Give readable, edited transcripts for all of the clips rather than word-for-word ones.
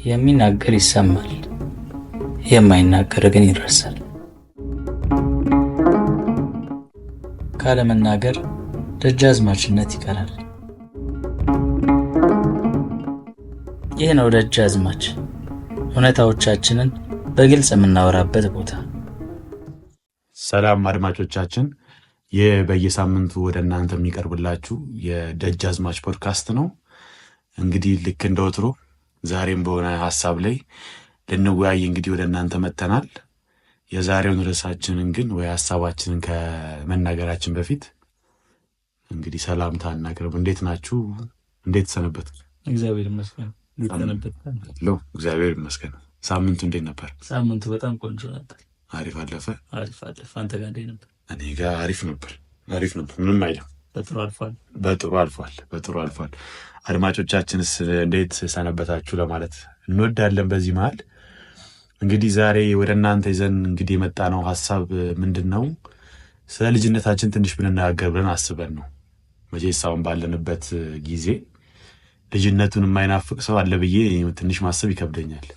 የሚናገር ይሰማል፣ የማይናገር ግን ይረሳል። ካለመናገር ደጃዝማችነት ይቀራል። ይህ ነው ደጃዝማች፣ እውነታዎቻችንን በግልጽ የምናወራበት ቦታ። ሰላም አድማጮቻችን፣ ይህ በየሳምንቱ ወደ እናንተ የሚቀርብላችሁ የደጃዝማች ፖድካስት ነው። እንግዲህ ልክ እንደወትሮ ዛሬም በሆነ ሀሳብ ላይ ልንወያይ እንግዲህ ወደ እናንተ መጥተናል። የዛሬውን ርዕሳችንን ግን ወይ ሀሳባችንን ከመናገራችን በፊት እንግዲህ ሰላምታ እናቅርብ። እንዴት ናችሁ? እንዴት ሰነበት? እግዚአብሔር ይመስገን። እግዚአብሔር ይመስገን። ሳምንቱ እንዴት ነበር? ሳምንቱ በጣም ቆንጆ ነበር። አሪፍ አለፈ። አንተ ጋር እንዴት ነበር? እኔ ጋር አሪፍ ነበር። ምንም አይልም። በጥሩ አልፏል። አድማጮቻችንስ እንዴት ሰነበታችሁ ለማለት እንወዳለን። በዚህ መሀል እንግዲህ ዛሬ ወደ እናንተ ይዘን እንግዲህ የመጣ ነው ሀሳብ ምንድን ነው? ስለ ልጅነታችን ትንሽ ብንነጋገር ብለን አስበን ነው። መቼስ አሁን ባለንበት ጊዜ ልጅነቱን የማይናፍቅ ሰው አለ ብዬ ትንሽ ማሰብ ይከብደኛል።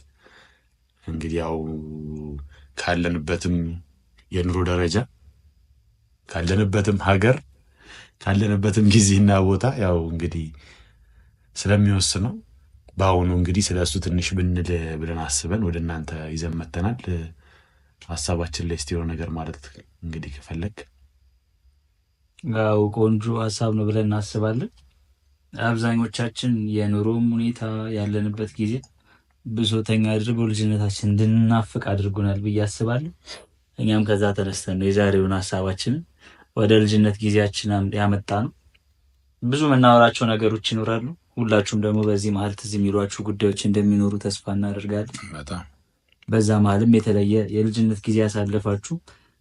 እንግዲህ ያው ካለንበትም የኑሮ ደረጃ ካለንበትም ሀገር ካለንበትም ጊዜና ቦታ ያው እንግዲህ ስለሚወስነው በአሁኑ እንግዲህ ስለ እሱ ትንሽ ብንል ብለን አስበን ወደ እናንተ ይዘን መጥተናል። ሀሳባችን ላይ እስቲ የሆነ ነገር ማለት እንግዲህ ከፈለግ ያው ቆንጆ ሀሳብ ነው ብለን እናስባለን። አብዛኞቻችን የኑሮም ሁኔታ ያለንበት ጊዜ ብሶተኛ አድርጎ ልጅነታችን እንድንናፍቅ አድርጎናል ብዬ አስባለሁ። እኛም ከዛ ተነስተን የዛሬውን ሀሳባችንን ወደ ልጅነት ጊዜያችን ያመጣ ነው። ብዙ መናወራቸው ነገሮች ይኖራሉ። ሁላችሁም ደግሞ በዚህ መሀል ትዝ የሚሏችሁ ጉዳዮች እንደሚኖሩ ተስፋ እናደርጋለን። በጣም በዛ መሀልም የተለየ የልጅነት ጊዜ ያሳለፋችሁ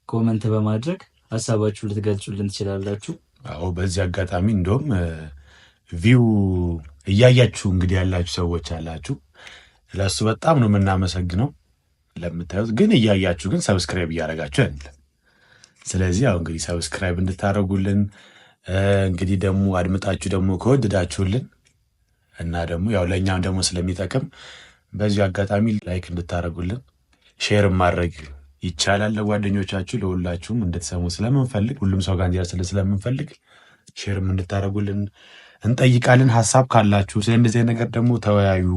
ኮመንት በማድረግ ሀሳባችሁ ልትገልጹልን ትችላላችሁ። አዎ፣ በዚህ አጋጣሚ እንደውም ቪው እያያችሁ እንግዲህ ያላችሁ ሰዎች አላችሁ። ለእሱ በጣም ነው የምናመሰግነው ለምታዩት። ግን እያያችሁ ግን ሰብስክራይብ እያደረጋችሁ አይደለም። ስለዚህ ያው እንግዲህ ሰብስክራይብ እንድታደርጉልን እንግዲህ ደግሞ አድምጣችሁ ደግሞ ከወደዳችሁልን እና ደግሞ ያው ለእኛም ደግሞ ስለሚጠቅም በዚሁ አጋጣሚ ላይክ እንድታደርጉልን፣ ሼር ማድረግ ይቻላል ለጓደኞቻችሁ ለሁላችሁም እንድትሰሙ ስለምንፈልግ፣ ሁሉም ሰው ጋር እንዲደርስ ስለምንፈልግ ሼርም እንድታደርጉልን እንጠይቃለን። ሀሳብ ካላችሁ ስለ እንደዚህ ነገር ደግሞ ተወያዩ፣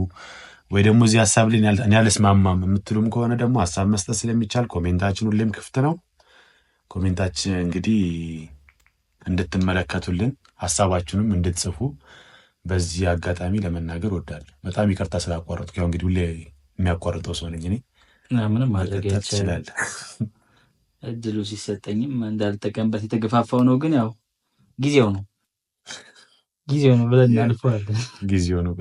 ወይ ደግሞ እዚህ ሀሳብ ላይ እኔ አልስማማም የምትሉም ከሆነ ደግሞ ሀሳብ መስጠት ስለሚቻል ኮሜንታችን ሁሌም ክፍት ነው። ኮሜንታችን እንግዲህ እንድትመለከቱልን ሀሳባችሁንም እንድትጽፉ በዚህ አጋጣሚ ለመናገር ወዳለሁ። በጣም ይቅርታ ስላቋረጥኩ። ያው እንግዲህ ሁሌ የሚያቋርጠው ሰው ነኝ እኔ። ምንም ማድረግ ይችላል። እድሉ ሲሰጠኝም እንዳልጠቀምበት የተገፋፋው ነው። ግን ያው ጊዜው ነው ብለን እናልፈዋለን። ጊዜው ነው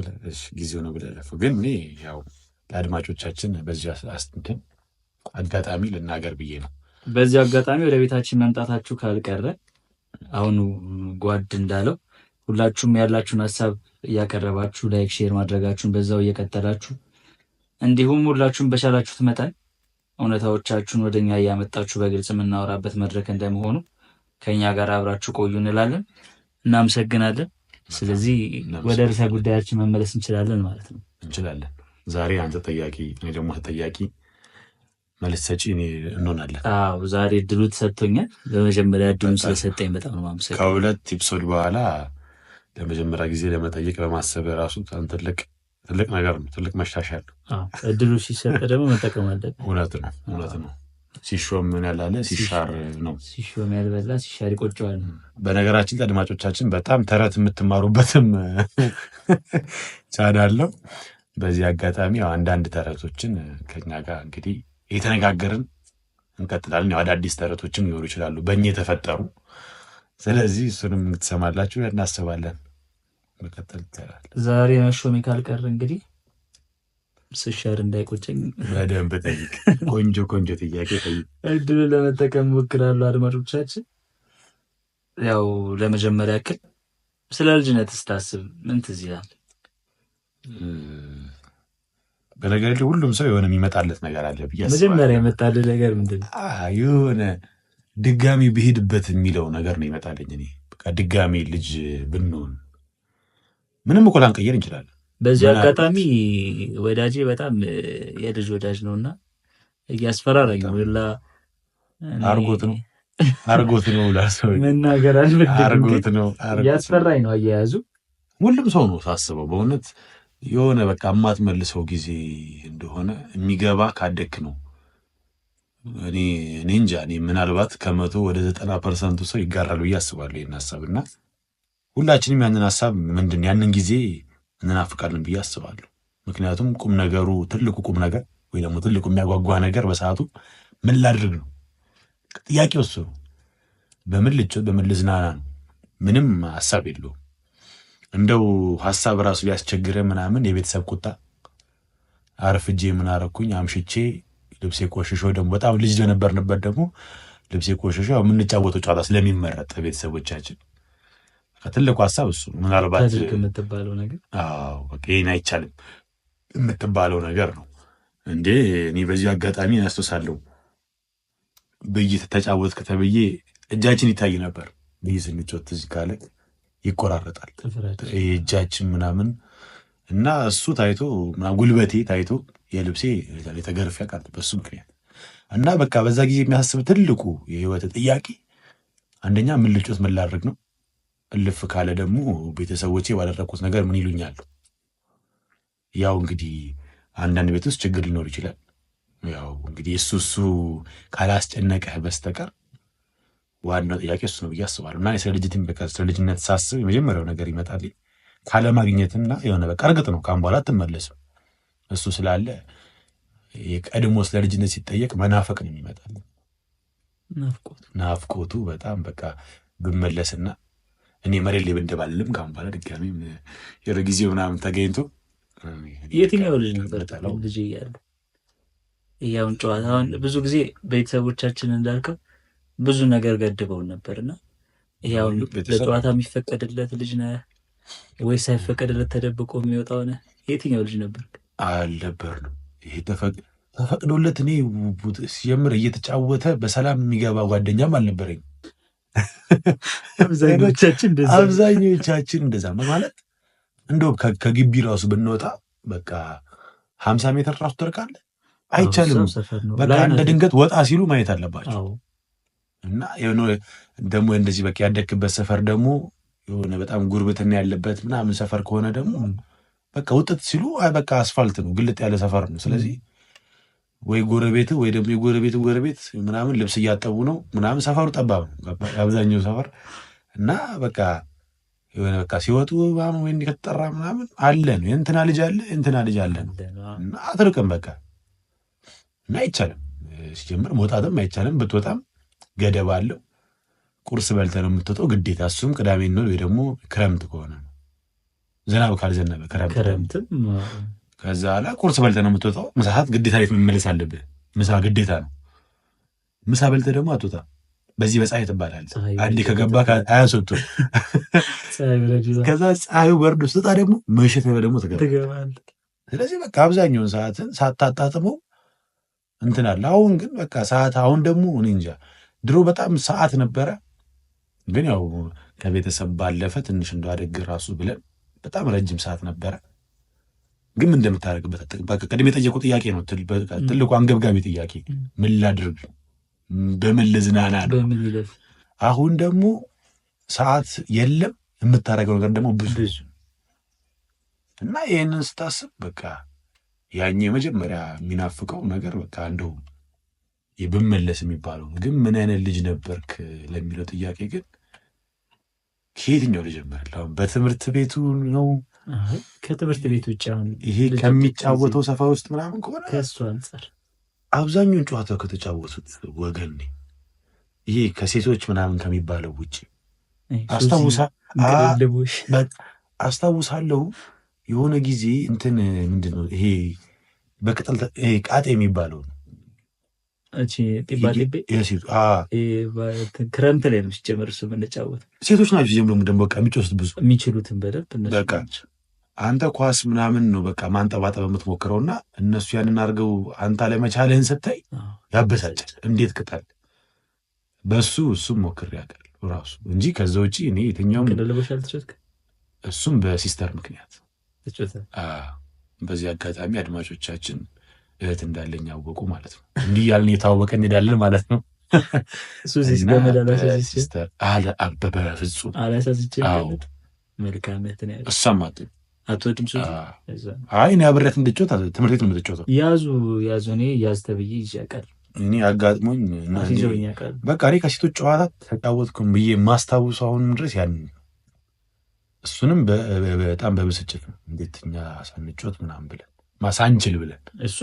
ብለን አልፈው። ግን እኔ ያው ለአድማጮቻችን በዚህ አጋጣሚ ልናገር ብዬ ነው። በዚህ አጋጣሚ ወደ ቤታችን መምጣታችሁ ካልቀረ አሁኑ ጓድ እንዳለው ሁላችሁም ያላችሁን ሀሳብ እያቀረባችሁ ላይክ፣ ሼር ማድረጋችሁን በዛው እየቀጠላችሁ እንዲሁም ሁላችሁም በቻላችሁት መጠን እውነታዎቻችሁን ወደኛ እያመጣችሁ በግልጽ የምናወራበት መድረክ እንደመሆኑ ከኛ ጋር አብራችሁ ቆዩ እንላለን። እናመሰግናለን። ስለዚህ ወደ ርዕሰ ጉዳያችን መመለስ እንችላለን ማለት ነው። እንችላለን። ዛሬ አንተ ጠያቂ፣ እኔ ደግሞ ተጠያቂ፣ መልስ ሰጪ እንሆናለን። አዎ፣ ዛሬ እድሉ ተሰጥቶኛል። በመጀመሪያ እድሉን ስለሰጠኝ በጣም ነው የማመሰግነው። ከሁለት ኤፒሶድ በኋላ ለመጀመሪያ ጊዜ ለመጠየቅ በማሰብ ራሱ ትልቅ ነገር ነው፣ ትልቅ መሻሻል ነው። እድሉ ሲሰጥ ደግሞ መጠቀም አለብን። እውነት ነው። ሲሾም ምን ያላለ ሲሻር ነው። ሲሾም ያልበላ ሲሻር ይቆጨዋል። በነገራችን ላይ አድማጮቻችን በጣም ተረት የምትማሩበትም ቻናለው። በዚህ አጋጣሚ አንዳንድ ተረቶችን ከኛ ጋር እንግዲህ የተነጋገርን እንቀጥላለን። ያው አዳዲስ ተረቶችም ሊኖሩ ይችላሉ በእኛ የተፈጠሩ። ስለዚህ እሱንም ትሰማላችሁ እናስባለን። መቀጠል ይቻላል። ዛሬ መሾሜ ካልቀር እንግዲህ ስሻር እንዳይቆጨኝ በደንብ ጠይቅ። ቆንጆ ጥያቄ ጠይቅ። እድሉን ለመጠቀም ሞክራለሁ። አድማጮቻችን ያው ለመጀመሪያ ያክል ስለ ልጅነት ስታስብ ምን ትዝ ይላል? በነገር ላይ ሁሉም ሰው የሆነ የሚመጣለት ነገር አለ ብዬ አስባለሁ። መጀመሪያ የመጣልህ ነገር ምንድን ነው? የሆነ ድጋሚ ብሄድበት የሚለው ነገር ነው ይመጣልኝ። እኔ በቃ ድጋሜ ልጅ ብንሆን ምንም እኮ ላንቀየር እንችላለን። በዚህ አጋጣሚ ወዳጄ በጣም የልጅ ወዳጅ ነውና እያስፈራራኝ ነው። አርጎት ነው ላሰው መናገር አርጎት ነው እያስፈራኝ ነው አያያዙ። ሁሉም ሰው ነው ሳስበው በእውነት የሆነ በቃ የማትመልሰው ጊዜ እንደሆነ የሚገባ ካደክ ነው። እኔ እንጃ እኔ ምናልባት 100 ወደ 90% ሰው ይጋራሉ ብዬ አስባለሁ ይህን ሀሳብ እና ሁላችንም ያንን ሀሳብ ያንን ጊዜ እንናፍቃለን ብዬ አስባለሁ። ምክንያቱም ቁም ነገሩ ትልቁ ቁም ነገር ወይ ደግሞ ትልቁ የሚያጓጓ ነገር በሰዓቱ ምን ላድርግ ነው ጥያቄው እሱ ነው። በምን ልጮት በምን ልዝናና ነው? ምንም ሀሳብ የለውም። እንደው ሀሳብ ራሱ ቢያስቸግረ ምናምን የቤተሰብ ቁጣ አርፍጄ ምን አረኩኝ አምሽቼ ልብሴ ቆሽሾ ደግሞ በጣም ልጅ በነበርንበት ደግሞ ልብሴ ቆሽሾ የምንጫወተው ጨዋታ ስለሚመረጥ ቤተሰቦቻችን ትልቁ ሀሳብ እሱ ምናልባት የምትባለው ነገር በቃ ይሄን አይቻልም የምትባለው ነገር ነው እንዴ። እኔ በዚህ አጋጣሚ ያስተሳለሁ ብይ ተጫወትክ ተብዬ እጃችን ይታይ ነበር። ብይ ስንጮት እዚህ ካለ ይቆራረጣል እጃችን ምናምን እና እሱ ታይቶ ጉልበቴ ታይቶ የልብሴ የተገርፍ ያቃል በሱ ምክንያት እና በቃ በዛ ጊዜ የሚያስብ ትልቁ የህይወት ጥያቄ አንደኛ ምን ልጮት ምን ላድርግ ነው። እልፍ ካለ ደግሞ ቤተሰቦቼ ባደረኩት ነገር ምን ይሉኛል። ያው እንግዲህ አንዳንድ ቤት ውስጥ ችግር ሊኖር ይችላል። ያው እንግዲህ እሱ ካላስጨነቀህ በስተቀር ዋናው ጥያቄ እሱ ነው ብዬ አስባለሁ። እና ስለ ልጅነት ሳስብ የመጀመሪያው ነገር ይመጣል ካለማግኘትና የሆነ በቃ እርግጥ ነው ካሁን በኋላ አትመለስም እሱ ስላለ የቀድሞ ስለ ልጅነት ሲጠየቅ መናፈቅ ነው የሚመጣል። ናፍቆቱ በጣም በቃ ብመለስና እኔ መሬት ላይ ብንደባልም ካሁን በኋላ ድጋሚ የጊዜው ምናምን ተገኝቶ የትኛው ልጅ ነበር ልጅ እያሉ ያውን ጨዋታ አሁን ብዙ ጊዜ ቤተሰቦቻችን እንዳልከው ብዙ ነገር ገድበውን ነበርና ያው ለጨዋታ የሚፈቀድለት ልጅ ነህ ወይስ ሳይፈቀድለት ተደብቆ የሚወጣው ነህ? የትኛው ልጅ ነበር? አልነበርንም። ይሄ ተፈቅዶለት እኔ ሲጀምር እየተጫወተ በሰላም የሚገባ ጓደኛም አልነበረኝ። አብዛኞቻችን እንደዛ ማለት እንደው ከግቢ ራሱ ብንወጣ በቃ 50 ሜትር ራሱ ትርቃለህ አይቻልም። በቃ እንደ ድንገት ወጣ ሲሉ ማየት አለባቸው እና የሆነ ደግሞ እንደዚህ በቃ ያደክበት ሰፈር ደግሞ የሆነ በጣም ጉርብትና ያለበት ምናምን ሰፈር ከሆነ ደግሞ በቃ ውጥት ሲሉ በቃ አስፋልት ነው፣ ግልጥ ያለ ሰፈር ነው። ስለዚህ ወይ ጎረቤት ወይ ደግሞ የጎረቤት ጎረቤት ምናምን ልብስ እያጠቡ ነው ምናምን፣ ሰፈሩ ጠባብ ነው አብዛኛው ሰፈር እና በቃ የሆነ በቃ ሲወጡ ወይ ከተጠራ ምናምን አለን እንትና ልጅ አለ እንትና ልጅ አለ እና አትርቅም በቃ እና አይቻልም። ሲጀምር መውጣትም አይቻልም። ብትወጣም ገደብ አለው። ቁርስ በልተህ ነው የምትወጣው ግዴታ። እሱም ቅዳሜ ነው ወይ ደግሞ ክረምት ከሆነ ነው፣ ዝናብ ካልዘነበ ክረምት። ከዛ ኋላ ቁርስ በልተህ ነው የምትወጣው። ምሳ ሰዓት ግዴታ ቤት መመለስ አለብህ። ምሳ ግዴታ ነው። ምሳ በልተህ ደግሞ አትወጣም። በዚህ በፀሐይ ትባላለህ። አንዴ ከገባ አያስወጡም። ከዛ ፀሐዩ በርዶ ስትወጣ ደግሞ መሸት ደግሞ ትገባለህ። ስለዚህ በቃ አብዛኛውን ሰዓትን ሳታጣጥመው እንትን አለ። አሁን ግን በቃ ሰዓት አሁን ደግሞ እኔ እንጃ ድሮ በጣም ሰዓት ነበረ፣ ግን ያው ከቤተሰብ ባለፈ ትንሽ እንዳደግ ራሱ ብለን በጣም ረጅም ሰዓት ነበረ። ግን ምን እንደምታደርግበት በቃ ቅድም የጠየቁ ጥያቄ ነው ትልቁ አንገብጋቢ ጥያቄ፣ ምን ላድርግ በምን ልዝናና ነው። አሁን ደግሞ ሰዓት የለም፣ የምታደርገው ነገር ደግሞ ብዙ እና ይህንን ስታስብ በቃ ያኔ የመጀመሪያ የሚናፍቀው ነገር በቃ እንደው ብመለስ የሚባለው ግን ምን አይነት ልጅ ነበርክ ለሚለው ጥያቄ ግን ከየትኛው ልጀምር? አሁን በትምህርት ቤቱ ነው? ከትምህርት ቤት ውጭ አሁን ይሄ ከሚጫወተው ሰፈር ውስጥ ምናምን ከሆነ ከእሱ አንጻር አብዛኛውን ጨዋታው ከተጫወቱት ወገን ነኝ። ይሄ ከሴቶች ምናምን ከሚባለው ውጭ አስታውሳለሁ። የሆነ ጊዜ እንትን ምንድን ነው ይሄ በቅጠል ቃጤ የሚባለው ነው። ክረምት ላይ ነው ሲጀመር እሱ የምንጫወት። ሴቶች ናቸው ሲጀምሩ ደግሞ በቃ የሚጫወቱት ብዙ የሚችሉትን በደንብ በቃ አንተ ኳስ ምናምን ነው በቃ ማንጠባጠብ የምትሞክረውና እነሱ ያንን አድርገው አንተ አለመቻልህን ስታይ ያበሳጫል። እንዴት ቅጠል በሱ እሱም ሞክሬ ያውቃል። ራሱ እንጂ ከዛ ውጪ እኔ የትኛውም ቅልልቦሽ አልተጫወትክም? እሱም በሲስተር ምክንያት ተጫወተ። በዚህ አጋጣሚ አድማጮቻችን እህት እንዳለኝ ያወቁ ማለት ነው። እንዲህ ያልን የታወቀ እንሄዳለን ማለት ነው። ሱሲስ እና ገመድ ሲስተር በፍጹም አላሳስቼም። መልካም እህት ነው ያለው። እሷም አትወድም ሱሲ? አይ እኔ አብሬያት እንድጫወት ትምህርት ቤት ነው የምትጫወተው። ያዙ እኔ ያዝ ተብዬ ይዤ አውቃለሁ። እኔ አጋጥሞኝ ይዘውኝ ያውቃሉ። በቃ እኔ ከሴቶች ጨዋታ ተጫወትኩም ብዬ የማስታውሰው አሁንም ድረስ ያን እሱንም በጣም በብስጭት ነው እንዴት እኛ ሳንጫወት ምናምን ብለን ሳንችል ብለን እሱ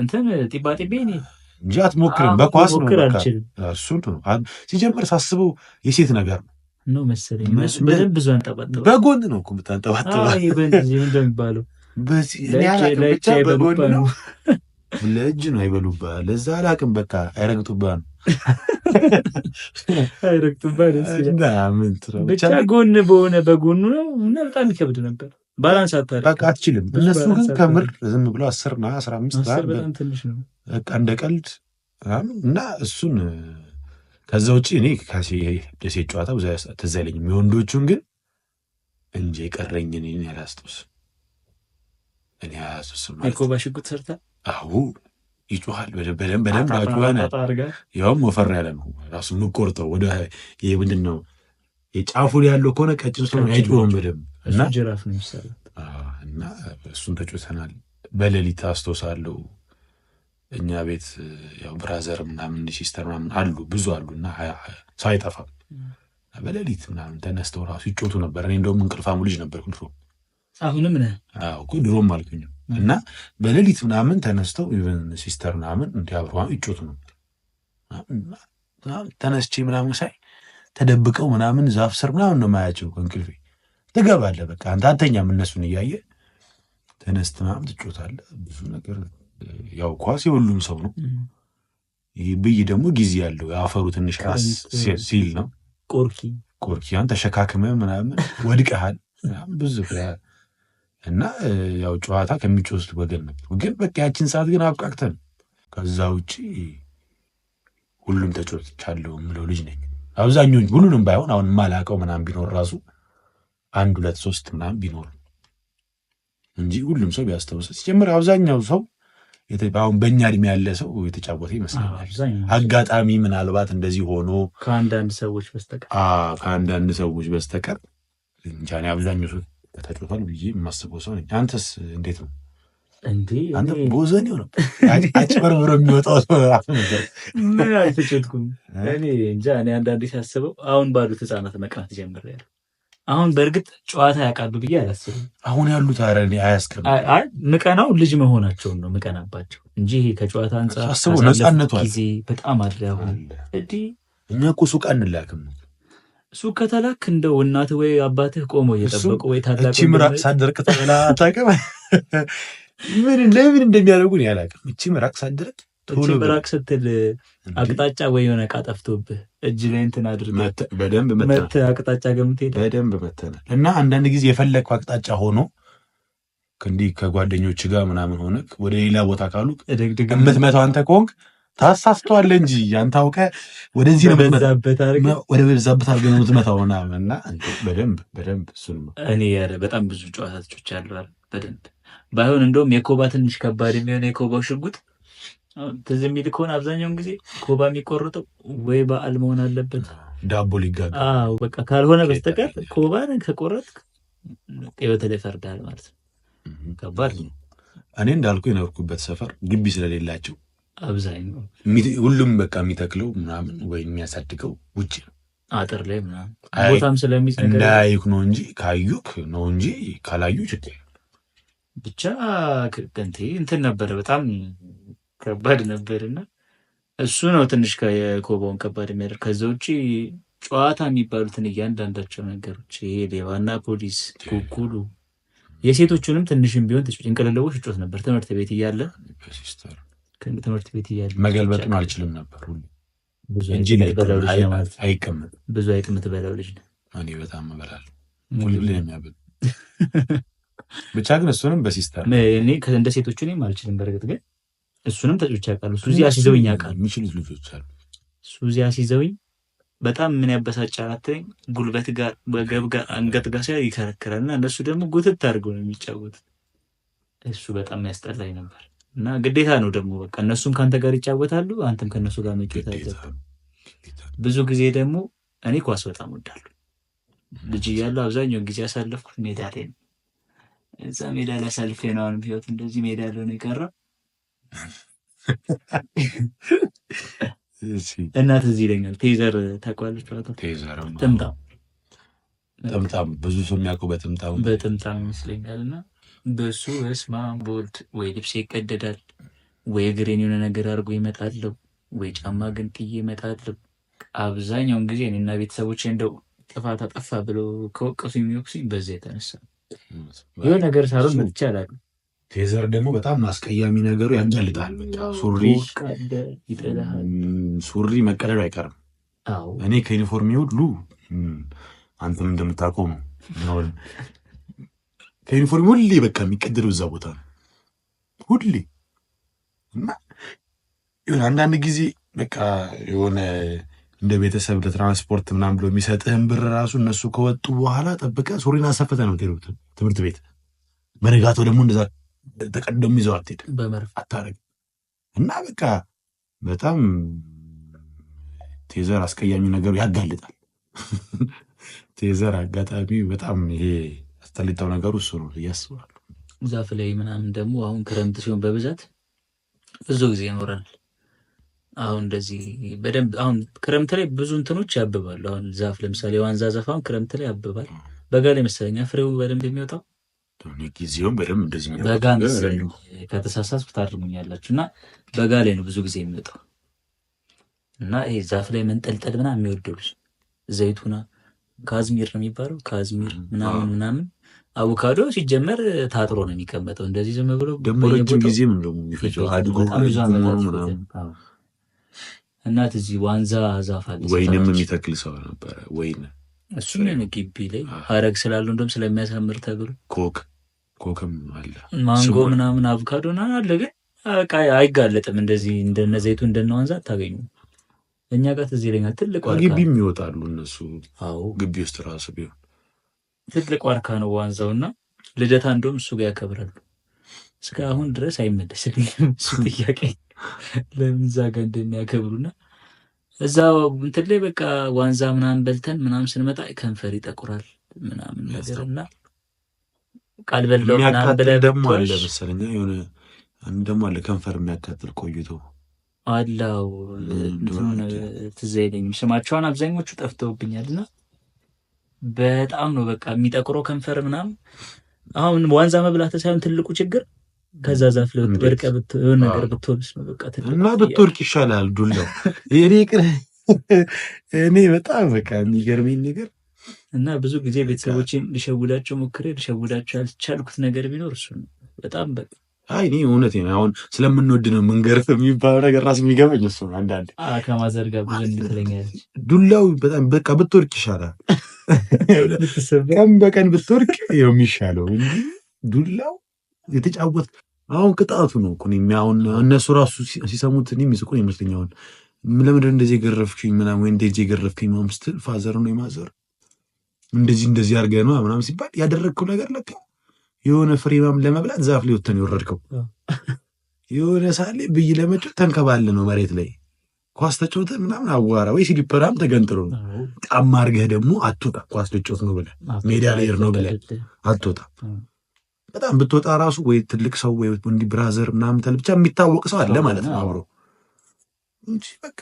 እንትን ጢባ ጢቤ እንጂ አትሞክርም። በኳስ ነው እሱ ነው ሲጀምር ሳስበው የሴት ነገር ነው መሰለኝ። በደንብ ብዙ አንጠባጠባ በጎን ነው እኮ የምታንጠባጠባ እንደሚባለው ብቻ በጎን ነው። ለእጅ ነው አይበሉብህ፣ ለዛ አላቅም በቃ አይረግጡብህ ነው አይረግጡብህ ብቻ ጎን በሆነ በጎኑ ነው እና በጣም ይከብድ ነበር። ባላንስ አታደርግ በቃ አትችልም። እነሱ ግን ከምር ዝም ብሎ 10 15 በጣም ትንሽ ነው በቃ እንደ ቀልድ እና እሱን ከዛ ውጭ እኔ የሴት ጨዋታ ብዙ ትዝ አይለኝም። የወንዶቹን ግን እንጂ የቀረኝን እኔ አላስታውስም። እኔ አላስታውስም ማለት ኮባ ሽጉጥ ሰርታ አዎ ይጮሃል በደንብ አጭዋና ያውም ወፈር ያለ ነው ራሱ የምቆርጠው ወደ ይሄ ምንድን ነው የጫፉ ላይ ያለው ከሆነ ቀጭን ስለሆነ አይጮህም በደንብ እና ጅራፍ ነው የሚሰራው እና እሱን ተጫውተናል። በሌሊት አስታውሳለሁ እኛ ቤት ያው ብራዘር ምናምን ሲስተር ምናምን አሉ ብዙ አሉና ሰው አይጠፋም። በሌሊት ምናምን ተነስተው ራሱ ይጮቱ ነበር። እኔ እንደውም እንቅልፋሙ ልጅ ነበርኩ ድሮ። አሁንም ነህ? አዎ እኮ ድሮም አልኩኝም። እና በሌሊት ምናምን ተነስተው ኢቨን ሲስተር ምናምን እንዲያብሩ ይጮቱ ነበር። ተነስቼ ምናምን ሳይ ተደብቀው ምናምን ዛፍ ስር ምናምን ነው የማያቸው። እንቅልፌ ትገባለህ በቃ አንተ አተኛም እነሱን እያየ ተነስት ምናምን ትጮታለህ። ብዙ ነገር ያው ኳስ የሁሉም ሰው ነው። ይህ ብይ ደግሞ ጊዜ ያለው የአፈሩ ትንሽ ራስ ሲል ነው ቆርኪያን ተሸካክመ ምናምን ወድቀሃል ብዙ እና ያው ጨዋታ ከሚጮስት ወገን ነበር። ግን በቃ ያችን ሰዓት ግን አብቃቅተን ከዛ ውጪ ሁሉም ተጫውቻለሁ የምለው ልጅ ነኝ። አብዛኞቹ ሁሉንም ባይሆን አሁን ማላቀው ምናምን ቢኖር ራሱ 1 2 3 ምናምን ቢኖር እንጂ ሁሉም ሰው ቢያስታውስ ሲጀምር አብዛኛው ሰው አሁን በእኛ እድሜ ያለ ሰው የተጫወተ ይመስለኛል። አጋጣሚ ምናልባት እንደዚህ ሆኖ ከአንዳንድ ሰዎች በስተቀር እንጃ እኔ አብዛኛው ሰው ተጫውቷል ብዬ የማስበው ሰው ነኝ። አንተስ እንዴት ነው? አንተ ቦዘኔ ነው አጭበርብሮ የሚወጣው ሰው ነበር። ምን አልተጫወትኩም እኔ እንጃ። እኔ አንዳንዴ ሳስበው አሁን ባሉት ህፃናት መቅናት ጀምሬያለሁ። አሁን በእርግጥ ጨዋታ ያውቃሉ ብዬ አላስብም። አሁን ያሉት አረኔ አያስቀም ምቀናው ልጅ መሆናቸውን ነው ምቀናባቸው እንጂ ከጨዋታ አንጻር አስበው ነፃነቷ ጊዜ በጣም አለ። አሁን እኛ እኮ ሱቅ አንላክም። ሱቅ ከተላክ እንደው እናትህ ወይ አባትህ ቆመው እየጠበቁ ወይ ታላቅ እቺ ምራቅ ሳትደርቅ ተብላ አታውቅም። ለምን እንደሚያደርጉን ያላውቅም። እቺ ምራቅ ሳትደርቅ እቺ ምራቅ ስትል አቅጣጫ ወይ የሆነ ዕቃ ጠፍቶብህ እጅ ላይ እንትን አድርገህ በደንብ መተህ አቅጣጫ ገምተህ በደንብ መተናል። እና አንዳንድ ጊዜ የፈለግከው አቅጣጫ ሆኖ እንዲህ ከጓደኞች ጋር ምናምን ሆነ ወደ ሌላ ቦታ ካሉ የምትመታው አንተ ከሆንክ ታሳስተዋለህ እንጂ አንተ አውቀህ ወደዚህ ነው ወደ በዛበት አድርገህ ነው የምትመታው ምናምን። እና በደንብ እሱን እኔ በጣም ብዙ ጨዋታ ተጫውቻለሁ። በደንብ ባይሆን እንደውም የኮባ ትንሽ ከባድ የሚሆነው የኮባው ሽጉጥ ትዝ የሚል ከሆነ አብዛኛውን ጊዜ ኮባ የሚቆርጠው ወይ በዓል መሆን አለበት ዳቦ ሊጋጋ በቃ ካልሆነ በስተቀር ኮባን ከቆረጥክ በተለይ ፈርዳል ማለት ነው። ከባድ ነው። እኔ እንዳልኩ የኖርኩበት ሰፈር ግቢ ስለሌላቸው አብዛኛው ሁሉም በቃ የሚተክለው ምናምን ወይ የሚያሳድገው ውጭ ነው አጥር ላይ ምናምን ቦታም ስለሚዝ ነገር እንዳያዩክ ነው እንጂ ካዩክ ነው እንጂ ካላዩ ችግር ብቻ እንትን ነበረ በጣም ከባድ ነበርና እሱ ነው ትንሽ ከኮባውን ከባድ የሚያደርግ። ከዛ ውጪ ጨዋታ የሚባሉትን እያንዳንዳቸው ነገሮች ይሄ ሌባና ፖሊስ፣ ኩኩሉ የሴቶቹንም ትንሽም ቢሆን እንቅልልቦሽ ጮት ነበር። ትምህርት ቤት እያለ መገልበጡን አልችልም ነበር እንጂ አይቀመጥ ብዙ አይቅምት በለው ልጅ ነው። እኔ በጣም እበላለሁ ሁሉ የሚያበል ብቻ ግን እሱንም በሲስተር እኔ እንደ ሴቶቹ እኔም አልችልም። በእርግጥ ግን እሱንም ተጫውቼ አውቃለሁ። ሱዚ አስይዘውኝ አውቃለሁ። የሚችሉት ልጆች አሉ። ሱዚ አስይዘውኝ በጣም ምን ያበሳጫል አትለኝ? ጉልበት ጋር ወገብ ጋር አንገት ጋር ሲያ ይከረክራል እና እነሱ ደግሞ ጉትት አድርገው ነው የሚጫወቱት። እሱ በጣም ያስጠላኝ ነበር እና ግዴታ ነው ደግሞ በቃ እነሱም ከአንተ ጋር ይጫወታሉ፣ አንተም ከእነሱ ጋር መጫወት አለብህ። ብዙ ጊዜ ደግሞ እኔ ኳስ በጣም ወዳለሁ። ልጅ እያለሁ አብዛኛውን ጊዜ ያሳለፍኩት ሜዳ ላይ ነው። እዛ ሜዳ ላይ አሳልፌ ነው አሁን ህይወት እንደዚህ ሜዳ ላይ ነው የቀረው እና ትዝ ይለኛል ቴዘር ታውቃለች? ጥምጣም ብዙ ሰው የሚያውቀው በጥምጣም ይመስለኛል። እና በሱ በስመ አብ በወልድ ወይ ልብሴ ይቀደዳል ወይ እግሬን የሆነ ነገር አድርጎ ይመጣለሁ ወይ ጫማ ግን ጥዬ እመጣለሁ። አብዛኛውን ጊዜ እኔና ቤተሰቦቼ እንደው ጥፋት አጠፋ ብለው ከወቀሱኝ የሚወቅሱኝ በዛ የተነሳ የሆነ ነገር ሳልሆን መጥቼ አላውቅም። ቴዘር ደግሞ በጣም አስቀያሚ ነገሩ ያንጀልጣል። ሱሪ መቀደዱ አይቀርም። እኔ ከዩኒፎርም ሁሉ አንተም እንደምታውቀው ነው ከዩኒፎርም ሁሌ በቃ የሚቀደደው እዛ ቦታ ነው ሁሌ። እና የሆነ አንዳንድ ጊዜ በቃ የሆነ እንደ ቤተሰብ ለትራንስፖርት ምናምን ብሎ የሚሰጥህን ብር ራሱ እነሱ ከወጡ በኋላ ጠብቀህ ሱሪና አሰፈተ ነው ትምህርት ቤት። በነጋታው ደግሞ እንደዛ ተቀደም ይዘው አትሄድም በመርፍ አታረግ እና በቃ በጣም ቴዘር አስቀያሚ ነገሩ ያጋልጣል። ቴዘር አጋጣሚ በጣም ይሄ አስጠሊታው ነገሩ እሱ ነው እያስባሉ። ዛፍ ላይ ምናምን ደግሞ አሁን ክረምት ሲሆን በብዛት ብዙ ጊዜ ይኖረናል። አሁን እንደዚህ በደንብ አሁን ክረምት ላይ ብዙ እንትኖች ያብባሉ። አሁን ዛፍ ለምሳሌ ዋንዛ ዛፍ አሁን ክረምት ላይ ያብባል። በጋ ላይ መሰለኝ ፍሬው በደንብ የሚወጣው ጊዜውም በደንብ እንደዚህ በጋ መሰለኝ፣ ከተሳሳትኩ ታርሙኛላችሁ። እና በጋ ላይ ነው ብዙ ጊዜ የሚወጣው እና ይሄ ዛፍ ላይ መንጠልጠል ምናምን የሚወደው ልጅ ዘይቱና ካዝሚር ነው የሚባለው ካዝሚር ምናምን አቮካዶ ሲጀመር ታጥሮ ነው የሚቀመጠው። እንደዚህ ዝም ብሎ ደግሞ ረጅም ጊዜ ምን ደግሞ የሚፈጀው አድጎ እናት እዚህ ዋንዛ ዛፍ አለ ወይንም የሚተክል ሰው ነበረ። ወይን እሱም ግቢ ላይ ሀረግ ስላለው እንደውም ስለሚያሳምር ተብሎ ኮክም አለ ማንጎ ምናምን አቮካዶ አለ። ግን አይጋለጥም እንደዚህ እንደነ ዘይቱ እንደነ ዋንዛ አታገኙም። እኛ ጋር ትዝ ይለኛል ትልቅ ዋርካ ግቢም ይወጣሉ እነሱ። ግቢ ውስጥ ራሱ ቢሆን ትልቅ ዋርካ ነው ዋንዛው እና ልደታ እንደውም እሱ ጋር ያከብራሉ። እስከ አሁን ድረስ አይመለስልኝም እሱ ጥያቄ ለምን እዛ ጋር እንደሚያከብሩና እዛ እንትን ላይ በቃ ዋንዛ ምናምን በልተን ምናምን ስንመጣ ከንፈር ይጠቁራል ምናምን ነገር እና ቃል በለው ምናምን ብለህ ደግሞ አለ መሰለኝ የሆነ ደግሞ አለ ከንፈር የሚያቃጥል ቆይቶ አላው ትዝ አይለኝም ስማቸውን አብዛኞቹ ጠፍተውብኛልና በጣም ነው በቃ የሚጠቁረው ከንፈር ምናምን። አሁን ዋንዛ መብላት ሳይሆን ትልቁ ችግር ከዛ ዛፍ ላይ ወድቀ የሆነ ነገር ብትወልስ ነው በቃ እና ብትወርቅ ይሻላል ዱላው። እኔ በጣም በቃ የሚገርመኝ ነገር እና ብዙ ጊዜ ቤተሰቦችን ልሸውዳቸው ሞክሬ ልሸውዳቸው ያልቻልኩት ነገር ቢኖር እሱ ነው። በጣም በቃ እኔ እውነቴን ነው አሁን ስለምንወድ ነው መንገርፍ የሚባለው ነገር ራስ የሚገበኝ እሱ ነው። አንዳንዴ ከማዘር ጋር ብዙ እንድትለኛለች ዱላው በጣም በቃ ብትወርቅ ይሻላል። ቀን በቀን ብትወርቅ የሚሻለው እንጂ ዱላው የተጫወት አሁን ቅጣቱ ነው እኮ አሁን እነሱ ራሱ ሲሰሙት የሚስቁን ይመስለኛል። ለምንድን እንደዚህ የገረፍኩኝ ምናምን ወይ እንደዚህ የገረፍኩኝ ምናምን ስትል ፋዘር ነው የማዘር እንደዚህ አድርገህ ነው ምናምን ሲባል ያደረግከው ነገር ለካ የሆነ ፍሬ ምናምን ለመብላት ዛፍ ላይ ወተን የወረድከው የሆነ ሳሌ ብይ ለመጫወት ተንከባለ ነው መሬት ላይ ኳስ ተጫወተህ ምናምን አዋራ ወይ ሲሊፐራም ተገንጥሎ ነው ጫማ አድርገህ ደግሞ አትወጣ ኳስ ተጫወት ነው ብለህ ሜዳ ላይ ነው ብለህ አትወጣ። በጣም ብትወጣ ራሱ ወይ ትልቅ ሰው ወይ እንዲህ ብራዘር ምናምን ተል ብቻ የሚታወቅ ሰው አለ ማለት ነው አብሮ እንጂ በቃ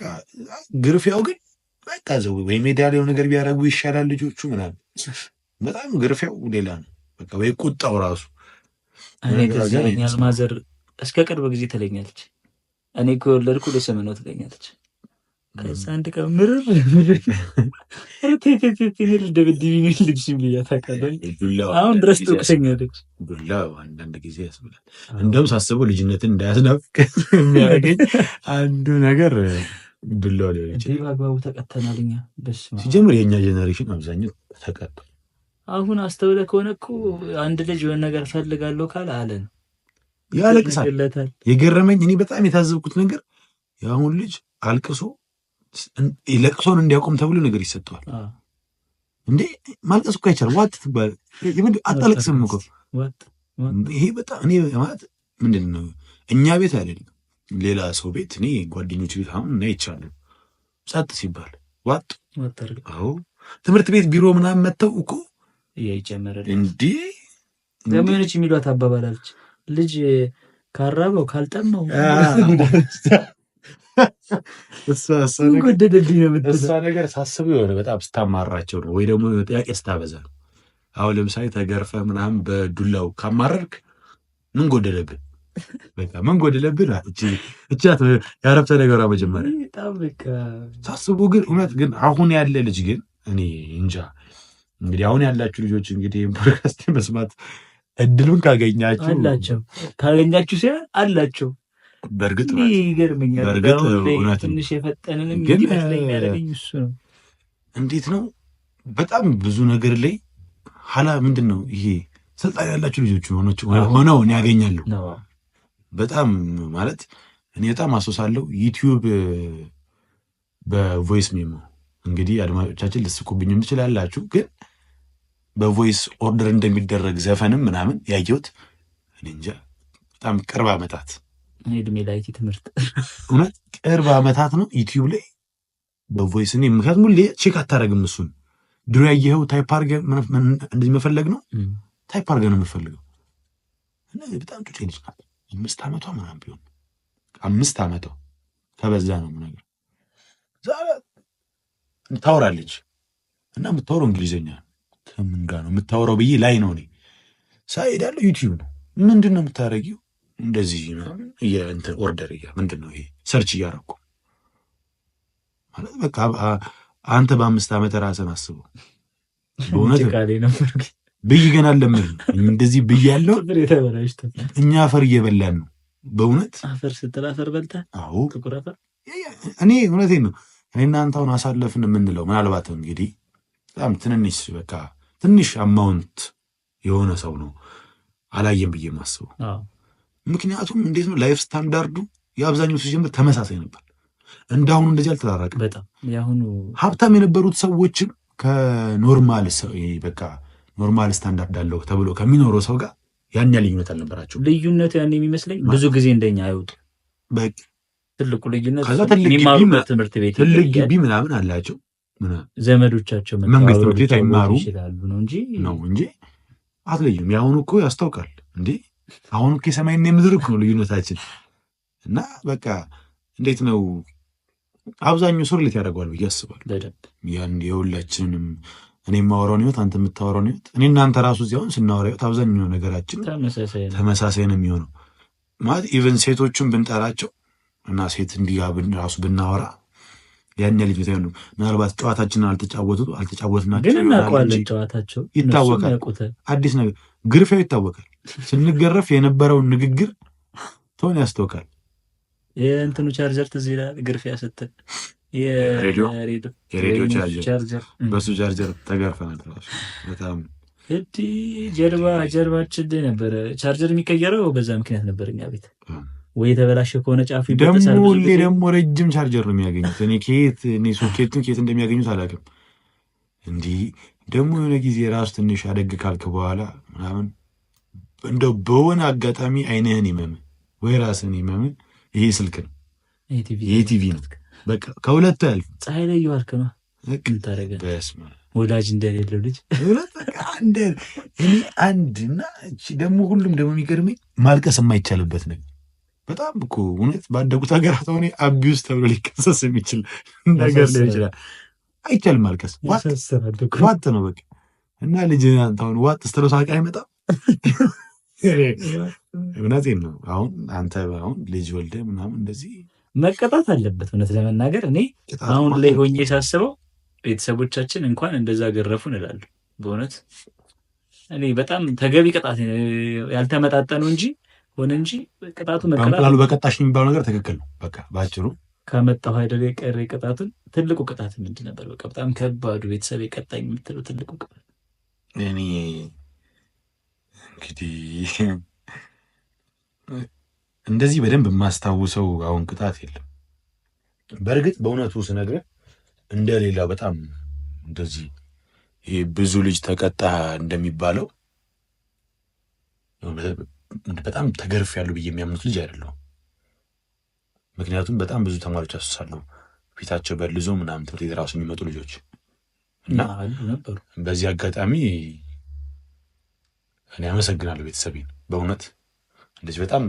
ግርፊያው ግን በቃ ዘው ወይ ሜዳ ላይ ነገር ቢያደርጉ ይሻላል ልጆቹ ምናምን። በጣም ግርፊያው ሌላ ነው በቃ ወይ ቁጣው ራሱ። እኔ ከዛኛው ማዘር እስከ ቅርብ ጊዜ ትለኛለች እኔ ከወለድኩ ለስም ነው ትለኛለች። ከዛ አንድ ቀን ምርር አሁን ድረስ ትወቅሰኛለች። ዱላው አንዳንድ ጊዜ ያስብላል። እንደውም ሳስበው ልጅነትን እንዳያስናፍቅ የሚያደርገኝ አንዱ ነገር ዱላው ሊሆን ይችላል። በአግባቡ ተቀተናል እኛ ሲጀምር የእኛ ጄኔሬሽን አብዛኛው ተቀጥቷል። አሁን አስተውለህ ከሆነ እኮ አንድ ልጅ የሆነ ነገር ፈልጋለሁ ካለ አለን ያለቅሳል። የገረመኝ እኔ በጣም የታዘብኩት ነገር የአሁን ልጅ አልቅሶ ለቅሶን እንዲያቆም ተብሎ ነገር ይሰጠዋል። እንዴ ማልቀስ እኮ አይቻልም። ዋጥ ትባል አታለቅስም እኮ ይሄ በጣም እኔ ማለት ምንድን ነው እኛ ቤት አይደለም ሌላ ሰው ቤት እኔ ጓደኞች ቤት አሁን እና ይቻላል ጸጥ ሲባል ዋጥ። አዎ ትምህርት ቤት ቢሮ ምናምን መተው እኮ ይጨመራል። እንዴ ዘመኖች የሚሏት አባባላለች ልጅ ካራበው ካልጠማው እሷ ነገር ሳስብ የሆነ በጣም ስታማራቸው ነው ወይ ደግሞ ጥያቄ ስታበዛ ነው። አሁን ለምሳሌ ተገርፈ ምናምን በዱላው ካማረርክ ምን ጎደለብን? በቃ ምን ጎደለብን? እቻት ያረፍተ ነገሯ መጀመሪያ ሳስቡ ግን እውነት ግን አሁን ያለ ልጅ ግን እኔ እንጃ። እንግዲህ አሁን ያላችሁ ልጆች እንግዲህ ፖድካስት መስማት እድሉን ካገኛችሁ ሲሆን አላቸው። በእርግጥ ይገርመኛል። እውነት ትንሽ የፈጠንንም ግን የሚያደርገኝ እሱ ነው። እንዴት ነው በጣም ብዙ ነገር ላይ ኋላ ምንድን ነው ይሄ ስልጣን ያላቸው ልጆች ሆነው ያገኛሉ። በጣም ማለት እኔ በጣም አሶሳለሁ። ዩቲዩብ በቮይስ ሜሞ እንግዲህ አድማጮቻችን ልስቁብኝም ትችላላችሁ፣ ግን በቮይስ ኦርደር እንደሚደረግ ዘፈንም ምናምን ያየሁት እኔ እንጃ በጣም ቅርብ ዓመታት እድሜ ላይ ትምህርት እውነት ቅርብ ዓመታት ነው ዩቲዩብ ላይ በቮይስ እኔ ምክንያቱም ሁሌ ቼክ አታደርግም። እሱን ድሮ ያየኸው ታይፕ አድርገህ እንደዚህ መፈለግ ነው። ታይፕ አድርገህ ነው የምፈልገው። በጣም ጩጬ ልጅ ናት። 5 ዓመቷ ምናምን ቢሆን 5 ዓመቷ ከበዛ ነው ነገር ታወራለች እና የምታወራው እንግሊዝኛ ከምን ጋር ነው የምታወራው ብዬ ላይ ነው እኔ ሳይሄዳለሁ። ዩቲዩብ ነው ምንድን ነው የምታደርጊው? እንደዚህ የእንትን ኦርደር ምንድን ነው ይሄ ሰርች እያደረኩ ማለት በቃ አንተ በ5 ዓመት ራስን አስበው። በእውነት ብይ ገና ለምን እንደዚህ ብይ ያለው እኛ አፈር እየበላን ነው። በእውነት አፈር ስትል አፈር በልተህ? አዎ እኔ እውነቴን ነው። እኔ እናንተ አሁን አሳለፍን የምንለው ምናልባት እንግዲህ በጣም ትንንሽ በቃ ትንሽ አማውንት የሆነ ሰው ነው አላየም ብዬ ማስበው። ምክንያቱም እንዴት ነው ላይፍ ስታንዳርዱ የአብዛኛው ሰው ጀምር ተመሳሳይ ነበር። እንዳሁኑ እንደዚህ አልተራራቅም። በጣም ያሁኑ ሀብታም የነበሩት ሰዎችም ከኖርማል ሰው በቃ ኖርማል ስታንዳርድ አለው ተብሎ ከሚኖረው ሰው ጋር ያን ያህል ልዩነት አልነበራቸው። ልዩነቱ ያን የሚመስለኝ ብዙ ጊዜ እንደኛ አይወጡ። በቃ ትልቁ ልዩነት የሚማሩበት ትምህርት ቤት ትልቅ ግቢ ምናምን አላቸው። ዘመዶቻቸው መንግስት ትምህርት ቤት አይማሩ ይችላሉ ነው እንጂ አትለዩም። የአሁኑ እኮ ያስታውቃል እንዴ! አሁን እኮ የሰማይና የምድር እኮ ነው ልዩነታችን። እና በቃ እንዴት ነው አብዛኛው ሰው ሪሌት ያደርገዋል ብዬ አስባለሁ። ያን የሁላችንም እኔ የማወራውን ህይወት አንተ የምታወራውን ህይወት እኔ እናንተ ራሱ እዚያውን ስናወራ ህይወት አብዛኛው ነገራችን ተመሳሳይ ነው የሚሆነው። ማለት ኢቨን ሴቶቹን ብንጠራቸው እና ሴት እንዲህ ራሱ ብናወራ ያን ያህል ልጅ ነው። ምናልባት ጨዋታችንን አልተጫወትናቸው ግን እናውቀዋለን። ጨዋታቸው ይታወቃል። አዲስ ነገር ግርፊያው ይታወቃል። ስንገረፍ የነበረውን ንግግር ትሆን ያስታውቃል። የእንትኑ ቻርጀር ትዝ ይላል። ግርፊያ ስትል የሬዲዮ ቻርጀር በሱ ቻርጀር ተገርፈናል። በጣም ጀርባችን ላይ ነበረ ቻርጀር የሚቀየረው በዛ ምክንያት ነበር። እኛ ቤት ወይ የተበላሸ ከሆነ ጫፉ ደግሞ ረጅም ቻርጀር ነው የሚያገኙት። እኔ ሶኬቱን ከየት እንደሚያገኙት አላውቅም። እንዲህ ደግሞ የሆነ ጊዜ ራሱ ትንሽ አደግ ካልክ በኋላ ምናምን እንደው በሆነ አጋጣሚ አይንህን ይመም ወይ ራስን ይመም ይሄ ስልክ ነው ይሄ ቲቪ ነው። በቃ ከሁለቱ ያልፍ ፀሐይ ላይ እየዋልክ ነው በስመ ወዳጅ እንደሌለው ልጅ እኔ አንድ እና ደግሞ ሁሉም ደግሞ የሚገርመኝ ማልቀስ የማይቻልበት ነገር በጣም እኮ እውነት ባደጉት ሀገራት አሁን አቢዩዝ ተብሎ ሊከሰስ የሚችል ነገር ሊሆን ይችላል። አይቻልም ማልቀስ ዋጥ ነው በቃ። እና ልጅ አንተ አሁን ዋጥ ስትለው ሳቅ አይመጣም። እውነቴን ነው። አሁን አንተ አሁን ልጅ ወልደህ ምናምን እንደዚህ መቀጣት አለበት። እውነት ለመናገር እኔ አሁን ላይ ሆኜ ሳስበው ቤተሰቦቻችን እንኳን እንደዛ ገረፉን እላለሁ። በእውነት እኔ በጣም ተገቢ ቅጣት ያልተመጣጠነው እንጂ ሆነ እንጂ ቅጣቱ መቀጣቱ በቀጣሽ የሚባለው ነገር ትክክል ነው። በቃ ባጭሩ ካመጣው አይደል የቀረ ቅጣቱን ትልቁ ቅጣት ምንድን ነበር? በቃ በጣም ከባዱ ቤተሰብ የቀጣኝ የምትለው ትልቁ ቅጣት እኔ እንግዲህ እንደዚህ በደንብ የማስታውሰው አሁን ቅጣት የለም። በእርግጥ በእውነቱ ስነግርህ እንደሌላው በጣም እንደዚህ ይሄ ብዙ ልጅ ተቀጣ እንደሚባለው በጣም ተገርፍ ያሉ ብዬ የሚያምኑት ልጅ አይደለሁም። ምክንያቱም በጣም ብዙ ተማሪዎች ያስሳሉ ፊታቸው በልዞ ምናምን ትምህርት ቤት ራሱ የሚመጡ ልጆች እና ነበሩ። በዚህ አጋጣሚ እኔ አመሰግናለሁ ቤተሰቤን በእውነት እንደዚህ በጣም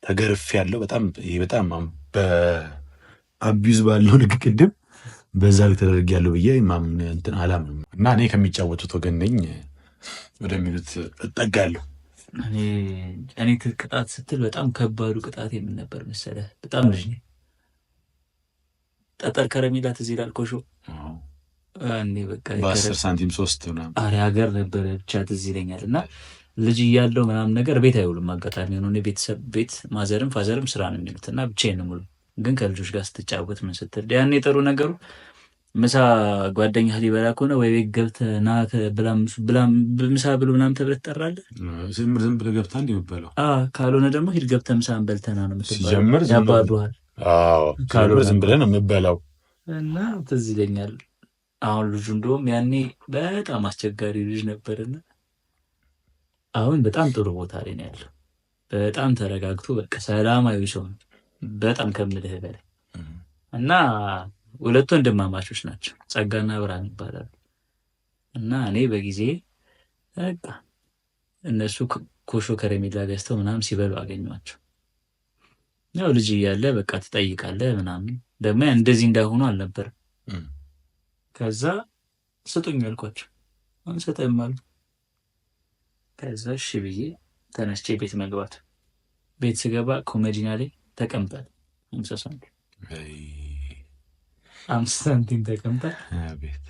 ተገርፍ ያለው በጣም በአቢዩዝ ባለው ልክ ቅድም በዛ ልክ ተደርግ ያለው ብዬ እንትን አላምንም እና እኔ ከሚጫወቱት ወገን ነኝ ወደሚሉት እጠጋለሁ። እኔ ቅጣት ስትል በጣም ከባዱ ቅጣት የምን ነበር መሰለህ? በጣም ልጅ ነኝ። ጠጠር ከረሜላ ትዝ ይላል ኮሾ እኔ በቃ በ10 ሳንቲም 3 ምናምን አሪ ሀገር ነበረ ብቻ ትዝ ይለኛል። እና ልጅ እያለው ምናምን ነገር ቤት አይውልም። አጋጣሚ ሆኖ ቤተሰብ ቤት ማዘርም ፋዘርም ስራ ነው የሚሉት እና ብቻዬን ነው የምውለው። ግን ከልጆች ጋር ስትጫወት ምን ስትል ያኔ ጥሩ ነገሩ ምሳ ጓደኛህ ሊበላ ከሆነ ወይ ቤት ገብተህ ና ምሳ ብሎ ምናምን ተብለህ ትጠራለህ። ዝም ብለህ ገብተህ እንዲህ የምትበላው ካልሆነ ደግሞ ሂድ ገብተህ ምሳህን በልተህ ና ነው የምትባለው። ያባሩሃል። ካልሆነ ዝም ብለህ ነው የምትበላው እና ትዝ ይለኛል። አሁን ልጁ እንደውም ያኔ በጣም አስቸጋሪ ልጅ ነበርና አሁን በጣም ጥሩ ቦታ ላይ ነው ያለው። በጣም ተረጋግቶ በቃ ሰላማዊ ሰው ነው በጣም ከምልህ በላይ እና ሁለቱ ወንድማማቾች ናቸው፣ ጸጋና ብርሃን ይባላሉ። እና እኔ በጊዜ በቃ እነሱ ኮሾ ከረሜላ ገዝተው ምናምን ሲበሉ አገኟቸው። ያው ልጅ እያለ በቃ ትጠይቃለህ ምናምን ደግሞ እንደዚህ እንዳይሆኑ አልነበረም። ከዛ ስጡኝ አልኳቸው፣ አንሰጠም አሉ። ከዛ እሺ ብዬ ተነስቼ ቤት መግባት። ቤት ስገባ ኮሜዲና ላይ ተቀምጣል 50 ሳንቲም ተቀምጣል።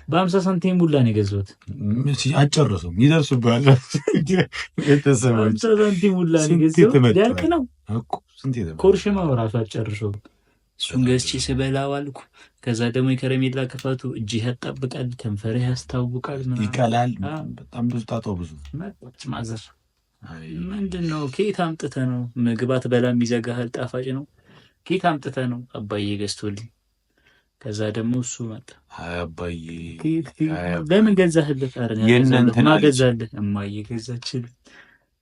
በ50 ሳንቲም ሁላ ነው የገዛሁት። አጨረሱም ይደርሱብሃል። 50 ሳንቲም ሁላ ነው የገዛሁት። ሊያልቅ ነው ኮርሽማው ራሱ አጨርሰው እሱን ገዝቼ ስበላው አልኩ። ከዛ ደግሞ የከረሜላ ክፋቱ እጅህ ያጣብቃል፣ ከንፈርህ ያስታውቃል፣ ይቀላል። በጣም ብዙ ጣጣው ብዙ ማዘር ምንድን ነው ከየት አምጥተህ ነው ምግባት በላም ይዘጋሃል፣ ጣፋጭ ነው ከየት አምጥተህ ነው? አባዬ ገዝቶልኝ። ከዛ ደግሞ እሱ መጣ። አባዬ ለምን ገዛህለት? ገዛልህ እማዬ ገዛችልህ።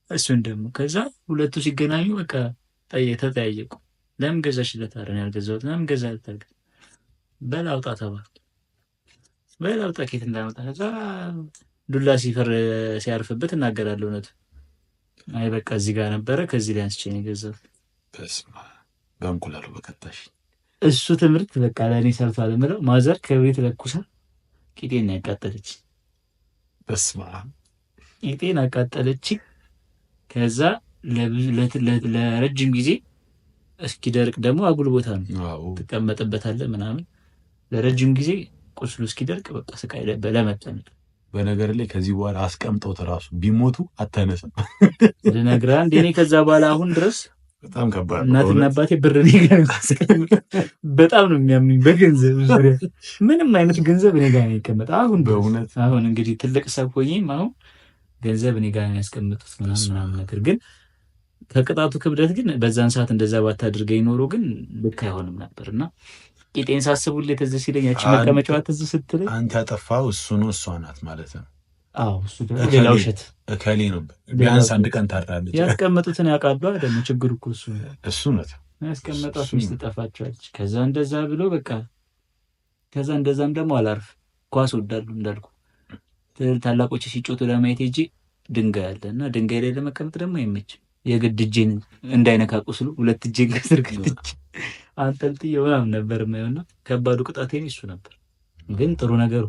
እሱን ደግሞ ከዛ ሁለቱ ሲገናኙ በቃ ተጠያየቁ። ለምን ገዛሽለት? አረን ያልገዛሁት። ለምን ገዛለት? አልገ በል አውጣ ተባልኩ። በል አውጣ ኬት እንዳመጣ። ከዛ ዱላ ሲያርፍበት እናገራለሁ እውነቱ። አይ በቃ እዚህ ጋር ነበረ ከዚህ ላይ አንስቼ ነው የገዛሁት። በስመ አብ በእንቁላሉ በቀጣሽ እሱ ትምህርት በቃ ለእኔ ሰርቷል የምለው ማዘር ከቤት ለኩሳ ቂጤን ያቃጠለች። በስመ አብ ቂጤን አቃጠለች። ከዛ ለረጅም ጊዜ እስኪደርቅ ደግሞ አጉል ቦታ ነው ትቀመጥበታለህ ምናምን። ለረጅም ጊዜ ቁስሉ እስኪደርቅ በቃ ስቃይ ለመጠን። በነገር ላይ ከዚህ በኋላ አስቀምጠው ተራሱ ቢሞቱ አታነሳም ልነግርህ አንዴ። እኔ ከዛ በኋላ አሁን ድረስ በጣም ከባድ እናትና አባቴ ብር እኔ ጋር በጣም ነው የሚያምኑኝ። በገንዘብ ዙሪያ ምንም አይነት ገንዘብ እኔ ጋር ነው የሚቀመጥ። አሁን እንግዲህ ትልቅ ሰው ሆኜም አሁን ገንዘብ እኔ ጋር ነው ያስቀምጡት ምናምን ነገር ግን ከቅጣቱ ክብደት ግን በዛን ሰዓት እንደዛ ባታድርገኝ ኖሮ ግን ልክ አይሆንም ነበር። እና ቂጤን ሳስቡልህ ትዝ ሲለኝ ያቺ መቀመጫዋ ትዝ ስትለኝ አንተ ያጠፋው እሱ ነው እሷ ናት ማለት ነው። አዎ እሱ ደግሞ ሌላ ውሸት እከሌ ነው። ቢያንስ አንድ ቀን ታራለች። ያስቀመጡትን ያውቃሉ ደግሞ ችግሩ እኮ እሱ ነው ያስቀመጧት ሚስት ጠፋቸዋለች። ከዛ እንደዛ ብሎ በቃ ከዛ እንደዛም ደግሞ አላርፍ ኳስ ወዳለሁ እንዳልኩ ታላቆች ሲጮቱ ለማየት ሄጄ ድንጋይ አለ እና ድንጋይ ላይ ለመቀመጥ ደግሞ አይመችም። የግድ እጄን እንዳይነካ ቁስሉ ሁለት እጄን ከስር ከትቼ አንጠልጥዬ ምናምን ነበር የማየውና ከባዱ ቅጣቴ እሱ ነበር። ግን ጥሩ ነገሩ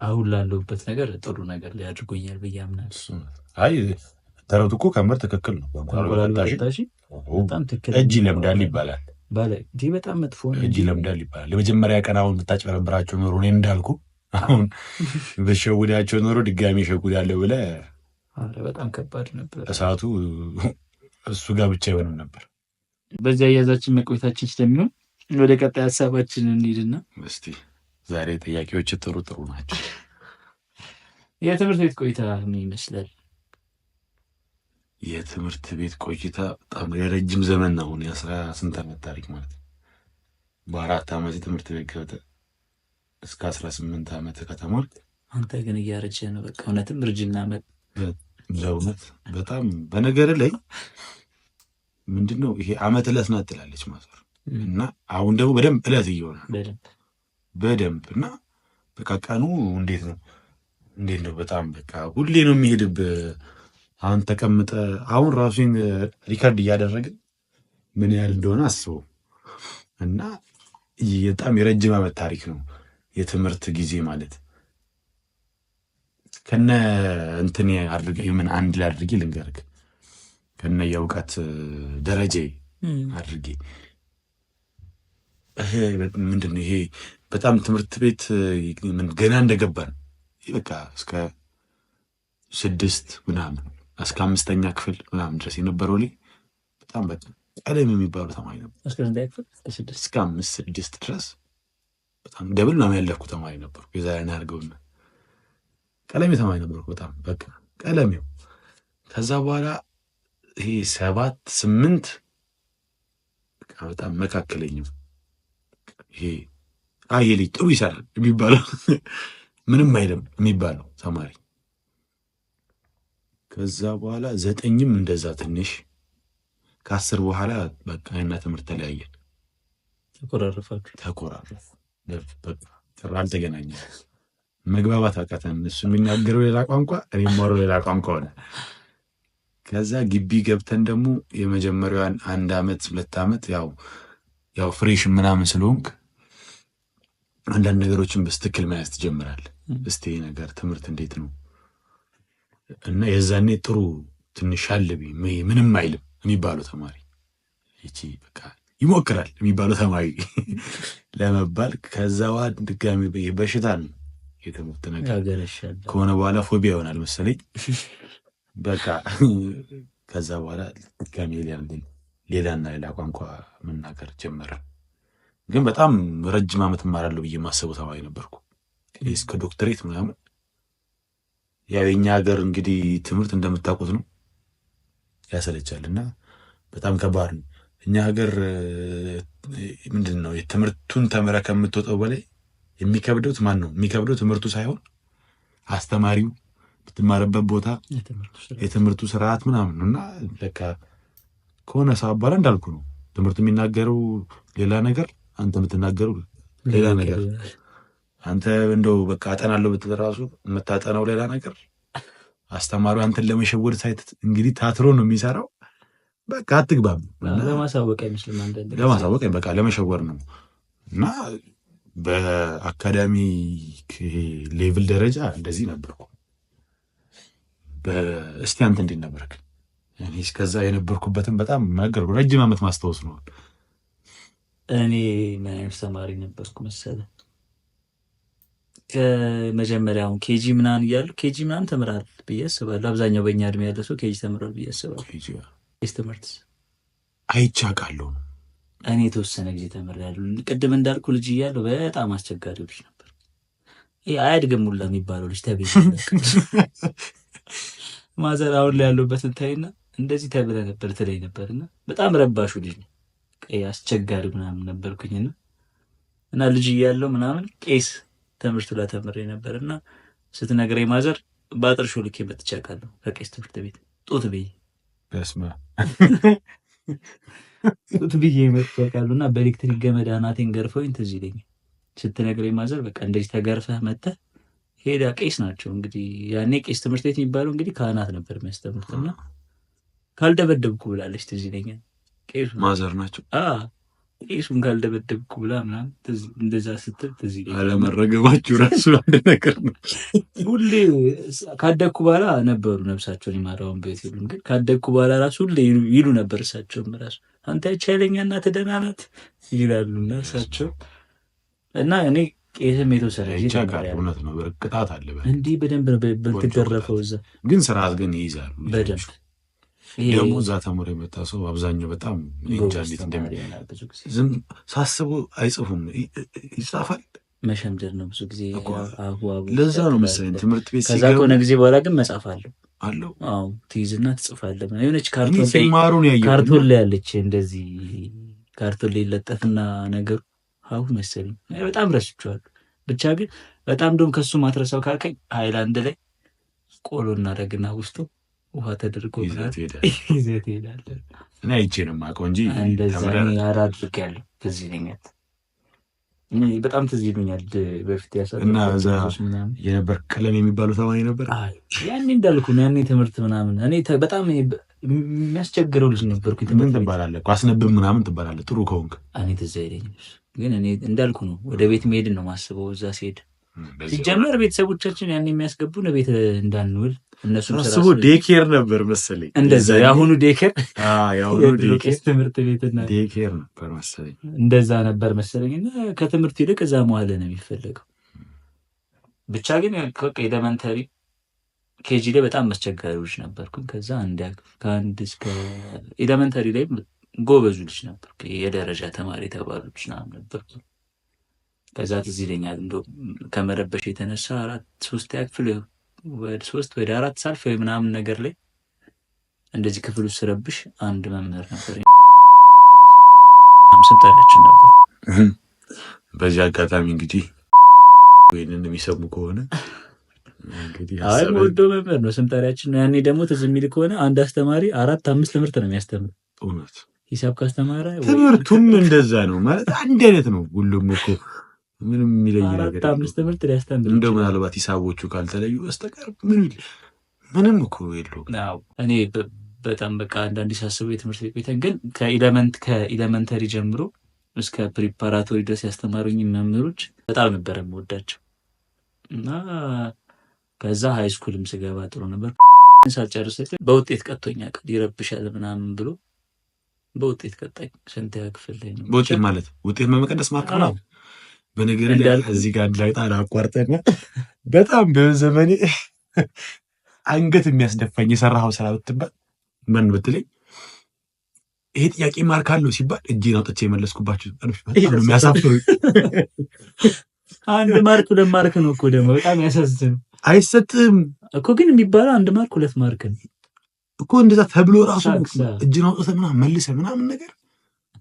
አሁን ላለሁበት ነገር ጥሩ ነገር ሊያድርጎኛል ብዬ አምናለሁ። አይ ተረቱ እኮ ከምር ትክክል ነው። በጣም ትክክል። እጅ ይለምዳል ይባላል። እጅ በጣም መጥፎ ነው። እጅ ይለምዳል ይባላል። ለመጀመሪያ ቀን አሁን ብታጭበረብራቸው ኖሮ እኔ እንዳልኩ አሁን በሸውዳቸው ኖሮ ድጋሚ ሸጉዳለሁ ብለህ በጣም ከባድ ነበር። እሳቱ እሱ ጋር ብቻ አይሆንም ነበር። በዚያ አያያዛችን መቆየታችን ስለሚሆን ወደ ቀጣይ ሀሳባችን እንሂድና እስቲ ዛሬ ጥያቄዎች ጥሩ ናቸው። የትምህርት ቤት ቆይታ ምን ይመስላል? የትምህርት ቤት ቆይታ በጣም የረጅም ዘመን ነው። 18 ዓመት ታሪክ ማለት በ4 ዓመት ትምህርት ቤት ገብተህ እስከ 18 ዓመት ከተማርክ አንተ ግን እያረጀ ነው። በቃ እውነትም እርጅና መጥ ለእውነት በጣም በነገር ላይ ምንድነው ይሄ ዓመት ዕለት ናት ትላለች ማዘር እና አሁን ደግሞ በደንብ ዕለት እየሆነ በደንብ እና በቃ ቀኑ እንዴት ነው በጣም በቃ ሁሌ ነው የሚሄድብህ። አሁን ተቀምጠ አሁን ራሱን ሪከርድ እያደረግን ምን ያህል እንደሆነ አስበው እና በጣም የረጅም ዓመት ታሪክ ነው የትምህርት ጊዜ ማለት። ከነ እንትን አድርገህ ምን አንድ ላይ አድርጌ ልንገርህ ከነ የእውቀት ደረጃ አድርጌ ይሄ ምንድነው ይሄ በጣም ትምህርት ቤት ገና እንደገባን በቃ እስከ 6 ምናምን እስከ 5ኛ ክፍል ምናምን ድረስ የነበረው ላይ በጣም በቃ ቀለም የሚባሉ ተማሪ ነበር። እስከ 5-6 ድረስ በጣም ደብል ነው ያለፍኩ ተማሪ ነበርኩ። የዛሬን አድርገውና ቀለሜ ተማሪ ነበርኩ በጣም በቃ ቀለሜው። ከዛ በኋላ ይሄ 7-8 በቃ በጣም መካከለኛው ይሄ ይሄ ልጅ ጥሩ ይሰራል የሚባለው ምንም አይልም የሚባለው ተማሪ። ከዛ በኋላ 9ም እንደዛ ትንሽ ከ10 በኋላ በቃ እና ትምህርት ተለያየን። ተኮራረፍ በቃ አልተገናኘን። መግባባት አቃተን። እሱ የሚናገረው ሌላ ቋንቋ እኔ የማወራው ሌላ ቋንቋ ሆነ። ከዛ ግቢ ገብተን ደግሞ የመጀመሪያውን 1 ዓመት 2 ዓመት ያው ፍሬሽ ምናምን ስለሆንክ አንዳንድ ነገሮችን በስትክክል መያዝ ትጀምራለህ። እስቲ ነገር ትምህርት እንዴት ነው እና የዛኔ ጥሩ ትንሽ አለቢ ምንም አይልም የሚባለው ተማሪ እቺ በቃ ይሞክራል የሚባለው ተማሪ ለመባል ከዛ በኋላ ድጋሚ በሽታ ነው የትምህርት ነገር ከሆነ በኋላ ፎቢያ ይሆናል መሰለኝ በቃ ከዛ በኋላ ድጋሚ ሌላና ሌላ ቋንቋ መናገር ጀመረ። ግን በጣም ረጅም ዓመት እማራለሁ ብዬ ማሰቡ ተማሪ ነበርኩ እስከ ዶክተሬት ምናምን። ያው የኛ ሀገር እንግዲህ ትምህርት እንደምታውቁት ነው ያሰለቻልና በጣም ከባድ ነው። እኛ ሀገር ምንድነው የትምህርቱን ተምረህ ከምትወጣው በላይ የሚከብደው ማን ነው? የሚከብደው ትምህርቱ ሳይሆን አስተማሪው ብትማርበት ቦታ የትምህርቱ ስርዓት ምናምን እና በቃ ከሆነ ሰዓት በኋላ እንዳልኩ ነው ትምህርቱ የሚናገረው ሌላ ነገር፣ አንተ የምትናገረው ሌላ ነገር። አንተ እንደው በቃ አጠናለሁ ብትል ራሱ የምታጠናው ሌላ ነገር። አስተማሪው አንተን ለመሸወድ ሳይት እንግዲህ ታትሮ ነው የሚሰራው። በቃ አትግባብ። ለማሳወቅ አይመስልም አንተ ለማሳወቅ በቃ ለመሸወር ነው። እና በአካዳሚክ ሌቭል ደረጃ እንደዚህ ነበርኩ። እስቲ አንተ እንዴት ነበርክ? እኔ እስከዛ የነበርኩበትን በጣም ማገር ረጅም ዓመት ማስታወስ ነው። እኔ ምን አይነት ተማሪ ነበርኩ መሰለህ? ከመጀመሪያው ኬጂ ምናምን እያሉ ኬጂ ምናምን ተምራል ብዬ አስባለሁ። አብዛኛው በእኛ እድሜ ያለ ሰው ኬጂ ተምራል ብዬ አስባለሁ። ኬጂ ትምህርት አይቻቃለሁ። እኔ የተወሰነ ጊዜ ተምሬያለሁ። ቅድም እንዳልኩ ልጅ እያለሁ በጣም አስቸጋሪ ልጅ ነበር። ይሄ አያድግም ሁላ የሚባለው ልጅ ተብዬ ማዘር አሁን ላይ ያለሁበትን ታይና እንደዚህ ተብለህ ነበር ትለኝ ነበርና በጣም ረባሹ ልጅ ነው። አስቸጋሪ ምናምን ነበርኩኝና እና ልጅ እያለሁ ምናምን ቄስ ትምህርቱ ላይ ተምሬ ነበርና ስትነግረኝ ማዘር በአጥር ሾልኬ መጥቼ አውቃለሁ ከቄስ ትምህርት ቤት ጡት ብዬ ጡት ብዬ መጥቼ አውቃለሁና በኤሌክትሪክ ገመድ አናቴን ገርፈውኝ ትዝ ይለኛል። ስትነግረኝ ማዘር በቃ እንደዚህ ተገርፈህ መጥተህ ሄዳ ቄስ ናቸው እንግዲህ ያኔ ቄስ ትምህርት ቤት የሚባለው እንግዲህ ካህናት ነበር የሚያስተምሩትና ካልደበደብኩ ብላለች ትዝ ይለኛል። ቄሱ ማዘር ናቸው ቄሱን ካልደበደብኩ ብላ ምናምን እንደዛ ስትል ትዝ ይለኛል። አለመረገባችሁ ራሱ አንድ ነገር ነው። ሁሌ ካደግኩ በኋላ ነበሩ ነፍሳቸውን ይማራውን ቤት የሉም፣ ግን ካደግኩ በኋላ ራሱ ሁሌ ይሉ ነበር። እሳቸውም ራሱ አንተ ቻይለኛ እናት ደህና ናት ይላሉና እሳቸው እና እኔ ቄስም የተወሰነ እውነት ነው። ቅጣት አለ እንዲህ በደንብ በትገረፈው እዛ ግን ስርዓት ግን ይይዛሉ በደንብ። ደግሞ እዛ ተምሮ የመጣ ሰው አብዛኛው በጣም ኢንጃሊት ዝም ሳስበው አይጽፉም፣ ይጻፋል። መሸምደር ነው ብዙ ጊዜ ለዛ ነው መሰለኝ ትምህርት ቤት ከዛ ከሆነ ጊዜ በኋላ ግን መጻፍ አለው አለው። አዎ ትይዝና ትጽፋለህ። የሆነች ካርቶን ላይ ያለች እንደዚህ ካርቶን ላይ ይለጠፍና ነገሩ ሀሁ መሰለኝ በጣም ረስቼዋለሁ። ብቻ ግን በጣም እንደውም ከሱ ማትረሳው ካልከኝ ሃይላንድ ላይ ቆሎ እናደርግና ውስጡ ውሃ ተደርጎ ይዘህ ትሄዳለህ። እኔ አይቼ ነው የማውቀው እንጂ እንደዛ ያራ አድርጌያለሁ። ትዝ ይለኛል በጣም ትዝ ይሉኛል በፊት እና እዛ የነበር ቀለም የሚባለው ተማሪ ነበር። ያኔ እንዳልኩ ነው ያኔ ትምህርት ምናምን እኔ በጣም የሚያስቸግረው ልጅ ነበርኩ። ምን ትባላለህ? አስነብብ ምናምን ትባላለህ ጥሩ ከሆንክ። እኔ ትዝ አይለኝም ግን እኔ እንዳልኩ ነው ወደ ቤት መሄድን ነው ማስበው። እዛ ሲሄድ ሲጀመር ቤተሰቦቻችን ያን የሚያስገቡን ቤት እንዳንውል እነሱም ስራስቦ ዴኬር ነበር መሰለኝ። እንደዛ የአሁኑ ዴኬር ትምህርት ቤትና ዴኬር ነበር መሰለኝ። እንደዛ ነበር መሰለኝ። እና ከትምህርት ይልቅ እዛ መዋል ነው የሚፈለገው። ብቻ ግን ኤሌመንተሪ ኬጂ ላይ በጣም አስቸጋሪዎች ነበርኩኝ። ከዛ ከአንድ እስከ ኤሌመንተሪ ላይ ጎበዙ ልጅ ነበር። የደረጃ ተማሪ የተባሉ ልጅ ነበርኩ። ከዛ ትዝ ይለኛል እንደው ከመረበሽ የተነሳ 3 ወደ 4 ሳልፍ ወይ ምናምን ነገር ላይ እንደዚህ ክፍል ውስጥ ስረብሽ አንድ መምህር ነበር ስምጠሪያችን ነበር። በዚህ አጋጣሚ እንግዲህ ወይንን የሚሰሙ ከሆነ አይ ወዶ መምህር ነው ስምጠሪያችን ነው። ያኔ ደግሞ ትዝ የሚል ከሆነ አንድ አስተማሪ 4-5 ትምህርት ነው የሚያስተምር። እውነት ሂሳብ ካስተማረ ትምህርቱም እንደዛ ነው ማለት አንድ አይነት ነው። ሁሉም እኮ ምንም የሚለይ ነገር 4-5 ትምህርት ሊያስተምር እንደው ምናልባት ሂሳቦቹ ካልተለዩ በስተቀር ምንም እኮ የለውም። እኔ በጣም በቃ አንዳንድ ሳስበው የትምህርት ቤት ቤተን ግን ከኢለመንተሪ ጀምሮ እስከ ፕሪፓራቶሪ ድረስ ያስተማሩኝ መምህሮች በጣም ነበር የምወዳቸው እና ከዛ ሃይ ስኩልም ስገባ ጥሩ ነበር። ሳልጨርስ በውጤት ቀጥቶኛ ይረብሻል ምናምን ብሎ በውጤት ቀጣኝ። ስንተኛ ክፍል ላይ ነው? በውጤት ማለት ውጤት መመቀነስ ማርክ ነው። በነገር ላይ እዚህ ጋር ላይ ጣና አቋርጠና በጣም በዘመኔ አንገት የሚያስደፋኝ የሰራኸው ስራ ብትባል ምን ብትለኝ ይሄ ጥያቄ ማርክ አለው ሲባል እጄን አውጥቼ የመለስኩባቸው በጣም ነው የሚያሳፍሩኝ። 1 ማርክ 2 ማርክ ነው እኮ ደግሞ በጣም ያሳዝን። አይሰጥም እኮ ግን የሚባለው 1 ማርክ 2 ማርክ ነው እኮ እንደዛ ተብሎ ራሱ እጅን አውጥተህ ምናምን መልሰህ ምናምን ነገር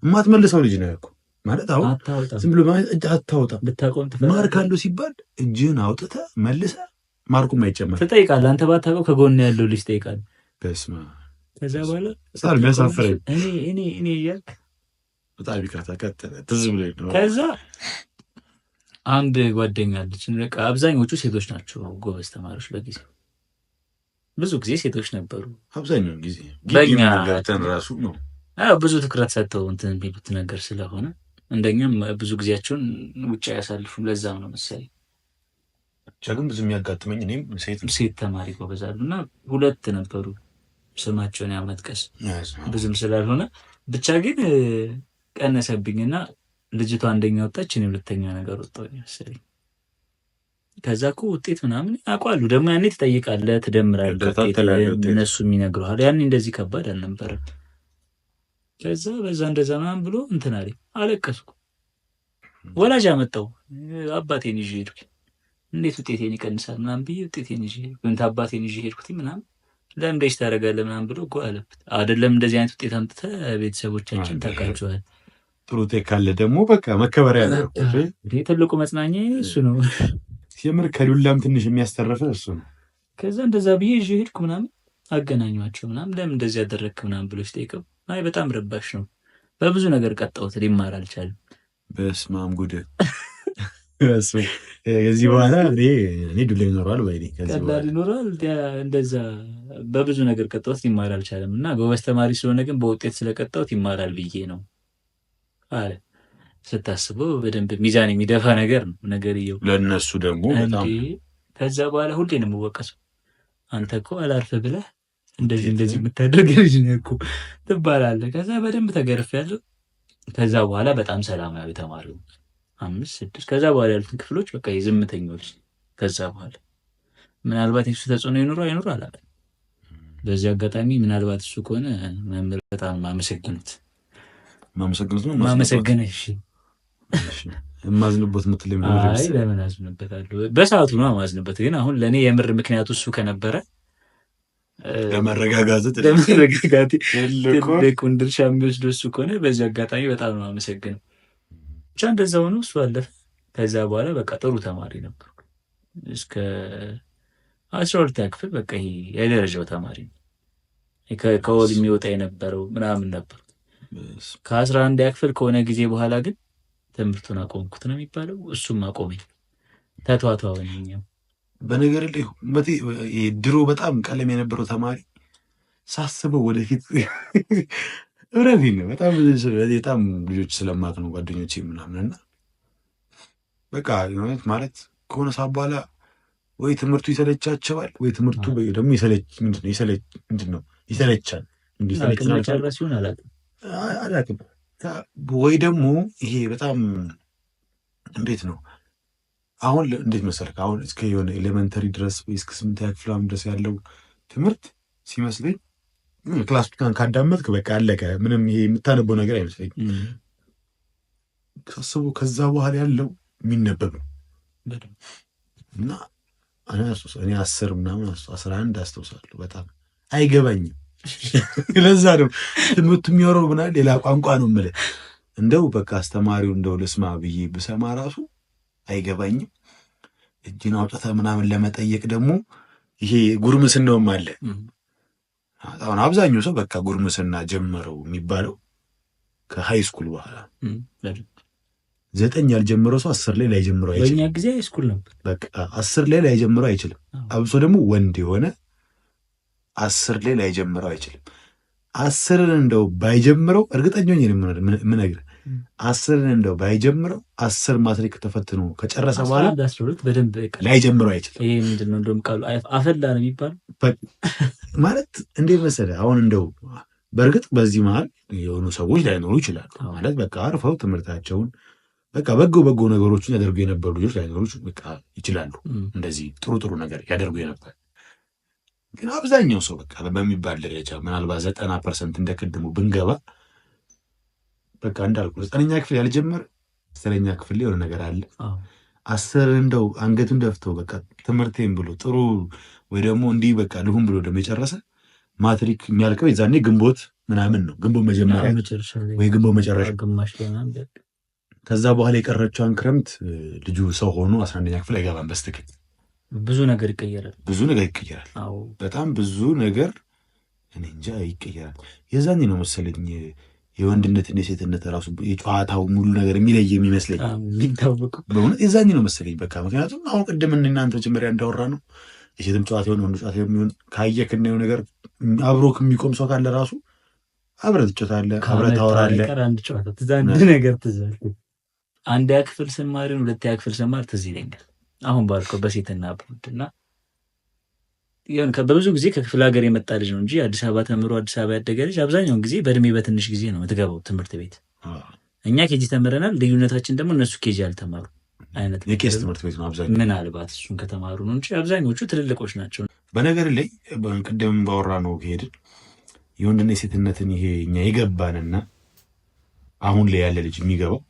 የማትመልሰው ልጅ ነው እኮ ማለት አሁን ዝም ብሎ ማለት እጅ አታወጣም። ማርክ አለው ሲባል እጅን አውጥተህ መልሰህ ማርኩም አይጨመርም። ትጠይቃለህ። አንተ ባታውቀው ከጎን ያለው ልጅ ትጠይቃለህ። በስመ አብ። ከዛ በኋላ ሳል የሚያሳፍረኝ እኔ እያልክ በጣም ይቅርታ ቀጥለ ትዝ ብሎኝ ነው። ከዛ አንድ ጓደኛ አለች። አብዛኞቹ ሴቶች ናቸው ጎበዝ ተማሪዎች። በጊዜ ብዙ ጊዜ ሴቶች ነበሩ። አብዛኛውን ጊዜ በእኛ ገብተን ራሱ ነው ብዙ ትኩረት ሰጥተው እንትን የሚሉት ነገር ስለሆነ እንደኛም ብዙ ጊዜያቸውን ውጭ አያሳልፉም። ለዛም ነው መሰለኝ ግን ብዙ የሚያጋጥመኝ እኔም ሴት ተማሪ ጎበዛሉ እና 2 ነበሩ። ስማቸውን ያመጥቀስ ብዙም ስላልሆነ ብቻ ግን ቀነሰብኝና ልጅቷ አንደኛ ወጣች፣ እኔ 2ኛ ነገር ወጣሁኝ መሰለኝ። ከዛ እኮ ውጤት ምናምን ያውቃሉ ደግሞ ያኔ ትጠይቃለህ፣ ትደምራለህ፣ እነሱም ይነግሩሃል። ያኔ እንደዚህ ከባድ አልነበረም። ከዛ በዛ እንደዛ ምናምን ብሎ እንትን አለኝ። አለቀስኩ። ወላጅ አመጣው አባቴን ይዤ ሄድኩ። እንዴት ውጤቴን ይቀንሳል ምናምን ብዬ ውጤቴን ይዤ ሄድኩ። አባቴን ይዤ ሄድኩት ምናምን ለምን እንደዚህ ታደርጋለህ ምናምን ብሎ እኮ አለበት። አይደለም እንደዚህ አይነት ውጤት አምጥተህ ቤተሰቦቻችን ታውቃቸዋል። ጥሩ ውጤት ካለ ደግሞ በቃ መከበሪያ ነው። ትልቁ መጽናኛ እሱ ነው። የምር ከዱላም ትንሽ የሚያስተረፈ እሱ ነው። ከዛ እንደዛ ብዬ ይዤ ሄድኩ ምናምን አገናኟቸው ምናምን ለምን እንደዚህ ያደረግክ ምናምን ብሎ ሲጠይቀው አይ በጣም ረባሽ ነው፣ በብዙ ነገር ቀጣሁት፣ ሊማር አልቻለም። በስመ አብ ጉድ። ከዚህ በኋላ እኔ ዱላ ይኖረዋል ወይ ቀላል ይኖረዋል። እንደዛ በብዙ ነገር ቀጣሁት፣ ሊማር አልቻለም እና ጎበዝ ተማሪ ስለሆነ ግን በውጤት ስለቀጣሁት ይማራል ብዬ ነው አለ። ስታስበው በደንብ ሚዛን የሚደፋ ነገር ነው ነገርየው ለእነሱ ደግሞ በጣም። ከዛ በኋላ ሁሌ ነው የምወቀሰው። አንተ እኮ አላርፍ ብለህ እንደዚህ የምታደርግ ልጅ ነህ እኮ ትባላለህ። ከዛ በደንብ ተገርፌያለሁ። ከዛ በኋላ በጣም ሰላማዊ ተማሪ 5-6 ከዛ በኋላ ያሉትን ክፍሎች በቃ የዝምተኞች። ከዛ በኋላ ምናልባት የሱ ተጽዕኖ ይኑሮ አይኑሮ አላውቅም። በዚህ አጋጣሚ ምናልባት እሱ ከሆነ መምህር በጣም ማመሰግኑት ነው ማመሰግነህ። እሺ የማዝንበት ምትለኝ ነው። አይ ለምን አዝንበታለሁ? በሰዓቱ ነው ማዝንበት። ግን አሁን ለእኔ የምር ምክንያቱ እሱ ከነበረ ለመረጋጋት ትልቁን ድርሻ የሚወስደው እሱ ከሆነ በዚህ አጋጣሚ በጣም ነው አመሰግነው። ብቻ እንደዛ ሆኖ እሱ አለፈ። ከዛ በኋላ በቃ ጥሩ ተማሪ ነበርኩ እስከ 12ኛ ክፍል። በቃ ይሄ የደረጃው ተማሪ ከወል የሚወጣ የነበረው ምናምን ነበር። ከ11ኛ ክፍል ከሆነ ጊዜ በኋላ ግን ትምህርቱን አቆምኩት ነው የሚባለው። እሱም አቆመኝ፣ ተቷቷወኝ። በነገር ላይ ድሮ በጣም ቀለም የነበረው ተማሪ ሳስበው ወደፊት እውነቴን ነው በጣም ልጆች ስለማት ነው ጓደኞቼ ምናምን እና በቃ ማለት ከሆነ ሰዓት በኋላ ወይ ትምህርቱ ይሰለቻቸዋል ወይ ትምህርቱ ደግሞ ይሰለቻል አላውቅም። ወይ ደግሞ ይሄ በጣም እንዴት ነው አሁን እንዴት መሰለህ አሁን እስከ የሆነ ኤሌመንተሪ ድረስ ወይ እስከ 8ኛ ክፍል ድረስ ያለው ትምህርት ሲመስለኝ ክላስ ካዳመጥክ በቃ አለቀ። ምንም ይሄ የምታነበው ነገር አይመስለኝ ከሰቡ ከዛ በኋላ ያለው የሚነበብ ነው እና እኔ 10 ምናምን 11 አስታውሳለሁ። በጣም አይገባኝም። ለዛ ነው ትምህርቱ የሚወረው ምናምን ሌላ ቋንቋ ነው የምልህ። እንደው በቃ አስተማሪው እንደው ልስማ ብዬ ብሰማ ራሱ አይገባኝም። እጅን አውጥተህ ምናምን ለመጠየቅ ደግሞ ይሄ ጉርምስናውም አለ። አሁን አብዛኛው ሰው በቃ ጉርምስና ጀመረው የሚባለው ከሃይ ስኩል በኋላ 9 ያልጀመረው ሰው 10 ላይ ላይጀምረው አይችልም። በእኛ ጊዜ ሃይ ስኩል ነበር። በቃ 10 ላይ ላይጀምረው አይችልም። አብሶ ደግሞ ወንድ የሆነ 10 ላይ ላይጀምረው አይችልም። 10ን እንደው ባይጀምረው እርግጠኛ ነኝ የምነግርህ 10ን እንደው ባይጀምረው 10 ማትሪክ ተፈትኖ ከጨረሰ በኋላ 12 በደንብ ላይጀምረው አይችልም። ይሄ ምንድን ነው እንደውም ቃሉ አፈላ ነው የሚባለው ማለት እንዴት መሰለህ አሁን እንደው በእርግጥ በዚህ መሀል የሆኑ ሰዎች ላይኖሩ ይችላሉ። ማለት በቃ አርፈው ትምህርታቸውን በቃ በጎ ነገሮችን ያደርጉ የነበሩ ልጆች ላይኖሩ በቃ ይችላሉ። እንደዚህ ጥሩ ነገር ያደርጉ የነበር ግን አብዛኛው ሰው በቃ በሚባል ደረጃ ምናልባት 90% እንደቅድሙ ብንገባ በቃ እንዳልኩ 9ኛ ክፍል ያልጀመረ 10ኛ ክፍል ላይ የሆነ ነገር አለ። 10 እንደው አንገቱን ደፍቶ በቃ ትምህርቴን ብሎ ጥሩ ወይ ደግሞ እንዲህ በቃ ልሁን ብሎ ደግሞ የጨረሰ ማትሪክ የሚያልቀው የዛኔ ግንቦት ምናምን ነው። ግንቦት መጀመሪያ ወይ ግንቦት መጨረሻ ግማሽ ለማን ከዛ በኋላ የቀረችውን ክረምት ልጁ ሰው ሆኖ 11ኛ ክፍል አይገባም። በስተክል ብዙ ነገር ይቀየራል። በጣም ብዙ ነገር እኔ እንጃ ይቀየራል። የዛኔ ነው መሰለኝ የወንድነትና የሴትነት ራሱ የጨዋታው ሙሉ ነገር የሚለይ የሚመስለኝ በእውነት የዛኔ ነው መሰለኝ። በቃ ምክንያቱም አሁን ቅድም እናንተ መጀመሪያ እንዳወራ ነው የሴትም ጨዋታ የሆነ ወንዱ ጨዋታ የሚሆን ካየክ እና የሆነ ነገር አብሮ የሚቆም ሰው ካለ ራሱ አብረህ ትጫወታለህ፣ አብረህ ታወራለህ። አንድ ጨዋታ አንድ ነገር ትዝ አለኝ። 1ኛ ክፍል ስማርን 2ኛ ክፍል ስማር ትዝ ይለኛል። አሁን ባልከው በሴትና በወንድ እና በብዙ ጊዜ ከክፍለ ሀገር የመጣ ልጅ ነው እንጂ አዲስ አበባ ተምሮ አዲስ አበባ ያደገ ልጅ አብዛኛውን ጊዜ በእድሜ በትንሽ ጊዜ ነው የምትገባው ትምህርት ቤት። እኛ ኬጂ ተምረናል። ልዩነታችን ደግሞ እነሱ ኬጂ አልተማሩ አይነት የቄስ ትምህርት ቤት ነው አብዛኛው። ምናልባት እሱን ከተማሩ ነው እንጂ አብዛኞቹ ትልልቆች ናቸው። በነገር ላይ ቅድም ባወራ ነው ከሄድን የወንድና የሴትነትን ይሄ እኛ የገባንና አሁን ላይ ያለ ልጅ የሚገባው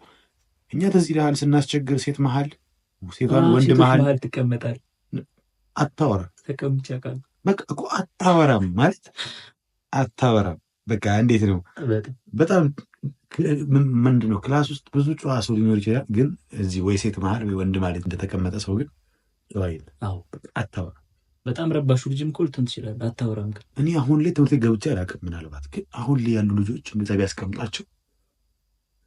እኛ ተዚህ ይልሃል ስናስቸግር ሴት መሀል ሴቷን ወንድ መሀል ትቀመጣል። አታወራም። ተቀምጬ አውቃለሁ። በቃ እኮ አታወራም ማለት አታወራም። በቃ እንዴት ነው በጣም ምንድን ነው ክላስ ውስጥ ብዙ ጨዋ ሰው ሊኖር ይችላል፣ ግን እዚህ ወይ ሴት መሀል ወይ ወንድ ማለት እንደተቀመጠ ሰው ግን ጨዋ የለም። አታወራም። በጣም ረባሹ ልጅም እኮ ልትሆን ትችላለህ። አታወራም። ግን እኔ አሁን ላይ ትምህርት ገብቼ አላውቅም። ምናልባት ግን አሁን ላይ ያሉ ልጆች እንደዛ ቢያስቀምጣቸው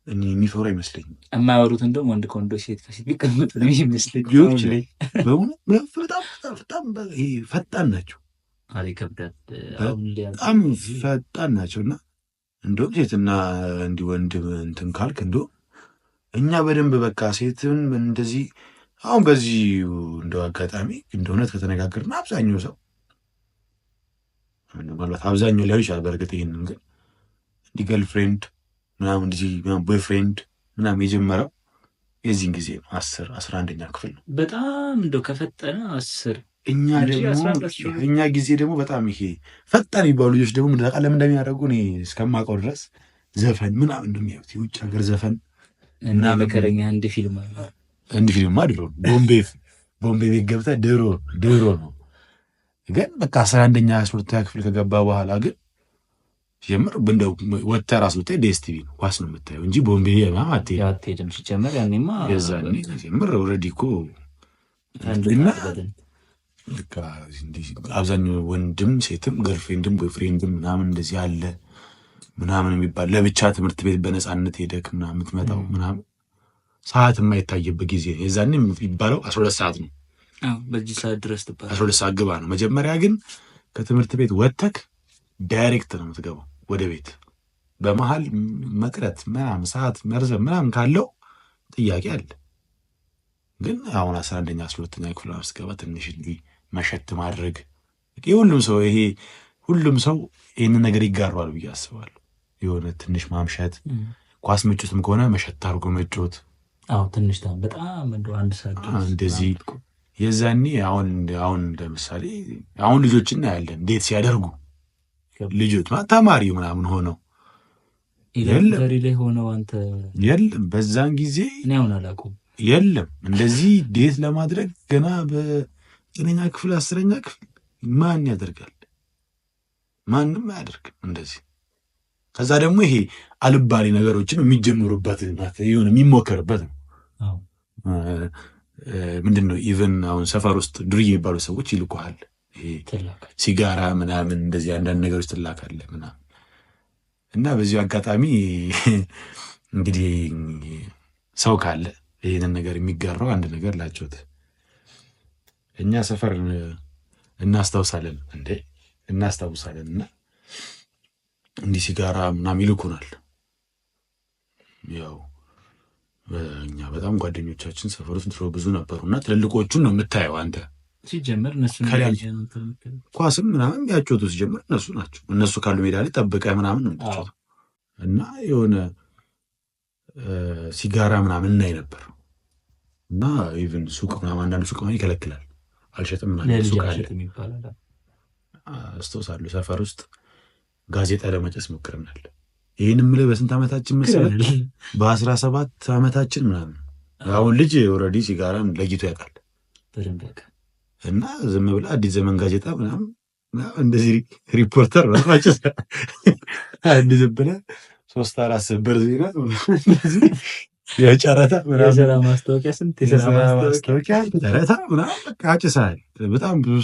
እኔ የሚፈሩ አይመስለኝም። የማያወሩት እንደውም ወንድ ከወንዶች ሴት ከሴት ቢቀመጡ ነው የሚመስለኝ። በጣም ፈጣን ናቸው። በጣም ፈጣን ናቸው። እና እንደውም ሴትና እንዲህ ወንድ እንትን ካልክ እንደውም እኛ በደንብ በቃ ሴትን እንደዚህ አሁን በዚህ እንደው አጋጣሚ እንደ እውነት ከተነጋገርን አብዛኛው ሰው ምናልባት አብዛኛው ሊያዩ ይችላል። በእርግጥ ይህንን ግን እንዲህ ገርልፍሬንድ ምናምን እንደዚህ ቦይፍሬንድ ምናምን የጀመረው የዚህን ጊዜ ነው። 11ኛ ክፍል ነው። በጣም እንደው ከፈጠነ 10 እኛ ጊዜ ደግሞ በጣም ይሄ ፈጣን የሚባሉ ልጆች ደግሞ ለምን እንደሚያደርጉ እኔ እስከማውቀው ድረስ ዘፈን ምናምን እንደሚያዩት የውጭ ሀገር ዘፈን እና መከረኛ እንደ ፊልም ድሮ ቦምቤ ቤት ገብተህ ድሮ ነው። ግን በቃ 11ኛ 12ኛ ክፍል ከገባ በኋላ ግን ጀምር እንደው ወጥተህ ራስ ብታይ ዲኤስቲቪ ነው ኳስ ነው የምታየው እንጂ ቦምቤ ምናምን አትሄድም። ሲጀመር ያኔማ የዛኔ ጀምር ኦልሬዲ እኮ እና አብዛኛው ወንድም ሴትም ገርፍሬንድም ቦይፍሬንድም ምናምን እንደዚህ አለ ምናምን የሚባል ለብቻ ትምህርት ቤት በነፃነት ሄደክ ምናምን የምትመጣው ምናምን ሰዓት የማይታይበት ጊዜ የዛኔ የሚባለው 12 ሰዓት ነው። በዚህ ሰዓት ድረስ ትባላለህ 12 ሰዓት ግባ ነው። መጀመሪያ ግን ከትምህርት ቤት ወጥተክ ዳይሬክት ነው የምትገባው ወደ ቤት። በመሀል መቅረት ምናምን ሰዓት መርዘም ምናምን ካለው ጥያቄ አለ። ግን አሁን 11ኛ 12ኛ ክፍል ስገባ ትንሽ መሸት ማድረግ ሁሉም ሰው ይህንን ነገር ይጋሯል ብዬ አስባለሁ። የሆነ ትንሽ ማምሸት፣ ኳስ መጮትም ከሆነ መሸት አድርጎ መጮት ትንሽ በጣም አንድ ሰዓት እንደዚህ የዛኔ አሁን ለምሳሌ አሁን ልጆች እናያለን እንዴት ሲያደርጉ ልጆች ተማሪ ምናምን ሆነው ላይ ሆነው አንተ የለም በዛን ጊዜ እኔ አሁን አላውቅም የለም እንደዚህ ዴት ለማድረግ ገና በ9ኛ ክፍል 10ኛ ክፍል ማን ያደርጋል? ማንም አያደርግም እንደዚህ። ከዛ ደግሞ ይሄ አልባሌ ነገሮችን የሚጀምሩበት ይሁን የሚሞከርበት ነው። ምንድን ነው ኢቨን አሁን ሰፈር ውስጥ ዱርዬ የሚባሉ ሰዎች ይልኩሃል። ሲጋራ ምናምን እንደዚህ አንዳንድ ነገሮች ትላካለህ ምናምን እና በዚሁ አጋጣሚ እንግዲህ ሰው ካለ ይህንን ነገር የሚጋራው አንድ ነገር ላቸውት እኛ ሰፈር እናስታውሳለን እና እንዲህ ሲጋራ ምናምን ይልኩናል። ያው እኛ በጣም ጓደኞቻችን ሰፈር ውስጥ ድሮ ብዙ ነበሩና ትልልቆቹን ነው የምታየው አንተ ሲጀመር ኳስም ምናምን ያጮቱ ሲጀምር እነሱ ናቸው። እነሱ ካሉ ሜዳ ላይ ጠብቀህ ምናምን ነው የምትጫወተው እና የሆነ ሲጋራ ምናምን እናይ ነበር እና ኢቭን ሱቅ ምናምን አንዳንድ ሱቅ ምናምን ይከለክላል አልሸጥም ምናምን ሱቅ አለ አስታውሳለሁ። ሰፈር ውስጥ ጋዜጣ ለመጨስ ሞክረናል። ይህን የምልህ በስንት ዓመታችን መሰለህ? በ17 ዓመታችን ምናምን። አሁን ልጅ ኦልሬዲ ሲጋራን ለይቶ ያውቃል እና ዝም ብለህ አዲስ ዘመን ጋዜጣ ምናምን እንደዚህ ሪፖርተር ማጨስ አንድ ዝም ብለህ 3-4 ሰበር ዜና የጨረታ የስራ ማስታወቂያ ስንት የስራ ማስታወቂያ ጨረታ ምናምን በቃ አጭሳል። በጣም ብዙ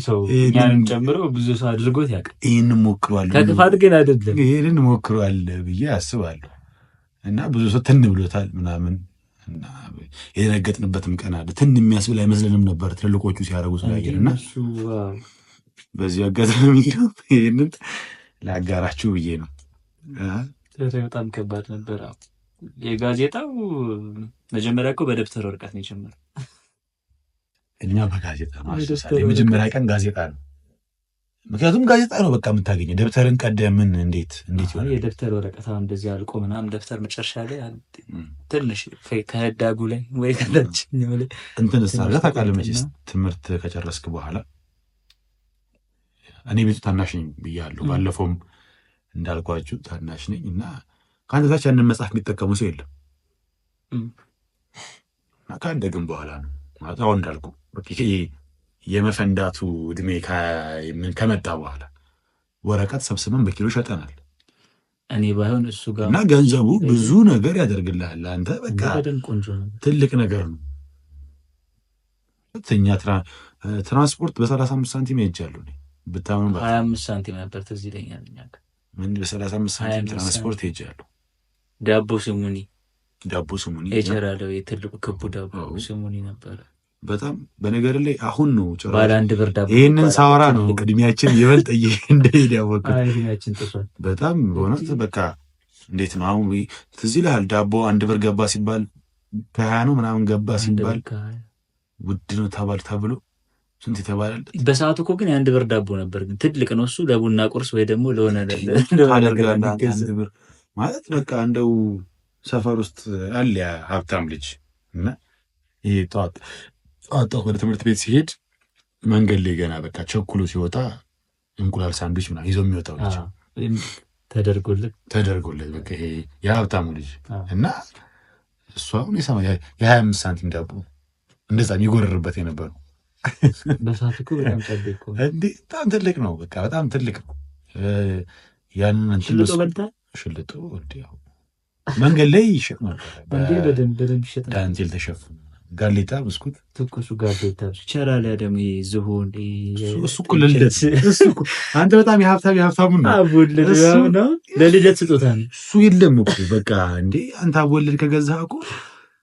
ሰው እኛንም ጨምሮ ብዙ ሰው አድርጎት ያውቃል። ይህንን ሞክሯል፣ ከክፋት ግን አይደለም። ይህንን ሞክሯል ብዬ አስባለሁ እና ብዙ ሰው ትን ብሎታል ምናምን እና የደነገጥንበትም ቀን አለ። ትን የሚያስብል አይመስለንም ነበር ትልልቆቹ ሲያደርጉ ስላየን እና በዚህ አጋጣሚ ይህንን ላጋራችሁ ብዬ ነው። በጣም ከባድ ነበር። የጋዜጣው መጀመሪያ እኮ በደብተር ወረቀት ነው የጀመረው። እኛ በጋዜጣ ነው የመጀመሪያ ቀን ጋዜጣ ነው። ምክንያቱም ጋዜጣ ነው በቃ የምታገኘው። ደብተርን ቀደምን እንዴት ይሆናል? የደብተር ወረቀት አሁን እንደዚህ አልቆ ምናምን ደብተር መጨረሻ ላይ ትንሽ ከህዳጉ ላይ ወይ ከታችኛው ላይ እንትን ሳርጋ ታውቃለህ። መቼስ ትምህርት ከጨረስክ በኋላ እኔ ቤቱ ታናሽ ነኝ ብያለሁ። ባለፈውም እንዳልኳችሁ ታናሽ ነኝ እና ከአንድ ታች ያንን መጽሐፍ የሚጠቀሙ ሰው የለም። ካደግን በኋላ ነው ማለት አሁን እንዳልኩ የመፈንዳቱ እድሜ ከመጣ በኋላ ወረቀት ሰብስበን በኪሎ ሸጠናል። እኔ ባይሆን እሱ ጋር እና ገንዘቡ ብዙ ነገር ያደርግልሃል። አንተ በቃ ትልቅ ነገር ነው። እኛ ትራንስፖርት በ35 ሳንቲም ሄጃለሁ። ብታምኑ 25 ሳንቲም ነበር ትዝ ይለኛል። በ35 ሳንቲም ትራንስፖርት ሄጃለሁ። ዳቦ ስሙኒ የቸራለው የትልቁ ክቡ ዳቦ ስሙኒ ነበረ። በጣም በነገር ላይ አሁን ነው ባለ አንድ ብር ዳቦ። ይህንን ሳወራ ነው እድሜያችን ይበልጥ እንደሄድ ያወቅሁት። በጣም በእውነት በቃ እንዴት ነው አሁን ትዝ ይልሃል? ዳቦ 1 ብር ገባ ሲባል ከ20 ነው ምናምን ገባ ሲባል ውድ ነው ተብሎ ስንት ይተባላል? በሰዓቱ እኮ ግን የ1 ብር ዳቦ ነበር፣ ግን ትልቅ ነው እሱ። ለቡና ቁርስ ወይ ደግሞ ለሆነ ብር ማለት በቃ እንደው ሰፈር ውስጥ አለ ሀብታም ልጅ እና ይሄ ጠዋት ወደ ትምህርት ቤት ሲሄድ መንገድ ላይ ገና በቃ ቸኩሎ ሲወጣ እንቁላል ሳንዱች ምናምን ይዞ የሚወጣው ልጅ ተደርጎለት በቃ ይሄ የሀብታሙ ልጅ እና እሱ አሁን የ25 ሳንቲም ዳቦ እንደዛ የሚጎረርበት የነበረው በሰዓት እኮ በጣም በጣም ትልቅ ነው። በቃ በጣም ትልቅ ነው። ያንን ሽልጦ በልታ ሽልጦ መንገድ ላይ ይሸጥ ነበር። በደንብ ይሸጥ ነበር። ዳንቴል ተሸፍኖ ጋሌጣ ብስኩት፣ ትኩሱ ጋሌጣ ቸራሊያ ደግሞ ዝሆን እሱ እኮ ለልደት አንተ በጣም የሀብታሙን ነው ለልደት ስጦታ ነው እሱ። የለም እኮ በቃ እንዴ አንተ አወለድ ከገዛህ እኮ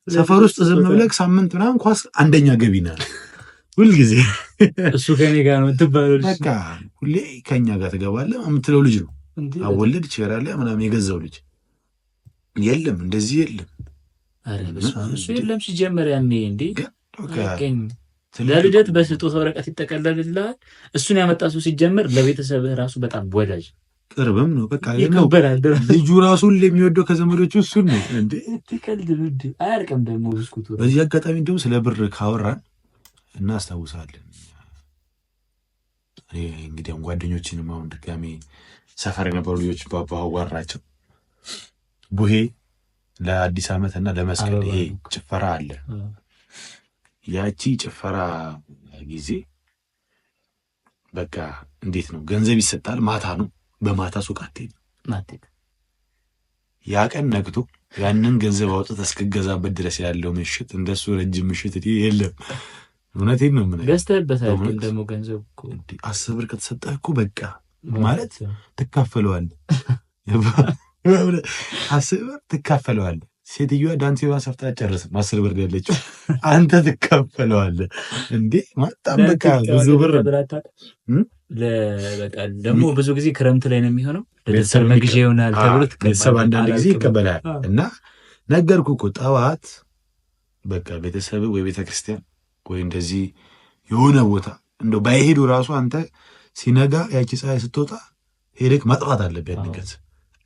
ሰፈር ውስጥ ዝም ብለህ ሳምንት ምናምን ኳስ አንደኛ ገቢ ነህ ሁልጊዜ። እሱ ከኔ ጋር ነው የምትባለው። በቃ ሁሌ ከኛ ጋር ትገባለህ የምትለው ልጅ ነው አወለድ ቸራሊያ ምናምን የገዛው ልጅ። የለም እንደዚህ የለም። እሱ የለም ሲጀመር ያኔ እንዴ ለልደት በስጦታ ወረቀት ይጠቀለልልሃል። እሱን ያመጣ ሰው ሲጀመር ለቤተሰብህ ራሱ በጣም ወዳጅ ቅርብም ነው። በቃ ልጁ ራሱ የሚወደው ከዘመዶቹ እሱን ነው እንዴ። ትቀልድ አያልቅም ደግሞ ብስኩቱ። በዚህ አጋጣሚ እንዲሁም ስለ ብር ካወራን እናስታውሳለን። እንግዲህ ጓደኞችንም አሁን ድጋሜ ሰፈር የነበሩ ልጆች ባዋራቸው ቡሄ ለአዲስ ዓመት እና ለመስቀል ይሄ ጭፈራ አለ። ያቺ ጭፈራ ጊዜ በቃ እንዴት ነው ገንዘብ ይሰጣል። ማታ ነው፣ በማታ ሱቅ አትሄድ። ያ ቀን ነግቶ ያንን ገንዘብ አውጥተህ እስክገዛበት ድረስ ያለው ምሽት እንደሱ ረጅም ምሽት የለም። እውነቴን ነው። ምን ገዝተህበታል? ግን ደግሞ ገንዘብ እኮ 10 ብር ከተሰጠህ እኮ በቃ ማለት ትካፈለዋለህ። 10 ብር ትካፈለዋለህ። ሴትዮዋ ዳንቴዋን ሰርታ አጨርስም 10 ብር ያለችው አንተ ትካፈለዋለህ እንዴ። በጣም በቃ ብዙ ብር ደግሞ ብዙ ጊዜ ክረምት ላይ ነው የሚሆነው። ለቤተሰብ መግዣ ይሆናል ተብሎ ቤተሰብ አንዳንድ ጊዜ ይቀበላል። እና ነገርኩህ እኮ ጠዋት በቃ ቤተሰብ ወይ ቤተክርስቲያን ወይ እንደዚህ የሆነ ቦታ እንደው ባይሄዱ ራሱ አንተ ሲነጋ ያቺ ፀሐይ ስትወጣ ሄደክ ማጥፋት አለብህ። ያንገት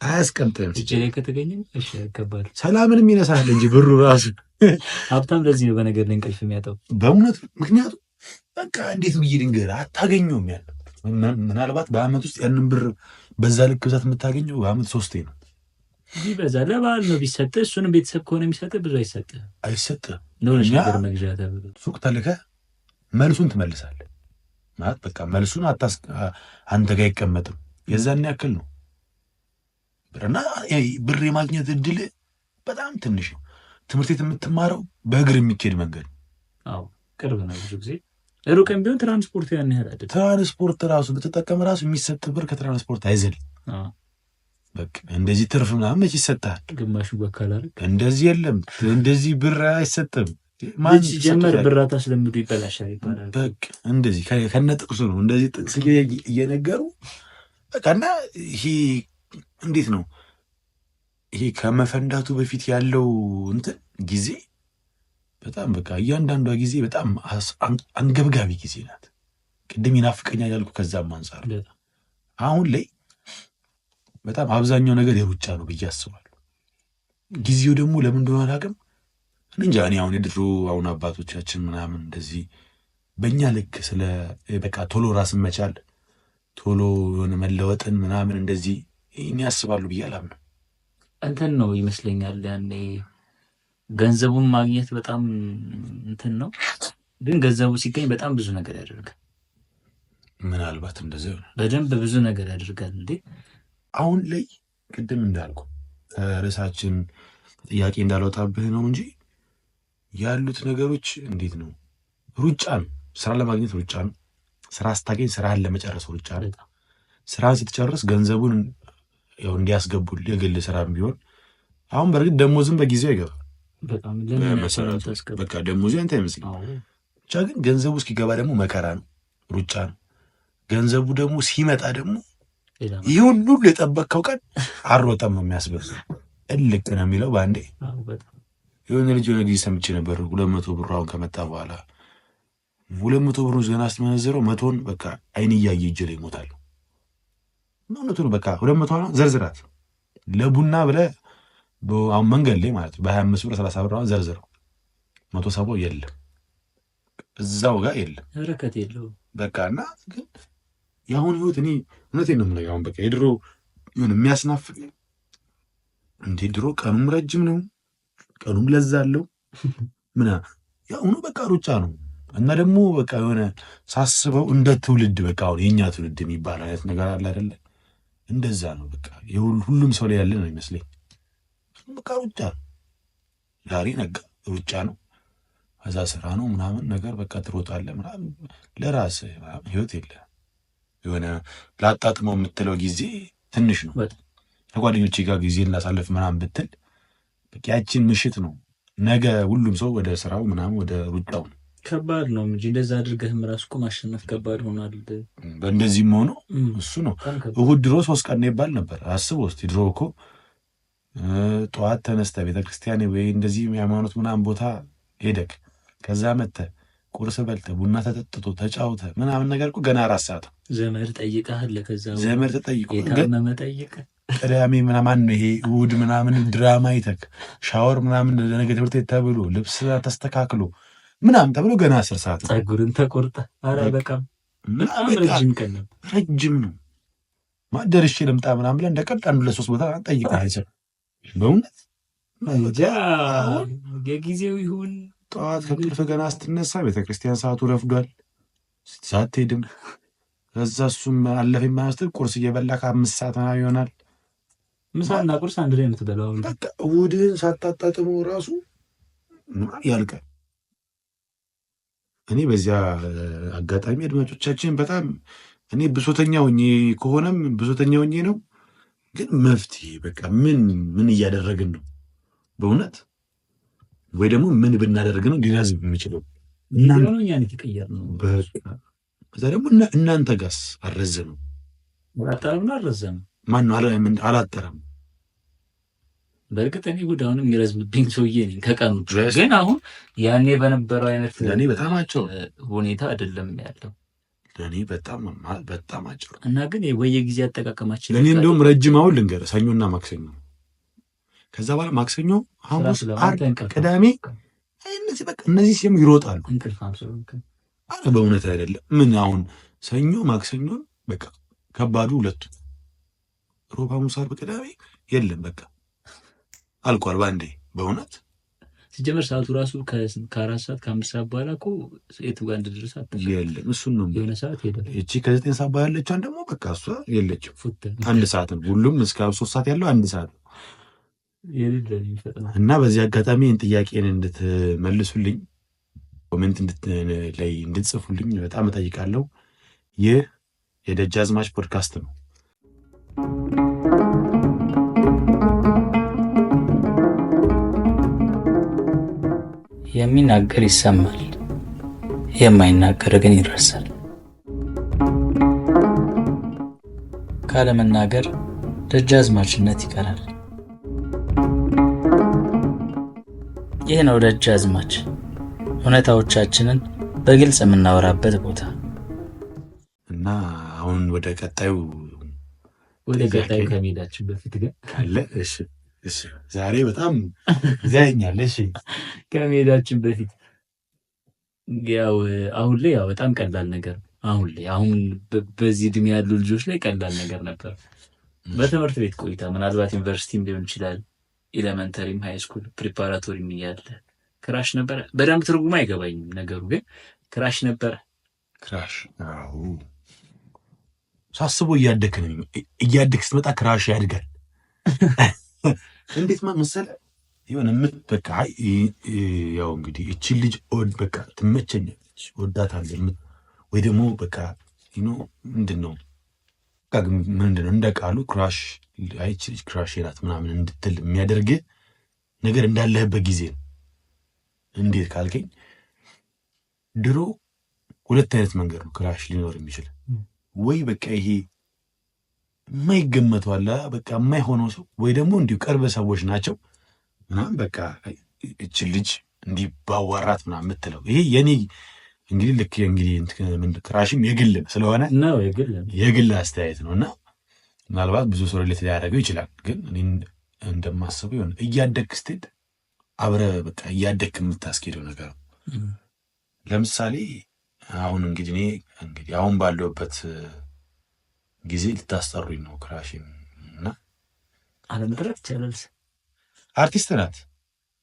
አያስቀምጥም። እጄ ላይ ከተገኘ እሺ ከባድ ሰላምንም ይነሳል እንጂ ብሩ ራሱ ሀብታም ለዚህ ነው በነገር ላይ እንቅልፍ የሚያጣው በእውነት። ምክንያቱም በቃ እንዴት ብዬ ልንገርህ አታገኘውም። ያለ ምናልባት በአመት ውስጥ ያንን ብር በዛ ልክ ብዛት የምታገኘው በአመት 3 ነው። ቢበዛ ለበዓል ነው ቢሰጥህ። እሱንም ቤተሰብ ከሆነ የሚሰጥህ ብዙ አይሰጥህም። ነገር መግዣ ተብሎ ሱቅ ተልከህ መልሱን ትመልሳለህ ማለት በቃ መልሱን አንተ ጋር አይቀመጥም። የዛን ያክል ነው ብርና ብር የማግኘት እድል በጣም ትንሽ ነው። ትምህርት ቤት የምትማረው በእግር የሚኬድ መንገድ አዎ ቅርብ ነው። ብዙ ጊዜ ሩቅም ቢሆን ትራንስፖርት ያን ያህል አይደለም። ትራንስፖርት ራሱ ብትጠቀም ራሱ የሚሰጥ ብር ከትራንስፖርት አይዘልም። በቃ እንደዚህ ትርፍ ምናምን መች ይሰጣል? ግማሹ በካል አይደል? እንደዚህ የለም። እንደዚህ ብር አይሰጥም። ማን ጀመር ብራታ ስለምዱ ይበላሻል ይባላል። በቃ እንደዚህ ከነጥቅሱ ነው እንደዚህ ጥቅስ እየነገሩ በቃና ይሄ እንዴት ነው ይሄ ከመፈንዳቱ በፊት ያለው እንትን ጊዜ በጣም በቃ እያንዳንዷ ጊዜ በጣም አንገብጋቢ ጊዜ ናት። ቅድም ይናፍቀኛል ያልኩ ከዛም አንጻር አሁን ላይ በጣም አብዛኛው ነገር የሩጫ ነው ብዬ አስባለሁ። ጊዜው ደግሞ ለምን እንደሆነ አላውቅም እንጃ። እኔ አሁን የድሮ አሁን አባቶቻችን ምናምን እንደዚህ በእኛ ልክ ስለ በቃ ቶሎ ራስን መቻል ቶሎ የሆነ መለወጥን ምናምን እንደዚህ ይህን ያስባሉ ብዬ አላምንም። እንትን ነው ይመስለኛል ያኔ ገንዘቡን ማግኘት በጣም እንትን ነው፣ ግን ገንዘቡ ሲገኝ በጣም ብዙ ነገር ያደርጋል። ምናልባት እንደዚህ በደንብ ብዙ ነገር ያደርጋል እንዴ። አሁን ላይ ቅድም እንዳልኩ ርዕሳችን ጥያቄ እንዳልወጣብህ ነው እንጂ ያሉት ነገሮች እንዴት ነው ሩጫ ነው። ስራ ለማግኘት ሩጫ ነው። ስራ ስታገኝ ስራህን ለመጨረስ ሩጫ ነው። ስራህን ስትጨርስ ገንዘቡን ያው እንዲያስገቡልህ የግል ስራም ቢሆን አሁን በእርግጥ ደሞዝም በጊዜው አይገባም። በቃ ደሞዙ አንተ አይመስልም። ብቻ ግን ገንዘቡ እስኪገባ ደግሞ መከራ ነው፣ ሩጫ ነው። ገንዘቡ ደግሞ ሲመጣ ደግሞ ይሁን ሁሉ የጠበቅከው ቀን አሮጠም ነው የሚያስበል እልቅ ነው የሚለው በአንዴ። የሆነ ልጅ የሆነ ጊዜ ሰምቼ ነበር 200 ብር አሁን ከመጣ በኋላ 200 ብሩን ገና ስትመነዘረው 100ን በቃ አይን እያየ እጅ ላይ ይሞታል። እውነቱን በቃ 200 ነው ዘርዝራት ለቡና ብለህ አሁን መንገድ ላይ ማለት በ25 ብር 30 ብር አሁን ዘርዝረው 170 የለም እዛው ጋር የለም በረከት የለውም በቃ። እና ግን የአሁን ህይወት እኔ እውነቴን ነው የምለው አሁን በቃ የድሮ የሆነ የሚያስናፍቅ እንዴ። ድሮ ቀኑም ረጅም ነው፣ ቀኑም ለዛ አለው ምናምን። የአሁኑ በቃ ሩጫ ነው። እና ደግሞ በቃ የሆነ ሳስበው እንደ ትውልድ በቃ አሁን የኛ ትውልድ የሚባል አይነት ነገር አለ አይደለ? እንደዛ ነው በቃ ሁሉም ሰው ላይ ያለ ነው ይመስለኝ። በቃ ሩጫ ነው፣ ዛሬ ነጋ ሩጫ ነው፣ ከዛ ስራ ነው ምናምን ነገር በቃ ትሮጣለህ ምናምን። ለራስህ ምናምን ህይወት የለ የሆነ ላጣጥመው የምትለው ጊዜ ትንሽ ነው። ከጓደኞቼ ጋር ጊዜ እናሳልፍ ምናምን ብትል በቃ ያችን ምሽት ነው። ነገ ሁሉም ሰው ወደ ስራው ምናምን ወደ ሩጫው ነው። ከባድ ነው እንጂ እንደዛ አድርገህም ራሱ እኮ ማሸነፍ ከባድ ሆኗል። በእንደዚህም ሆኖ እሱ ነው እሁድ ድሮ 3 ቀን ይባል ነበር። አስበው እስኪ ድሮ እኮ ጠዋት ተነስተህ ቤተክርስቲያን ወይ እንደዚህ የሃይማኖት ምናምን ቦታ ሄደክ ከዛ መጥተህ ቁርስ በልተህ ቡና ተጠጥቶ ተጫውተህ ምናምን ነገር እኮ ገና 4 ሰዓት ዘመድ ጠይቀሃል። ከዛ ዘመድ ተጠይቆ የታመመ ጠይቀህ ቅዳሜ ምናምን ነው ይሄ እሑድ ምናምን ድራማ ይተክ ሻወር ምናምን ለነገ ትምህርት ቤት ተብሎ ልብስ ተስተካክሎ ምናምን ተብሎ ገና 10 ሰዓት ፀጉርን ተቆርጠ። ኧረ በቃም ረጅም ቀን ነው፣ ረጅም ነው። ማደርሽ ልምጣ ምናምን ብለህ እንደቀድ 1-2-3 ቦታ ጠይቀህ አይሰብ በእውነት እንጃ የጊዜው ይሁን። ጠዋት ከእንቅልፍ ገና ስትነሳ ቤተክርስቲያን ሰዓቱ ረፍዷል፣ ሳትሄድም ከዛ እሱም አለፈኝ ማስተር ቁርስ እየበላ ከ5 ሰዓት ምናምን ይሆናል። ምሳና ቁርስ አንድ ላይ የምትበላው በቃ እሑድን ሳታጣጥመው ራሱ ያልቃል። እኔ በዚያ አጋጣሚ አድማጮቻችን በጣም እኔ ብሶተኛ ሆኜ ከሆነም ብሶተኛ ሆኜ ነው፣ ግን መፍትሄ በቃ ምን እያደረግን ነው በእውነት ወይ ደግሞ ምን ብናደርግ ነው ሊራዝም የሚችለው? ከዛ ደግሞ እናንተ ጋስ አልረዘምም? አልረዘምም። ማነው አላጠረም? በእርግጥ እኔ እሑድ አሁንም የሚረዝምብኝ ሰውዬ ነኝ ከቀኑ ግን አሁን ያኔ በነበረው አይነት ለእኔ በጣም አጭር ሁኔታ አይደለም ያለው። ለእኔ በጣም አጭር እና ግን የጊዜ አጠቃቀማችን ለእኔ እንደውም ረጅም አሁን ልንገርህ፣ ሰኞና ማክሰኞ፣ ከዛ በኋላ ማክሰኞ፣ ሐሙስ፣ ዓርብ፣ ቅዳሜ እነዚህ ሲም ይሮጣሉ። አረ በእውነት አይደለም። ምን አሁን ሰኞ ማክሰኞ በቃ ከባዱ ሁለቱ፣ ሮብ፣ ሐሙስ፣ ዓርብ፣ ቅዳሜ የለም በቃ አልቋል ባንዴ። በእውነት ሲጀመር ሰዓቱ ራሱ ከ4 ሰዓት ከ5 ሰዓት በኋላ እኮ የቱ ጋር እንደደረሰ የለም። እሱን ነው የሆነ ሰዓት ሄደ። እቺ ከ9 ሰዓት በኋላ ያለችዋን ደግሞ በቃ እሷ የለችም። 1 ሰዓት ነው ሁሉም እስከ 3 ሰዓት ያለው 1 ሰዓት ነው። እና በዚህ አጋጣሚ ጥያቄን እንድትመልሱልኝ ኮሜንት ላይ እንድትጽፉልኝ በጣም እጠይቃለሁ። ይህ የደጃዝማች ፖድካስት ነው። የሚናገር ይሰማል፣ የማይናገር ግን ይረሳል። ካለመናገር ደጃዝማችነት ይቀራል። ይህ ነው ደጃዝማች፣ እውነታዎቻችንን በግልጽ የምናወራበት ቦታ። እና አሁን ወደ ቀጣዩ ከመሄዳችን በፊት ግን ካለ እሺ ዛሬ በጣም ይዛኛል። እሺ ከመሄዳችን በፊት ያው አሁን ላይ በጣም ቀላል ነገር አሁን በዚህ እድሜ ያሉ ልጆች ላይ ቀላል ነገር ነበር። በትምህርት ቤት ቆይታ ምናልባት ዩኒቨርሲቲም ሊሆን ይችላል፣ ኤሌመንተሪም፣ ሃይ ስኩል፣ ፕሪፓራቶሪም እያለ ክራሽ ነበረ። በደንብ ትርጉም አይገባኝም ነገሩ፣ ግን ክራሽ ነበረ። ክራሽ ሳስቦ እያደግ ስትመጣ ክራሽ ያድጋል። እንዴት መሰለህ የሆነ በቃ ያው እንግዲህ እቺ ልጅ በቃ ትመቸኛለች፣ ወዳታለሁ ወይ ደግሞ በቃ ምንድነው እንደ ቃሉ ክራሽ አይቺ ልጅ ክራሽ ናት ምናምን እንድትል የሚያደርግ ነገር እንዳለህበት ጊዜ ነው። እንዴት ካልከኝ ድሮ 2 አይነት መንገድ ነው ክራሽ ሊኖር የሚችል። ወይ በቃ ይሄ የማይገመተው አለ በቃ የማይሆነው ሰው፣ ወይ ደግሞ እንዲሁ ቅርብ ሰዎች ናቸው ምናምን በቃ እቺ ልጅ እንዲህ ባዋራት ምናምን የምትለው ይሄ የኔ እንግዲህ ልክ እንግዲህ ክራሽም የግል ስለሆነ ነው የግል አስተያየት ነው። እና ምናልባት ብዙ ሰው ሪሌት ሊያደርገው ይችላል። ግን እኔ እንደማስበው ይሆን እያደግ ስትሄድ አብረህ በቃ እያደግ የምታስኬደው ነገር ነው። ለምሳሌ አሁን እንግዲህ እኔ አሁን ባለሁበት ጊዜ ልታስጠሩኝ ነው ክራሽም እና አለመድረክ ይቻላል። አርቲስት ናት፣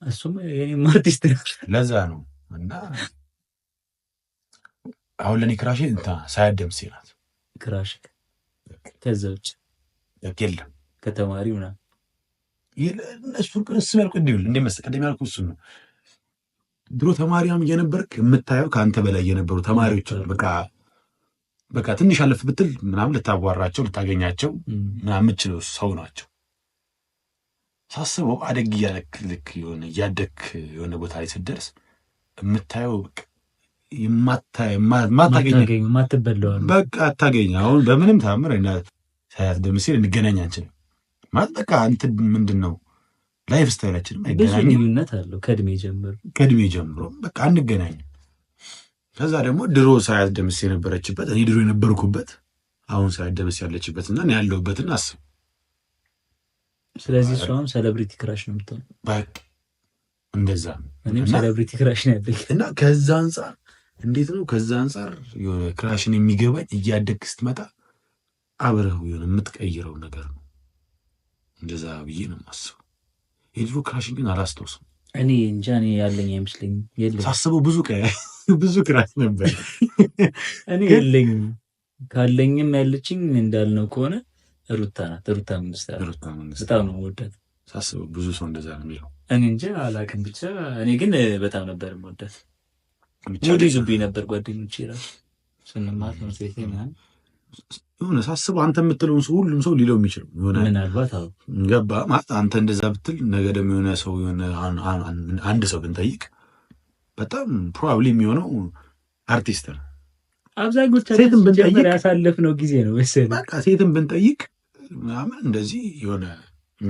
እሱም የኔም አርቲስት ናት። ለዛ ነው እና አሁን ለኔ ክራሽ ሳያት ደምሴ ናት። ክራሽ ከዛ ውጭ የለም ከተማሪው ና እነሱ እሱ ያልኩ እንዲሁል እንደ መሰለህ ቀደም ያልኩ እሱ ነው። ድሮ ተማሪያም እየነበርክ የምታየው ከአንተ በላይ የነበሩ ተማሪዎች በቃ ትንሽ አለፍ ብትል ምናምን ልታዋራቸው ልታገኛቸው ምናምን የምችለው ሰው ናቸው። ሳስበው አደግ እያለክ ልክ የሆነ እያደግክ የሆነ ቦታ ላይ ስትደርስ የምታየው የማትበላው በቃ አታገኝ። አሁን በምንም ታምር ሳያት ደምሴ ልንገናኝ አንችልም ማለት በቃ አንተ ምንድን ነው ላይፍ ስታይላችንም አይገናኝም። ልዩነት አለው ከእድሜ ጀምሮ በቃ አንገናኝም። ከዛ ደግሞ ድሮ ሳያት ደምሴ የነበረችበት እኔ ድሮ የነበርኩበት አሁን ሳያት ደምሴ ያለችበትና እኔ ያለሁበትን አስብ። ስለዚህ እሷም ሴሌብሪቲ ክራሽ ነው የምትሆነው። በቃ እንደዛ ነው። እኔም ሴሌብሪቲ ክራሽ ነው ያለኝ እና ከዛ አንጻር እንዴት ነው ከዛ አንጻር የሆነ ክራሽን የሚገባኝ እያደግክ ስትመጣ አብረው የሆነ የምትቀይረው ነገር ነው። እንደዛ ብዬ ነው የማስበው። የድሮ ክራሽን ግን አላስታውስም። እኔ እንጃ እኔ ያለኝ አይመስለኝም። የለኝም ሳስበው ብዙ ክራሽ ነበር። እኔ የለኝም። ካለኝም ያለችኝ እንዳልነው ከሆነ ሩታ ናት። ሩታ መንግስት በጣም ነው የምወዳት። ሳስበው ብዙ ሰው እንደዛ ነው የሚለው። እኔ እንጃ አላውቅም። ብቻ እኔ ግን በጣም ነበር የምወዳት። ሙድ ይዙብኝ ነበር ጓደኞቼ እራሱ ስንማር ትምህርት ቤት ምናምን የሆነ ሳስበው አንተ የምትለውን ሰው ሁሉም ሰው ሊለው የሚችለው የሆነ ምናልባት ገባ ማለት አንተ እንደዛ ብትል ነገ ደግሞ የሆነ ሰው የሆነ አንድ ሰው ብንጠይቅ በጣም ፕሮባብሊ የሚሆነው አርቲስት ነው። አብዛኞቻችን ብንጀምር ያሳለፍነው ጊዜ ነው መሰለኝ። በቃ ሴትን ብንጠይቅ ምናምን እንደዚህ የሆነ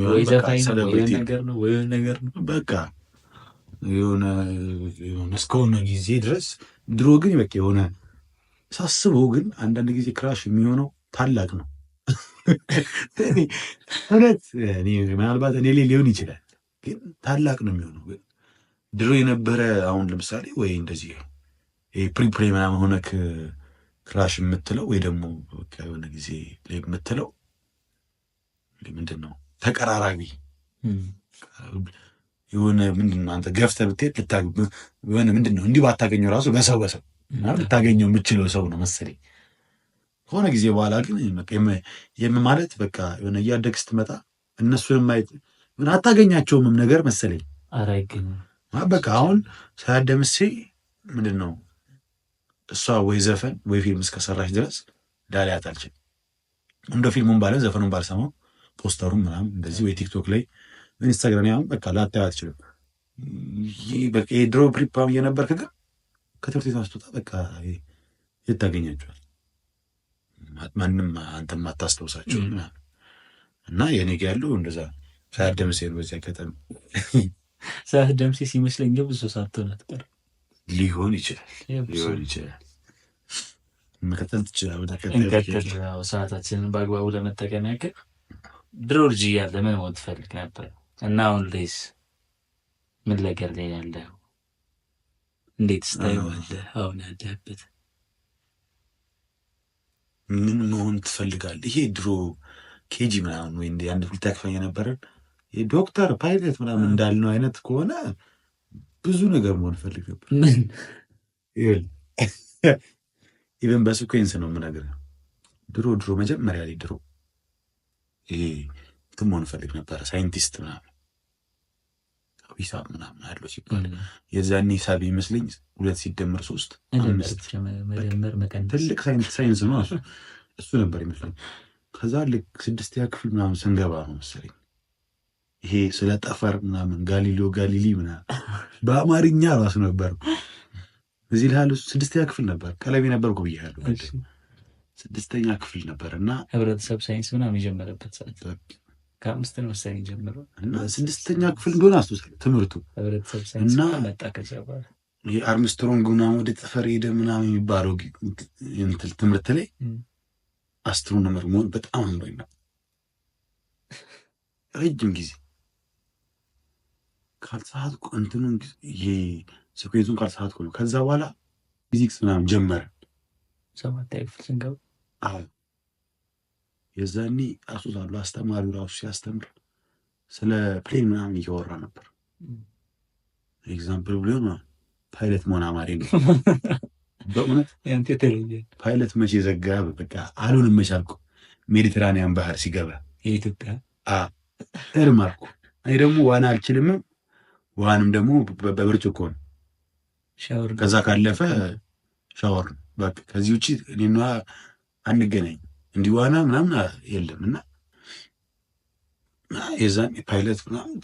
ወይ ዘፋኝ ነው ወይ ነገር ነው በቃ የሆነ እስከሆነ ጊዜ ድረስ ድሮ ግን በቃ የሆነ ሳስበው ግን አንዳንድ ጊዜ ክራሽ የሚሆነው ታላቅ ነው። እውነት ምናልባት እኔ ላይ ሊሆን ይችላል፣ ግን ታላቅ ነው የሚሆነው። ግን ድሮ የነበረ አሁን ለምሳሌ ወይ እንደዚህ ፕሪፕሬ ምናምን ሆነክ ክራሽ የምትለው ወይ ደግሞ የሆነ ጊዜ ላይ የምትለው ምንድን ነው ተቀራራቢ የሆነ ምንድን ነው አንተ ገፍተህ ብትሄድ የሆነ ምንድን ነው እንዲሁ ባታገኘው ራሱ በሰው ልታገኘው የምችለው ሰው ነው መሰለኝ። ከሆነ ጊዜ በኋላ ግን ማለት በቃ የሆነ እያደግ ስትመጣ እነሱንም ማየት አታገኛቸውም ነገር መሰለኝ። በቃ አሁን ሳያት ደምሴ ምንድን ነው እሷ ወይ ዘፈን ወይ ፊልም እስከሰራች ድረስ ዳሊያት አልችልም። እንደ ፊልሙን ባለ ዘፈኑን ባልሰማው ፖስተሩም ምናምን እንደዚህ ወይ ቲክቶክ ላይ ኢንስታግራም በቃ ላታየው አትችልም። በቃ የድሮ ፕሪፓም እየነበርክ ግን ከትምህርት ቤት አስወጣ በቃ የት ታገኛቸዋል? ማንም አንተ ማታስታውሳቸው እና የኔ ጋ ያለው እንደዛ ሳያት ደምሴ ነው። በዚህ አጋጣሚ ሳያት ደምሴ ሲመስለኝ ብዙ ሳትሆን አትቀርም። ሊሆን ይችላል። መቀጠል ትችላለህ። እንቀጥል። ሰዓታችንን በአግባቡ ለመጠቀም ያክል ድሮ ልጅ እያለ ምን መሆን ትፈልግ ነበር እና አሁን ላይስ ምን ነገር ላይ ያለው? እንዴት ስታየዋለህ? አሁን ያለህበት ምን መሆን ትፈልጋለህ? ይሄ ድሮ ኬጂ ምናምን ወይ እንደ አንድ ፍልታ ክፈኛ ነበረን ዶክተር ፓይለት ምናምን እንዳልነው አይነት ከሆነ ብዙ ነገር መሆን ፈልግ ነበር። ምን ኢቨን በሲኩዌንስ ነው የምነግርህ። ድሮ መጀመሪያ ላይ ድሮ ይሄ እንትን መሆን ፈልግ ነበረ፣ ሳይንቲስት ምናምን ሂሳብ ምናምን አለው ሲባል የዛኔ ሂሳብ ይመስለኝ 2 ሲደመር 3 ትልቅ ሳይንስ ነው እሱ ነበር ይመስለኝ። ከዛ ልክ 6ኛ ክፍል ምናምን ስንገባ ነው መሰለኝ ይሄ ስለ ጠፈር ምናምን ጋሊሊ ምናምን በአማርኛ ራሱ ነበር። እዚህ ላይ 6ኛ ክፍል ነበር ቀለሜ ነበርኩ ብያለሁ። 6ኛ ክፍል ነበር እና ህብረተሰብ ሳይንስ ምናምን የጀመረበት ሰዓት ከ5 ነው መሰለኝ ጀመረው እና 6ኛ ክፍል እንደሆነ አስተውሳለሁ ትምህርቱ ህብረተሰብ ሳይንስ እና መጣ። ከዛ በኋላ የአርምስትሮንግ ምናምን ወደ ጠፈር ሄደ ምናምን የሚባለው ትምህርት ላይ አስትሮኖመር መሆን በጣም አምሮኝ ነው ረጅም ጊዜ ካልተሳትኩ እንትኑን ይሄ ስኩዌንሱን ካልተሳትኩ ነው። ከዛ በኋላ ፊዚክስ ምናምን ጀመረ 7ኛ ክፍል ስንገባ። የዛኔ አስታውሳለሁ አስተማሪው ራሱ ሲያስተምር ስለ ፕሌን ምናምን እያወራ ነበር። ኤግዛምፕል ብሎ ፓይለት መሆን አማሪ ነው በእውነት ያንተ ተለየ ፓይለት መቼ ዘጋ በቃ አሉን መቻልኩ ሜዲትራኒያን ባህር ሲገባ የኢትዮጵያ እርም አልኩ። እኔ ደግሞ ዋና አልችልም። ዋንም ደግሞ በብርጭቆ ነው። ሻወር ከዛ ካለፈ ሻወር ነው በቃ። ከዚህ ውጭ እኔና አንገናኝ እንዲህ ዋና ምናምን የለም። እና የዛን ፓይለት ምናምን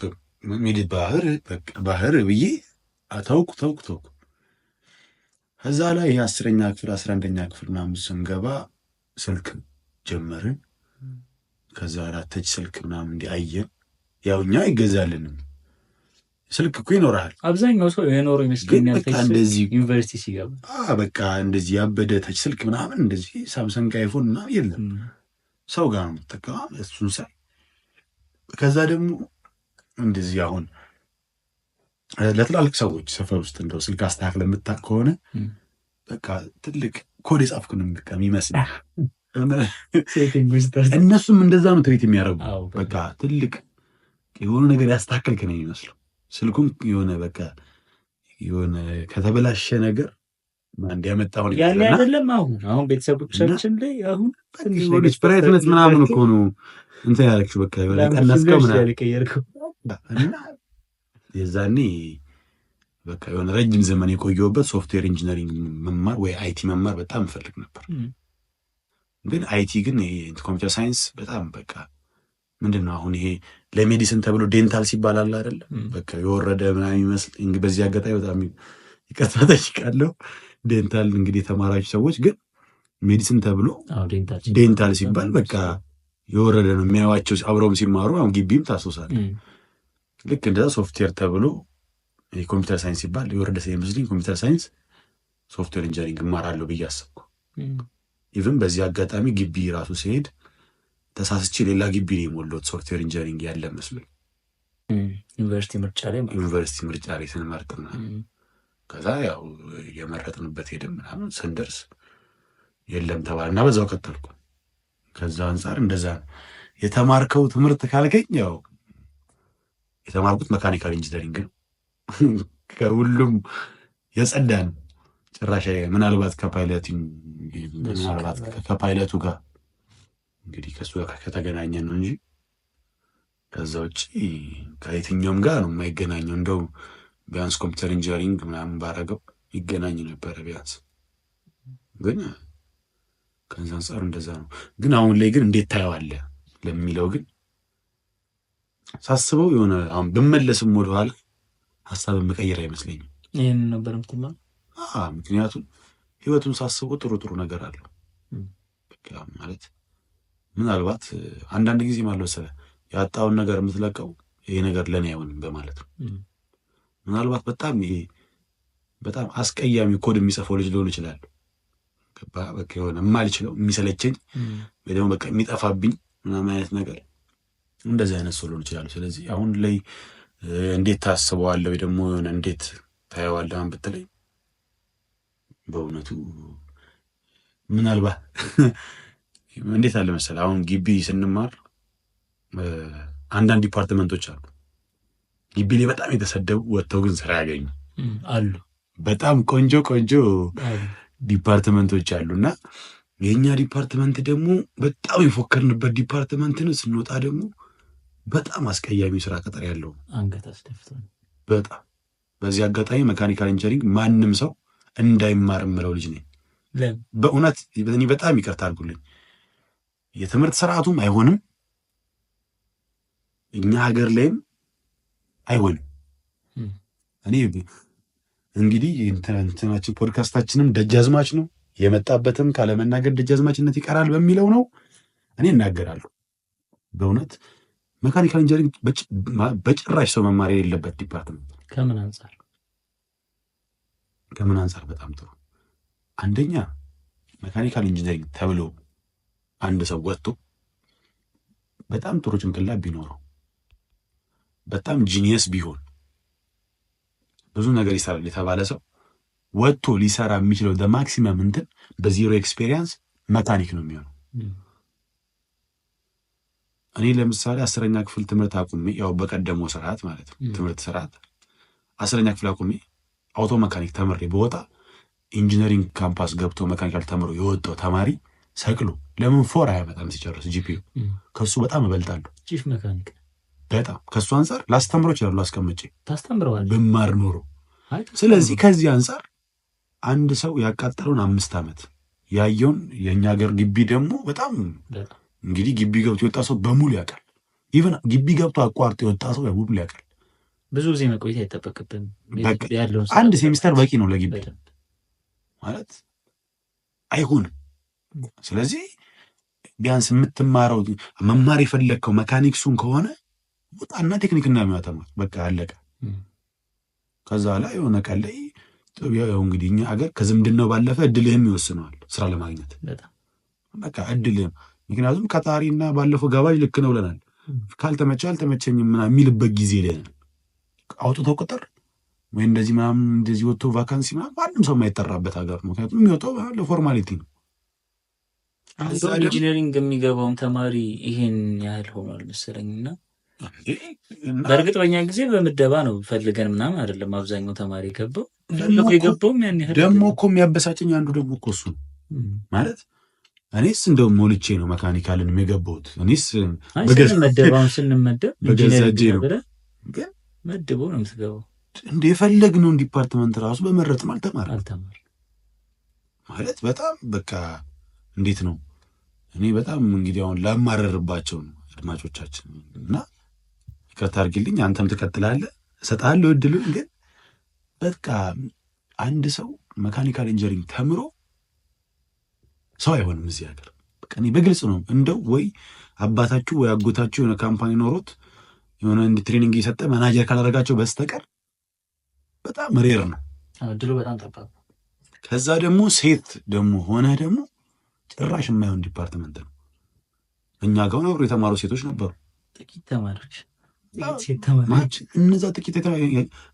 ሜድ ባህር ብዬ ተውኩ። ከዛ ላይ 10ኛ ክፍል 11ኛ ክፍል ምናምን ስንገባ ስልክ ጀመርን። ከዛ ተች ስልክ ምናምን እንዲህ አየን። ያው እኛ አይገዛልንም ስልክ እኮ ይኖርሃል። አብዛኛው ሰው የኖረው ይመስለኛል እንደዚህ ዩኒቨርሲቲ ሲገባ በቃ እንደዚህ ያበደ ተች ስልክ ምናምን እንደዚህ ሳምሰንግ አይፎን ምናምን የለም። ሰው ጋር ነው የምትጠቀመው እሱን ሳይ። ከዛ ደግሞ እንደዚህ አሁን ለትላልቅ ሰዎች ሰፈር ውስጥ እንደው ስልክ አስተካክለ የምታውቅ ከሆነ በቃ ትልቅ ኮድ የጻፍክ ነው የሚመስል። እነሱም እንደዛ ነው ትሪት የሚያደርጉ። በቃ ትልቅ የሆነ ነገር ያስተካከልክ ነው የሚመስለው። ስልኩም የሆነ በቃ የሆነ ከተበላሸ ነገር እንዲያመጣሁን ያለ አይደለም። አሁን ቤተሰቦቻችን ላይ አሁን ብራይትነስ ምናምን እኮ ነው እንትን ያደረግሽው። በቃ የሆነ ቀነስከው ምናምን እና የዛኔ በቃ የሆነ ረጅም ዘመን የቆየሁበት ሶፍትዌር ኢንጂነሪንግ መማር ወይ አይቲ መማር በጣም እፈልግ ነበር። ግን አይቲ ግን ኮምፒውተር ሳይንስ በጣም በቃ ምንድን ነው አሁን ይሄ ለሜዲሲን ተብሎ ዴንታል ሲባል አለ አይደለም በቃ የወረደ ምናምን ይመስል። በዚህ አጋጣሚ በጣም ይቅርታ ጠይቃለሁ ዴንታል እንግዲህ የተማራችሁ ሰዎች። ግን ሜዲሲን ተብሎ ዴንታል ሲባል በቃ የወረደ ነው የሚያዩዋቸው አብረውም ሲማሩ አሁን ግቢም ታስታውሳለህ። ልክ እንደዛ ሶፍትዌር ተብሎ የኮምፒውተር ሳይንስ ሲባል የወረደ ስለሚመስለኝ ኮምፒውተር ሳይንስ ሶፍትዌር ኢንጂነሪንግ እማራለሁ ብዬ አሰብኩ። ኢቭን በዚህ አጋጣሚ ግቢ ራሱ ሲሄድ ተሳስቼ ሌላ ግቢ ነው የሞላሁት ሶፍትዌር ኢንጂነሪንግ ያለ መስሎኝ ዩኒቨርሲቲ ምርጫ ላይ ስንመርጥ ከዛ ያው የመረጥንበት ሄድን ምናምን ስንደርስ የለም ተባልና በዛው ቀጠልኩ። ከዛ አንጻር እንደዛ ነው የተማርከው ትምህርት ካልከኝ ያው የተማርኩት መካኒካል ኢንጂነሪንግ ነው። ከሁሉም የጸዳ ነው ጭራሽ። ምናልባት ከፓይለቱ ጋር እንግዲህ ከሱ ጋር ከተገናኘን ነው እንጂ ከዛ ውጭ ከየትኛውም ጋር ነው የማይገናኘው። እንደው ቢያንስ ኮምፒውተር ኢንጂነሪንግ ምናምን ባረገው ይገናኝ ነበረ ቢያንስ። ግን ከዛ አንጻር እንደዛ ነው። ግን አሁን ላይ ግን እንዴት ታየዋለህ ለሚለው ግን ሳስበው የሆነ አሁን ብመለስም ወደኋላ ሀሳብን መቀየር አይመስለኝም። ይህን ነበር ምትማር። ምክንያቱም ህይወቱን ሳስበው ጥሩ ነገር አለው። በቃ ማለት ምናልባት አንዳንድ ጊዜ ማለት መሰለህ ያጣውን ነገር የምትለቀው ይሄ ነገር ለእኔ አይሆንም በማለት ነው። ምናልባት በጣም አስቀያሚ ኮድ የሚጽፈው ልጅ ሊሆን ይችላል። በቃ የሆነ የማልችለው የሚሰለቸኝ ወይ ደግሞ በቃ የሚጠፋብኝ ምናምን አይነት ነገር እንደዚህ አይነት ሰው ሊሆን ይችላል። ስለዚህ አሁን ላይ እንዴት ታስበዋለህ ወይ ደግሞ የሆነ እንዴት ታየዋለህ ብትለኝ በእውነቱ ምናልባት እንዴት አለ መሰለህ አሁን ግቢ ስንማር አንዳንድ ዲፓርትመንቶች አሉ ግቢ ላይ በጣም የተሰደቡ ወጥተው ግን ስራ ያገኙ አሉ። በጣም ቆንጆ ዲፓርትመንቶች አሉና የኛ ዲፓርትመንት ደግሞ በጣም የፎከርንበት ዲፓርትመንት ነው። ስንወጣ ደግሞ በጣም አስቀያሚ ስራ ቅጥር ያለው አንገት አስደፍቶን በጣም። በዚህ አጋጣሚ መካኒካል ኢንጂነሪንግ ማንም ሰው እንዳይማር የምለው ልጅ ነኝ። በእውነት እኔ በጣም ይቅርታ አድርጉልኝ። የትምህርት ስርዓቱም አይሆንም እኛ ሀገር ላይም አይሆንም። እኔ እንግዲህ እንትናችን ፖድካስታችንም ደጃዝማች ነው የመጣበትም ካለመናገር ደጃዝማችነት ይቀራል በሚለው ነው እኔ እናገራለሁ። በእውነት መካኒካል ኢንጂነሪንግ በጭራሽ ሰው መማር የሌለበት ዲፓርትመንት። ከምን አንጻር በጣም ጥሩ። አንደኛ መካኒካል ኢንጂነሪንግ ተብሎ አንድ ሰው ወጥቶ በጣም ጥሩ ጭንቅላት ቢኖረው በጣም ጂኒየስ ቢሆን ብዙ ነገር ይሰራል የተባለ ሰው ወጥቶ ሊሰራ የሚችለው ማክሲመም እንትን በዜሮ ኤክስፔሪየንስ መካኒክ ነው የሚሆነው። እኔ ለምሳሌ 10ኛ ክፍል ትምህርት አቁሜ ያው በቀደመው ስርዓት ማለት ነው ትምህርት ስርዓት 10ኛ ክፍል አቁሜ አውቶ መካኒክ ተምሬ በወጣ ኢንጂነሪንግ ካምፓስ ገብቶ መካኒካል ተምሮ የወጣው ተማሪ ሰቅሎ ለምን 4 አያመጣም ሲጨርስ ጂፒዩ ከሱ በጣም እበልጣለሁ። ቺፍ መካኒክ በጣም ከሱ አንፃር ላስተምረው ይችላል። አስቀምጬ ታስተምረዋል ብማር ኖሮ። ስለዚህ ከዚህ አንፃር አንድ ሰው ያቃጠለውን 5 ዓመት ያየውን የእኛ ሀገር ግቢ ደግሞ በጣም እንግዲህ ግቢ ገብቶ የወጣ ሰው በሙሉ ያውቃል። ኢቨን ግቢ ገብቶ አቋርጦ የወጣ ሰው በሙሉ ያውቃል። ብዙ ጊዜ መቆየት አይጠበቅብን። አንድ ሴሚስተር በቂ ነው ለግቢ ማለት አይሆንም። ስለዚህ ቢያንስ የምትማረው መማር የፈለግከው መካኒክሱን ከሆነ ወጣና ቴክኒክና የሚያተማ በቃ አለቀ። ከዛ ላይ የሆነ ቀን ላይ ያው እንግዲህ እኛ ሀገር ከዝምድናው ባለፈ እድልህም ይወስነዋል ስራ ለማግኘት በቃ እድልህም። ምክንያቱም ቀጣሪና ባለፈው ጋባዥ ልክ ነው ብለናል። ካልተመቸ አልተመቸኝም ምናምን የሚልበት ጊዜ ላይ አውጥተው ቁጥር ወይ እንደዚህ ምናምን እንደዚህ ወጥቶ ቫካንሲ ምናምን ማንም ሰው የማይጠራበት ሀገር ነው። ምክንያቱም የሚወጣው ለፎርማሊቲ ነው። ኢንጂነሪንግ የሚገባውን ተማሪ ይሄን ያህል ሆኗል መሰለኝና በእርግጥ በእኛ ጊዜ በምደባ ነው ፈልገን ምናምን አይደለም አብዛኛው ተማሪ ገባው የገባውም ያን ያህል ደግሞ እኮ የሚያበሳጨኝ አንዱ ደግሞ እኮ እሱ ማለት እኔስ እንደውም ሞልቼ ነው መካኒካልን የገባሁት። እኔስ መደባውን ስንመደብ ኢንጂነሪንግ ነው ግን መድቦ ነው የምትገባው። እንደ የፈለግነውን ዲፓርትመንት ራሱ በመረጥም አልተማር ማለት በጣም በቃ እንዴት ነው እኔ በጣም እንግዲህ አሁን ላማረርባቸው ነው አድማጮቻችን እና ይቅርታ አድርጊልኝ። አንተም ትቀጥላለህ እሰጥሃለሁ እድሉን። ግን በቃ አንድ ሰው መካኒካል ኢንጂነሪንግ ተምሮ ሰው አይሆንም እዚህ ሀገር። በቃ እኔ በግልጽ ነው እንደው ወይ አባታችሁ ወይ አጎታችሁ የሆነ ካምፓኒ ኖሮት የሆነ እንዲ ትሬኒንግ እየሰጠ ማናጀር ካላደረጋቸው በስተቀር በጣም ሬር ነው እድሉ በጣም ጠባብ። ከዛ ደግሞ ሴት ደግሞ ሆነ ደግሞ ጭራሽ የማይሆን ዲፓርትመንት ነው። እኛ ጋር ነው የተማሩ ሴቶች ነበሩ ጥቂት ተማሪዎች ሴት ተማሪዎች እነዛ ጥቂት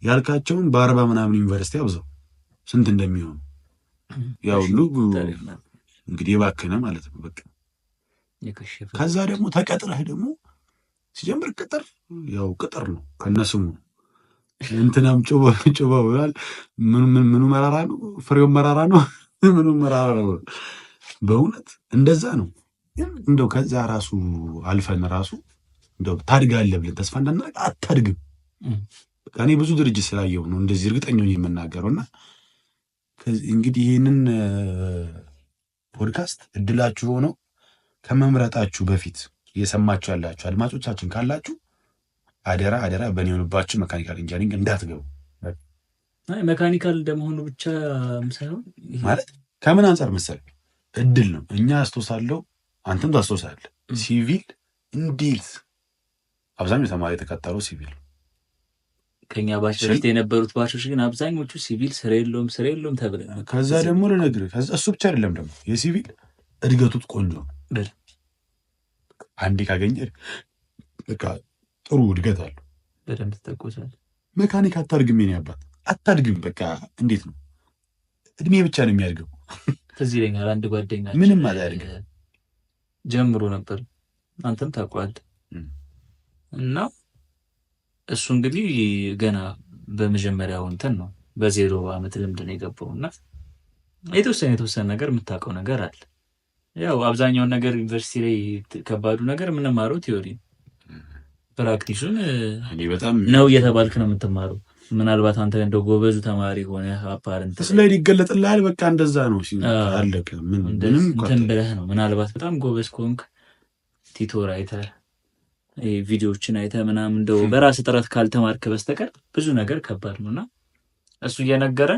ያልካቸውን በ40 ምናምን ዩኒቨርሲቲ አብዛው ስንት እንደሚሆኑ ያው ሁሉ እንግዲህ የባከነ ማለት ነው በቃ። ከዛ ደግሞ ተቀጥረህ ደግሞ ሲጀምር ቅጥር ያው ቅጥር ነው ከነስሙ እንትናም ጮባ ብሏል። ምኑ መራራ ነው ፍሬው መራራ ነው ምኑ መራራ ነው። በእውነት እንደዛ ነው። እንደው ከዛ ራሱ አልፈን ራሱ እንደው ታድጋለህ ብለን ተስፋ እንዳናደርግ አታድግም። በቃ እኔ ብዙ ድርጅት ስላየው ነው እንደዚህ እርግጠኛ ነኝ የምናገረውና እንግዲህ ይህንን ፖድካስት እድላችሁ ሆኖ ከመምረጣችሁ በፊት እየሰማችሁ ያላችሁ አድማጮቻችን ካላችሁ አደራ በእኔ ሆንባችሁ መካኒካል ኢንጂነሪንግ እንዳትገቡ። መካኒካል እንደመሆኑ ብቻ ሳይሆን ማለት ከምን አንጻር መሰለህ እድል ነው። እኛ አስተውሳለሁ፣ አንተም ታስተውሳለህ። ሲቪል እንዴት አብዛኛው ተማሪ የተቀጠረው ሲቪል ከኛ ባች በፊት የነበሩት ባቾች ግን አብዛኞቹ ሲቪል ስራ የለውም ተብለናል። ከዛ ደግሞ ልነግርህ ከዛ እሱ ብቻ አይደለም ደግሞ የሲቪል እድገቱት ቆንጆ ነው። አንዴ ካገኘ በቃ ጥሩ እድገት አለው። በደንብ ተጠቆሳል። መካኒክ አታድግም፣ የኔ አባት አታድግም። በቃ እንዴት ነው እድሜ ብቻ ነው የሚያድገው። ትዝ ይለኛል አንድ ጓደኛ ምንም አላድግም ጀምሮ ነበር፣ አንተም ታውቀዋለህ። እና እሱ እንግዲህ ገና በመጀመሪያው እንትን ነው በ0 ዓመት ልምድ ነው የገባው እና የተወሰነ ነገር የምታውቀው ነገር አለ። ያው አብዛኛውን ነገር ዩኒቨርሲቲ ላይ ከባዱ ነገር የምንማረው ቲዮሪ ነው። ፕራክቲሱን በጣም ነው እየተባልክ ነው የምትማረው። ምናልባት አንተ እንደው ጎበዙ ተማሪ ሆነ አፓረንት ስላይድ ይገለጥልሃል። በቃ እንደዛ ነው አለቀ። ምንም እንትን ብለህ ነው ምናልባት በጣም ጎበዝ ከሆንክ ቲቶር አይተህ ቪዲዮዎችን አይተህ ምናምን እንደው በራስ ጥረት ካልተማርክ በስተቀር ብዙ ነገር ከባድ ነውና እሱ እየነገረ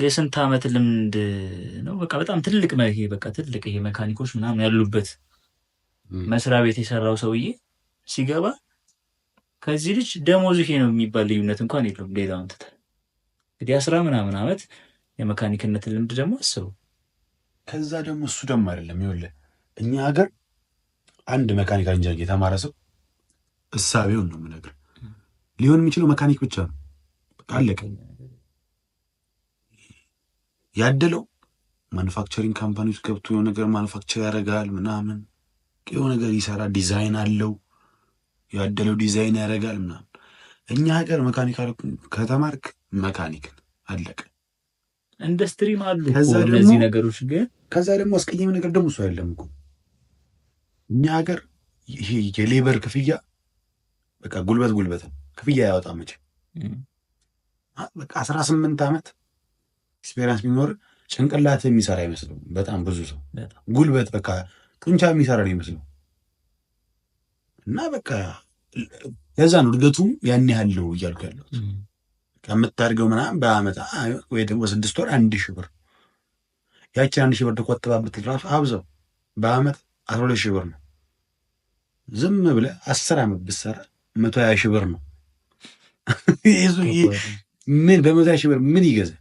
የስንት ዓመት ልምድ ነው በቃ በጣም ትልቅ ይሄ መካኒኮች ምናምን ያሉበት መስሪያ ቤት የሰራው ሰውዬ ሲገባ ከዚህ ልጅ ደሞዝ ይሄ ነው የሚባል ልዩነት እንኳን የለውም። ሌላውን ትተህ እንግዲህ 10 ምናምን ዓመት የመካኒክነት ልምድ ደግሞ አስበው። ከዛ ደግሞ እሱ ደግሞ አይደለም ይኸውልህ እኛ ሀገር አንድ መካኒካል ኢንጂነር የተማረ ሰው እሳቤውን ነው የምነግርህ ሊሆን የሚችለው መካኒክ ብቻ ነው። በቃ አለቀ። ያደለው ማኑፋክቸሪንግ ካምፓኒ ውስጥ ገብቶ የሆነ ነገር ማኑፋክቸር ያደርጋል ምናምን የሆነ ነገር ይሰራል። ዲዛይን አለው ያደለው ዲዛይን ያደርጋል ምናምን። እኛ ሀገር መካኒካል ከተማርክ መካኒክን አለቀ። ኢንዱስትሪም አሉ እነዚህ ነገሮች ግን ከዛ ደግሞ አስቀያሚ ነገር ደግሞ እሱ አይደለም እኮ እኛ ሀገር ይሄ የሌበር ክፍያ በቃ ጉልበት ክፍያ ያወጣ መቼ በቃ 18 ዓመት ኤክስፔሪንስ ቢኖር ጭንቅላት የሚሰራ አይመስለው። በጣም ብዙ ሰው ጉልበት በቃ ጡንቻ የሚሰራ ነው ይመስለው እና በቃ ለዛ ነው እድገቱም ያን ያህል ነው እያልኩ ያለው። ከምታድገው ምናምን በአመት ወይ ደግሞ 6 ወር 1,000 ብር ያቺ 1,000 ብር ተቆጥባ ብትል ራሱ አብዛው በአመት 12,000 ብር ነው። ዝም ብለህ 10 ዓመት ብትሰራ 120,000 ብር ነው። ምን በ120,000 ብር ምን ይገዛል?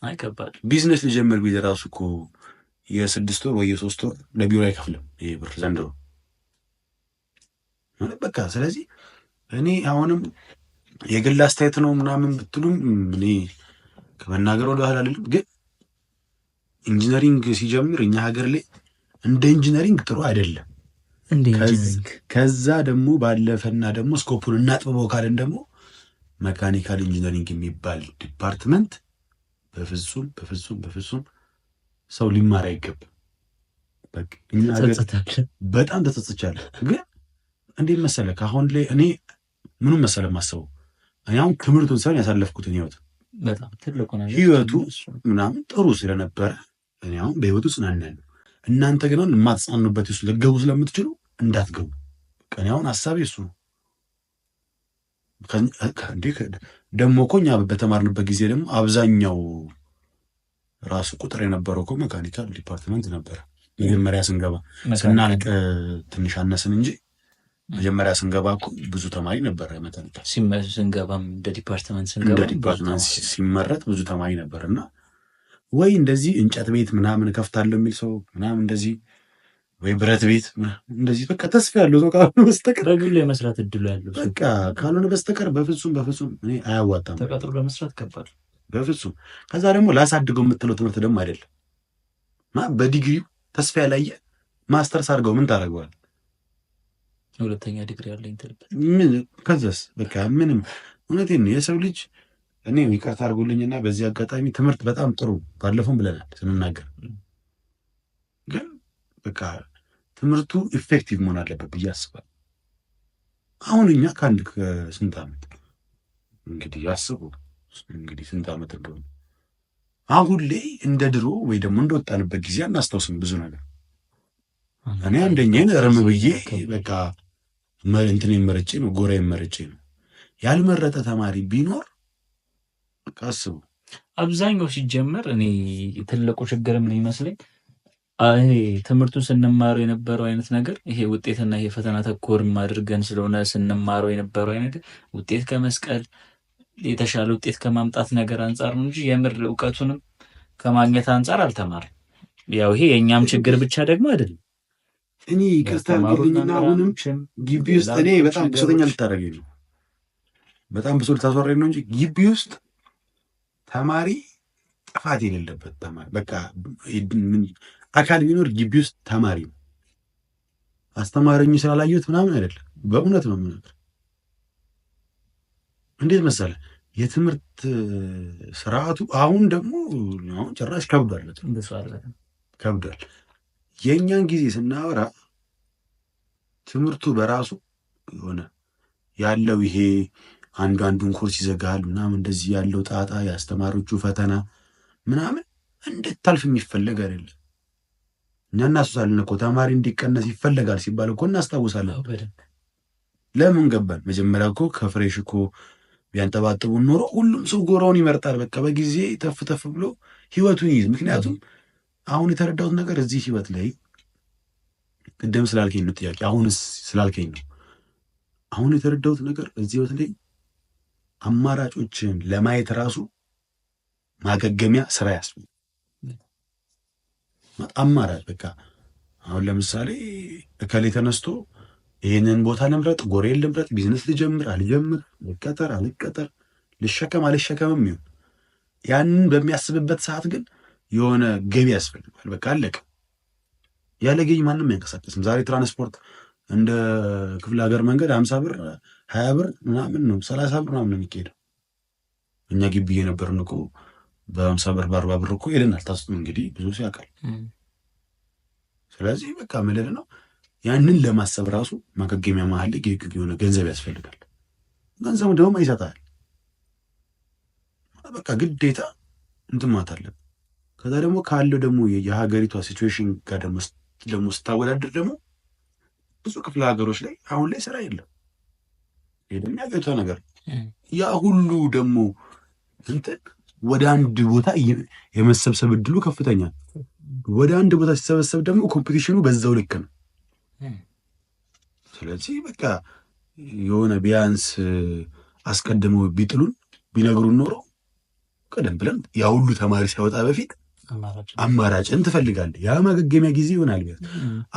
አይከባድ ቢዝነስ ሊጀምር ቢል ራሱ እኮ የ6 ወር ወይ የ3 ወር ለቢሮ አይከፍልም ይሄ ብር ዘንድሮ በቃ። ስለዚህ እኔ አሁንም የግል አስተያየት ነው ምናምን ብትሉም እኔ ከመናገር ወደ ኋላ አይደለም፣ ግን ኢንጂነሪንግ ሲጀምር እኛ ሀገር ላይ እንደ ኢንጂነሪንግ ጥሩ አይደለም። ከዛ ደግሞ ባለፈና ደግሞ ስኮፑን እናጥብበው ካለን ደግሞ መካኒካል ኢንጂነሪንግ የሚባል ዲፓርትመንት በፍጹም ሰው ሊማር አይገባም። በጣም ተጸጽቻለሁ። ግን እንዴት መሰለህ ከአሁን ላይ እኔ ምንም መሰለህ የማስበው እኔ አሁን ትምህርቱን ሳይሆን ያሳለፍኩትን ህይወቱ ምናምን ጥሩ ስለነበረ እኔ አሁን በህይወቱ ጽናናለሁ። እናንተ ግን አሁን የማትጽናኑበት እሱ ልትገቡ ስለምትችሉ እንዳትገቡ። እኔ አሁን ሀሳቤ እሱ ነው። ደግሞ እኮ እኛ በተማርንበት ጊዜ ደግሞ አብዛኛው ራሱ ቁጥር የነበረው እኮ መካኒካል ዲፓርትመንት ነበረ። መጀመሪያ ስንገባ ስናልቅ ትንሽ አነስን እንጂ መጀመሪያ ስንገባ እኮ ብዙ ተማሪ ነበረ። መካኒካል ስንገባም እንደ ዲፓርትመንት ሲመረጥ ብዙ ተማሪ ነበር። እና ወይ እንደዚህ እንጨት ቤት ምናምን እከፍታለሁ የሚል ሰው ምናምን እንደዚህ ወይ ብረት ቤት እንደዚህ በቃ ተስፋ ያለው ሰው ካልሆነ በስተቀር በግሉ የመስራት እድሉ ያለው በቃ ካልሆነ በስተቀር በፍጹም እኔ አያዋጣም። ተቀጥሮ ለመስራት ከባድ በፍጹም። ከዛ ደግሞ ላሳድገው የምትለው ትምህርት ደግሞ አይደለም። በዲግሪው ተስፋ ያላየ ማስተርስ አድርገው ምን ታደርገዋል? ሁለተኛ ዲግሪ ያለኝ ትልበት ምን ከዛስ በቃ ምንም። እውነቴን ነው የሰው ልጅ እኔ ይቅርታ አድርጎልኝና በዚህ አጋጣሚ ትምህርት በጣም ጥሩ ባለፈውም ብለናል ስንናገር፣ ግን በቃ ትምህርቱ ኢፌክቲቭ መሆን አለበት ብዬ አስባለሁ። አሁን እኛ ከስንት ዓመት እንግዲህ ያስቡ እንግዲህ ስንት ዓመት እንደሆነ አሁን ላይ እንደ ድሮ ወይ ደግሞ እንደወጣንበት ጊዜ አናስታውስም ብዙ ነገር። እኔ አንደኛን እርም ብዬ በቃ እንትን መርጬ ነው ጎራ መርጬ ነው። ያልመረጠ ተማሪ ቢኖር በቃ አስቡ። አብዛኛው ሲጀመር እኔ ትልቁ ችግርም ነው ይመስለኝ ይሄ ትምህርቱን ስንማረው የነበረው አይነት ነገር ይሄ ውጤትና ይሄ ፈተና ተኮርም አድርገን ስለሆነ ስንማረው የነበረው አይነት ውጤት ከመስቀል የተሻለ ውጤት ከማምጣት ነገር አንጻር ነው እንጂ የምር እውቀቱንም ከማግኘት አንጻር አልተማርም። ያው ይሄ የእኛም ችግር ብቻ ደግሞ አይደለም። እኔ ይቅርታ አድርግልኝና አሁንም ግቢ ውስጥ እኔ በጣም ብሶተኛ ልታደርገኝ ነው፣ በጣም ብሶ ልታስወራኝ ነው እንጂ ግቢ ውስጥ ተማሪ ጥፋት የሌለበት ተማሪ በቃ አካል ቢኖር ግቢ ውስጥ ተማሪ ነው። አስተማሪኝ ስላላየሁት ምናምን አይደለም፣ በእውነት ነው የምነግርህ። እንዴት መሰለህ የትምህርት ስርዓቱ አሁን ደግሞ አሁን ጭራሽ ከብዷል። የእኛን ጊዜ ስናወራ ትምህርቱ በራሱ የሆነ ያለው ይሄ አንዱን ኮርስ ይዘጋል ምናምን እንደዚህ ያለው ጣጣ የአስተማሪዎቹ ፈተና ምናምን እንድታልፍ የሚፈለግ አይደለም። እኛ እናስታውሳለን እኮ ተማሪ እንዲቀነስ ይፈለጋል ሲባል እኮ እናስታውሳለን። ለምን ገባን? መጀመሪያ እኮ ከፍሬሽ እኮ ቢያንጠባጥቡን ኖሮ ሁሉም ሰው ጎራውን ይመርጣል። በቃ በጊዜ ተፍ ብሎ ህይወቱን ይይዝ። ምክንያቱም አሁን የተረዳሁት ነገር እዚህ ህይወት ላይ ቅድም ስላልከኝ ነው ጥያቄ፣ አሁንስ ስላልከኝ ነው። አሁን የተረዳሁት ነገር እዚህ ህይወት ላይ አማራጮችን ለማየት ራሱ ማገገሚያ ስራ ያስፈልጋል። አማራጭ በቃ አሁን ለምሳሌ እከሌ ተነስቶ ይህንን ቦታ ልምረጥ፣ ጎሬን ልምረጥ፣ ቢዝነስ ልጀምር አልጀምር፣ ልቀጠር አልቀጠር፣ ልሸከም አልሸከምም ይሁን ያንን በሚያስብበት ሰዓት ግን የሆነ ገቢ ያስፈልጋል። በቃ አለቀ። ያለ ገቢ ማንም አይንቀሳቀስም። ዛሬ ትራንስፖርት እንደ ክፍለ ሀገር መንገድ 50 ብር 20 ብር ምናምን ነው 30 ብር ምናምን ነው የሚካሄደው። እኛ ግቢ የነበርን እኮ በ50 ብር በ40 ብር እኮ ይልናል። ታስቡ እንግዲህ ብዙ ሰው ያውቃል። ስለዚህ በቃ ምልል ነው ያንን ለማሰብ ራሱ ማገገሚያ መሀል ላይ የሆነ ገንዘብ ያስፈልጋል። ገንዘቡ ደግሞ ይሰጣል። በቃ ግዴታ እንትን ማለት አለብን። ከዛ ደግሞ ካለው ደግሞ የሀገሪቷ ሲቹዌሽን ጋር ደግሞ ስታወዳደር ደግሞ ብዙ ክፍለ ሀገሮች ላይ አሁን ላይ ስራ የለም። ይሄ ደግሞ ያገሪቷ ነገር ያ ሁሉ ደግሞ እንትን ወደ አንድ ቦታ የመሰብሰብ እድሉ ከፍተኛ። ወደ አንድ ቦታ ሲሰበሰብ ደግሞ ኮምፒቲሽኑ በዛው ልክ ነው። ስለዚህ በቃ የሆነ ቢያንስ አስቀድመው ቢጥሉን ቢነግሩን ኖሮ ቀደም ብለን ያ ሁሉ ተማሪ ሳይወጣ በፊት አማራጭን ትፈልጋለህ። ያ ማገገሚያ ጊዜ ይሆናል። ቢያንስ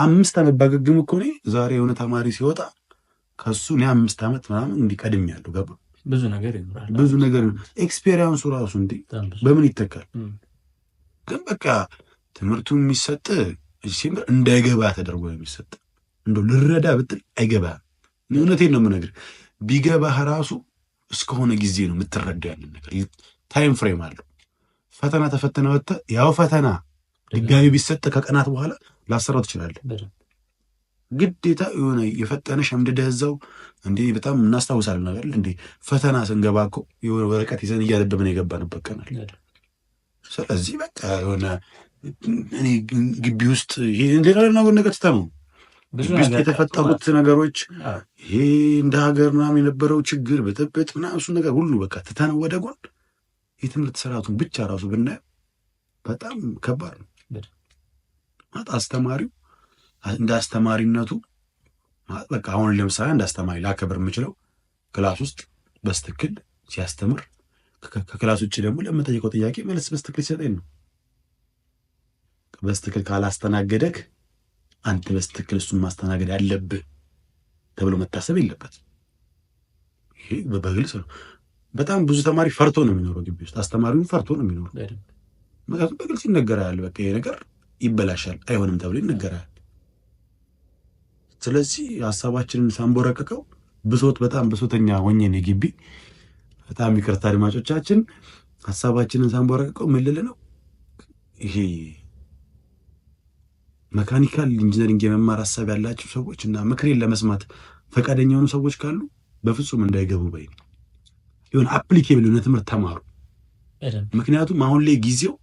5 ዓመት ባገግም እኮ እኔ ዛሬ የሆነ ተማሪ ሲወጣ ከሱ እኔ 5 ዓመት ምናምን እንዲቀድም ያለው ገባ። ብዙ ነገር ይኖራል። ብዙ ነገር ኤክስፔሪንሱ ራሱ እንዴ በምን ይተካል? ግን በቃ ትምህርቱ የሚሰጥ ሲምር እንዳይገባ ተደርጎ የሚሰጥ እንደው ልረዳ ብትል አይገባህም። እውነቴን ነው የምነግርህ። ቢገባህ ራሱ እስከሆነ ጊዜ ነው የምትረዳው ያንን ነገር። ታይም ፍሬም አለው። ፈተና ተፈተነ ወጥተህ ያው ፈተና ድጋሚ ቢሰጥ ከቀናት በኋላ ላሰራው ትችላለህ። ግዴታ የሆነ የፈጠነ ሸምድደህ እዛው እንዴ በጣም እናስታውሳለን ነገር እንዴ ፈተና ስንገባ እኮ የሆነ ወረቀት ይዘን እያደበብን የገባንበት ቀናል። ስለዚህ በቃ የሆነ እኔ ግቢ ውስጥ ይሄ ሌላ ነገር ትተሙ ግቢ ውስጥ የተፈጠሩት ነገሮች ይሄ እንደ ሀገር ምናምን የነበረው ችግር ብጥብጥ ምናምን እሱን ነገር ሁሉ በቃ ትተነው ወደ ጎን የትምህርት ስርዓቱን ብቻ ራሱ ብናየው በጣም ከባድ ነው። ማለት አስተማሪው እንደ አስተማሪነቱ በቃ አሁን ለምሳሌ እንደ አስተማሪ ላከብር የምችለው ክላስ ውስጥ በስትክክል ሲያስተምር፣ ከክላስ ውጭ ደግሞ ለምጠይቀው ጥያቄ መልስ በስትክክል ሲሰጠኝ ነው። በስትክክል ካላስተናገደክ አንተ በስትክክል እሱን ማስተናገድ ያለብህ ተብሎ መታሰብ የለበት። ይሄ በግልጽ ነው። በጣም ብዙ ተማሪ ፈርቶ ነው የሚኖረው ግቢ ውስጥ። አስተማሪውን ፈርቶ ነው የሚኖረው። ምክንያቱም በግልጽ ይነገራል። በቃ ይሄ ነገር ይበላሻል፣ አይሆንም ተብሎ ይነገራል። ስለዚህ ሀሳባችንን ሳንቦረቀቀው ብሶት በጣም ብሶተኛ ሆኜ ነው ግቢ። በጣም ይቅርታ አድማጮቻችን፣ ሀሳባችንን ሳንቦረቀቀው ምን ልል ነው ይሄ መካኒካል ኢንጂነሪንግ የመማር ሀሳብ ያላቸው ሰዎች እና ምክሬን ለመስማት ፈቃደኛ የሆኑ ሰዎች ካሉ በፍጹም እንዳይገቡ በይ። የሆነ አፕሊኬብል የሆነ ትምህርት ተማሩ። ምክንያቱም አሁን ላይ ጊዜው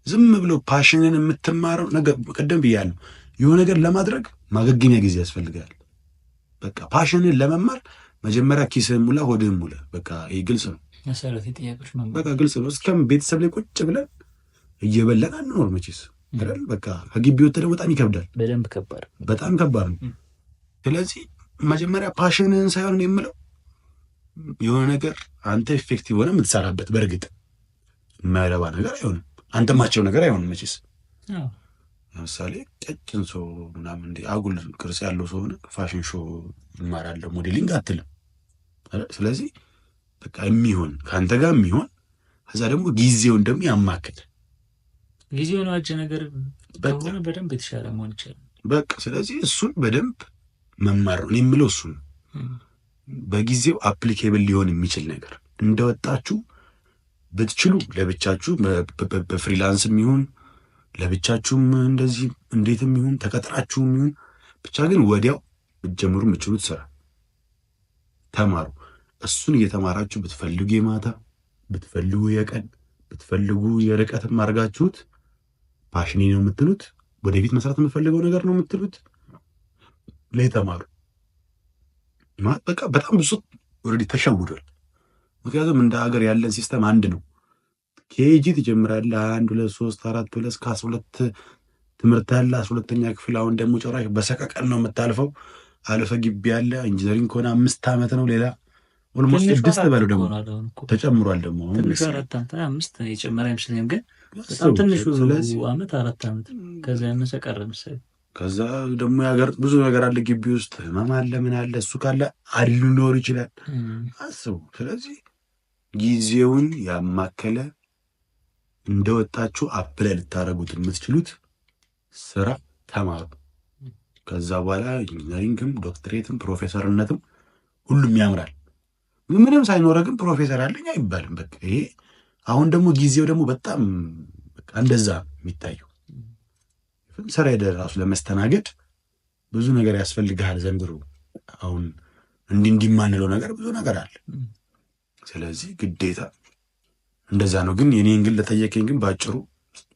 ዝም ብሎ ፓሽንን የምትማረው ነገር ቀደም ብያለሁ። የሆነ ነገር ለማድረግ ማገገሚያ ጊዜ ያስፈልጋል። በቃ ፓሽንን ለመማር መጀመሪያ ኪስህን ሙላ፣ ሆድህን ሙላ። በቃ ይህ ግልጽ ነው። በቃ ግልጽ ነው። እስከም ቤተሰብ ላይ ቁጭ ብለን እየበላን አንኖር መቼስ አይደል? በቃ ከግቢ ወጥተህ ደግሞ በጣም ይከብዳል። በጣም ከባድ ነው። ስለዚህ መጀመሪያ ፓሽንን ሳይሆን የምለው የሆነ ነገር አንተ ኢፌክቲቭ ሆነ የምትሰራበት። በእርግጥ የማይረባ ነገር አይሆንም፣ አንተ ማቸው ነገር አይሆንም መቼስ። ለምሳሌ ቀጭን ሰው ምናምን እንደ አጉል ቅርጽ ያለው ሰው ሆነ ፋሽን ሾው እማራለሁ ሞዴሊንግ አትልም። ስለዚህ በቃ የሚሆን ከአንተ ጋር የሚሆን ከዛ ደግሞ ጊዜውን ደግሞ ያማክል ጊዜውን ዋጀ ነገር ከሆነ በደንብ የተሻለ መሆን ይችላል። በቃ ስለዚህ እሱን በደንብ መማር ነው የምለው። እሱ ነው በጊዜው አፕሊኬብል ሊሆን የሚችል ነገር እንደወጣችሁ ብትችሉ ለብቻችሁ በፍሪላንስም ይሁን ለብቻችሁም እንደዚህ እንዴትም ይሁን ተቀጥራችሁም ይሁን ብቻ ግን ወዲያው ብትጀምሩ የምትችሉት ስራ ተማሩ። እሱን እየተማራችሁ ብትፈልጉ የማታ ብትፈልጉ የቀን ብትፈልጉ የርቀትም አድርጋችሁት ፓሽኔ ነው የምትሉት፣ ወደፊት መስራት የምፈልገው ነገር ነው የምትሉት ላይ ተማሩ። በቃ በጣም ብዙ ኦልሬዲ ተሸውዷል። ምክንያቱም እንደ ሀገር ያለን ሲስተም አንድ ነው። ኬጂ ትጀምራለህ 1 2 3 4 ብለህ እስከ 12 ትምህርት ያለ 12ኛ ክፍል። አሁን ደግሞ ጭራሽ በሰቀቀን ነው የምታልፈው። አለፈ ግቢ ያለ ኢንጂነሪንግ ከሆነ 5 ዓመት ነው። ሌላ ኦልሞስት 6 በለው ደግሞ ተጨምሯል። ደግሞ ትንሹ 4 ዓመት 5 የጨመረ አይመስለኝም፣ ግን በጣም ትንሹ ዓመት 4 ዓመት ከዛ ያነሰ ቀረ መሰለኝ። ከዛ ደግሞ ያገር ብዙ ነገር አለ ግቢ ውስጥ ህመም አለ ምን አለ እሱ ካለ ሊኖር ይችላል። አስቡ። ስለዚህ ጊዜውን ያማከለ እንደወጣችሁ አፕላይ ልታደርጉት የምትችሉት ስራ ተማሩ። ከዛ በኋላ ኢንጂነሪንግም ዶክትሬትም ፕሮፌሰርነትም ሁሉም ያምራል። ምንም ሳይኖረ ግን ፕሮፌሰር አለኝ አይባልም። በቃ ይሄ አሁን ደግሞ ጊዜው ደግሞ በጣም እንደዛ የሚታየው ስራ ሄደህ ራሱ ለመስተናገድ ብዙ ነገር ያስፈልግሃል ዘንድሮ። አሁን እንዲህ የማንለው ነገር ብዙ ነገር አለ። ስለዚህ ግዴታ እንደዛ ነው። ግን የኔን ግን ለጠየቀኝ ግን ባጭሩ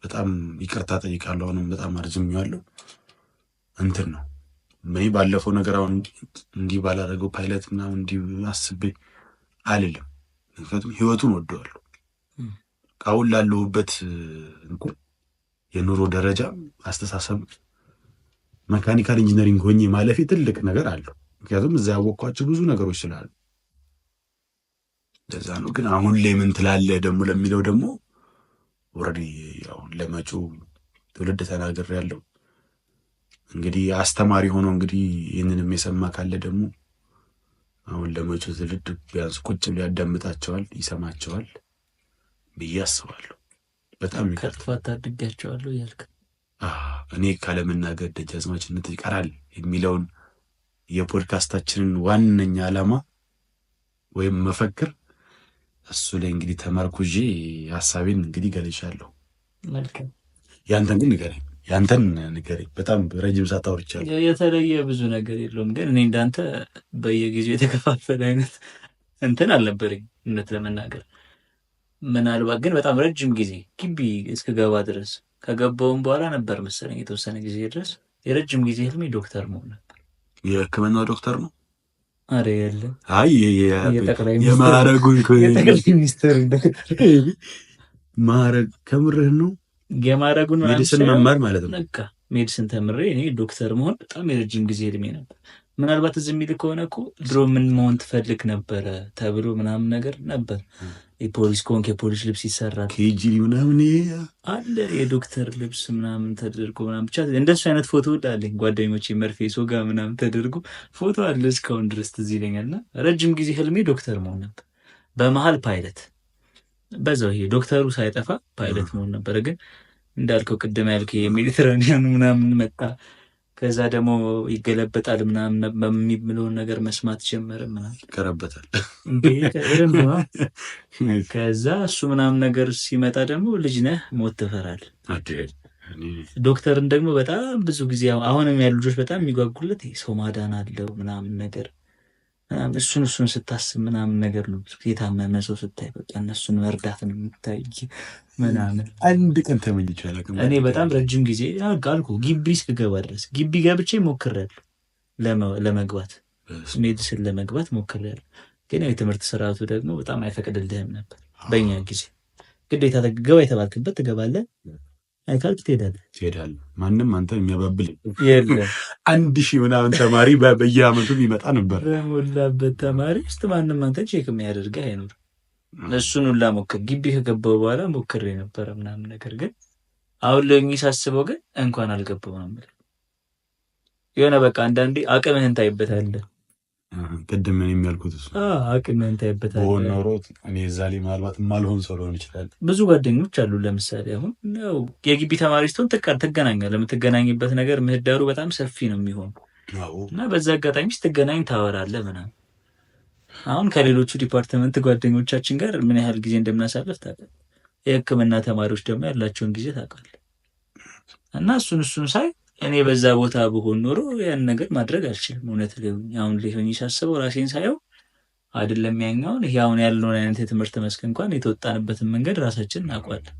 በጣም ይቅርታ ጠይቃለሁ። አሁንም በጣም አርዝሜዋለሁ። እንትን ነው ምን ባለፈው ነገር አሁን እንዲህ ባላደረገው ፓይለት ምናምን እንዲህ አስቤ አልልም። ምክንያቱም ህይወቱን ወደዋለሁ። አሁን ላለሁበት የኑሮ ደረጃ አስተሳሰብ መካኒካል ኢንጂነሪንግ ሆኜ ማለፌ ትልቅ ነገር አለው። ምክንያቱም እዛ ያወቅኳቸው ብዙ ነገሮች ስላሉ እንደዛ ነው። ግን አሁን ላይ ምን ትላለህ ደግሞ ለሚለው ደግሞ ኦልሬዲ አሁን ለመጪው ትውልድ ተናግሬያለሁ። እንግዲህ አስተማሪ ሆኖ እንግዲህ ይህንንም የሰማ ካለ ደግሞ አሁን ለመጪው ትውልድ ቢያንስ ቁጭ ብሎ ያዳምጣቸዋል፣ ይሰማቸዋል ብዬ አስባለሁ። በጣም ከጥፋት አድርጋቸዋለሁ እያልክ እኔ ካለመናገር ደጃዝማችነት ይቀራል የሚለውን የፖድካስታችንን ዋነኛ ዓላማ ወይም መፈክር እሱ ላይ እንግዲህ ተመርኩዤ ሀሳቤን እንግዲህ ገልጫለሁ። መልካም። ያንተን ግን ንገረኝ። ያንተን ንገረኝ። በጣም ረጅም ሰዓት አውርቻለሁ። የተለየ ብዙ ነገር የለውም። ግን እኔ እንዳንተ በየጊዜው የተከፋፈለ አይነት እንትን አልነበረኝ እውነት ለመናገር። ምናልባት ግን በጣም ረጅም ጊዜ ግቢ እስክገባ ድረስ ከገባውም በኋላ ነበር መሰለኝ የተወሰነ ጊዜ ድረስ የረጅም ጊዜ ህልሜ ዶክተር መሆን ነበር። የሕክምና ዶክተር ነው? አረ የለም። አይ የማዕረጉን የጠቅላይ ሚኒስትር ማዕረግ ከምርህ ነው? የማዕረጉን ሜዲሲን መማር ማለት ነው። በቃ ሜዲሲን ተምሬ እኔ ዶክተር መሆን በጣም የረጅም ጊዜ እድሜ ነበር። ምናልባት እዚህ የሚል ከሆነ እኮ ድሮ ምን መሆን ትፈልግ ነበረ ተብሎ ምናምን ነገር ነበር። የፖሊስ ከሆንክ የፖሊስ ልብስ ይሰራል ኬጂ ምናምን አለ የዶክተር ልብስ ምናምን ተደርጎ ምናምን ብቻ እንደሱ አይነት ፎቶ አለኝ። ጓደኞቼ መርፌ ሶጋ ምናምን ተደርጎ ፎቶ አለ እስካሁን ድረስ ትዝ ይለኛልና ረጅም ጊዜ ህልሜ ዶክተር መሆን ነበር። በመሀል ፓይለት በዛው ይሄ ዶክተሩ ሳይጠፋ ፓይለት መሆን ነበረ። ግን እንዳልከው ቅድም ያልከው የሜዲትራኒያን ምናምን መጣ። ከዛ ደግሞ ይገለበጣል ምናምን በሚብለውን ነገር መስማት ጀመረ። ምናምን ይቀረበታል። ከዛ እሱ ምናምን ነገር ሲመጣ ደግሞ ልጅ ነህ ሞት ትፈራለህ። ዶክተርን ደግሞ በጣም ብዙ ጊዜ አሁንም ያሉ ልጆች በጣም የሚጓጉለት ሰው ማዳን አለው ምናምን ነገር እሱን ስታስብ ምናምን ነገር ነው። የታመመ ሰው ስታይ በቃ እነሱን መርዳት ነው የምታይ ምናምን። አንድ ቀን ተመኝቼ አላውቅም። እኔ በጣም ረጅም ጊዜ አልኩ ግቢ እስክገባ ድረስ ግቢ ገብቼ ሞክሬያለሁ ለመግባት ሜዲሲን ለመግባት ሞክሬያለሁ። ግን ያው የትምህርት ስርዓቱ ደግሞ በጣም አይፈቅድልህም ነበር በእኛ ጊዜ። ግዴታ ግባ የተባልክበት ትገባለህ፣ አይካልክ ትሄዳለህ። ማንም አንተ የሚያባብል የለም። 1000 ምናምን ተማሪ በየአመቱ ይመጣ ነበር። በሞላበት ተማሪ ውስጥ ማንም አንተ ቼክ የሚያደርግህ አይኖር። እሱን ሁላ ሞክር ግቢ ከገባው በኋላ ሞክሬ ነበረ ምናምን ነገር። ግን አሁን ለኝ ሳስበው ግን እንኳን አልገባው ነበር። የሆነ በቃ አንዳንዴ አቅምህን ታይበታለህ። ቅድም ምን የሚያልኩት እሱ አቅምህን ታይበታለህ። በሆነ ኖሮ እኔ እዛ ላይ ምናልባት ማልሆን ሰው ሊሆን ይችላል። ብዙ ጓደኞች አሉ። ለምሳሌ አሁን ያው የግቢ ተማሪ ስትሆን ትገናኛለህ። የምትገናኝበት ነገር ምህዳሩ በጣም ሰፊ ነው የሚሆነው እና በዛ አጋጣሚ ስትገናኝ ታወራለህ ምናምን። አሁን ከሌሎቹ ዲፓርትመንት ጓደኞቻችን ጋር ምን ያህል ጊዜ እንደምናሳልፍ ታውቃለህ። የሕክምና ተማሪዎች ደግሞ ያላቸውን ጊዜ ታውቃለህ። እና እሱን ሳይ እኔ በዛ ቦታ ብሆን ኖሮ ያን ነገር ማድረግ አልችልም። እውነት አሁን ሊሆን ሳስበው ራሴን ሳየው አይደለም ያኛውን ይሄ አሁን ያለውን አይነት የትምህርት መስክ እንኳን የተወጣንበትን መንገድ ራሳችን እናውቃለን።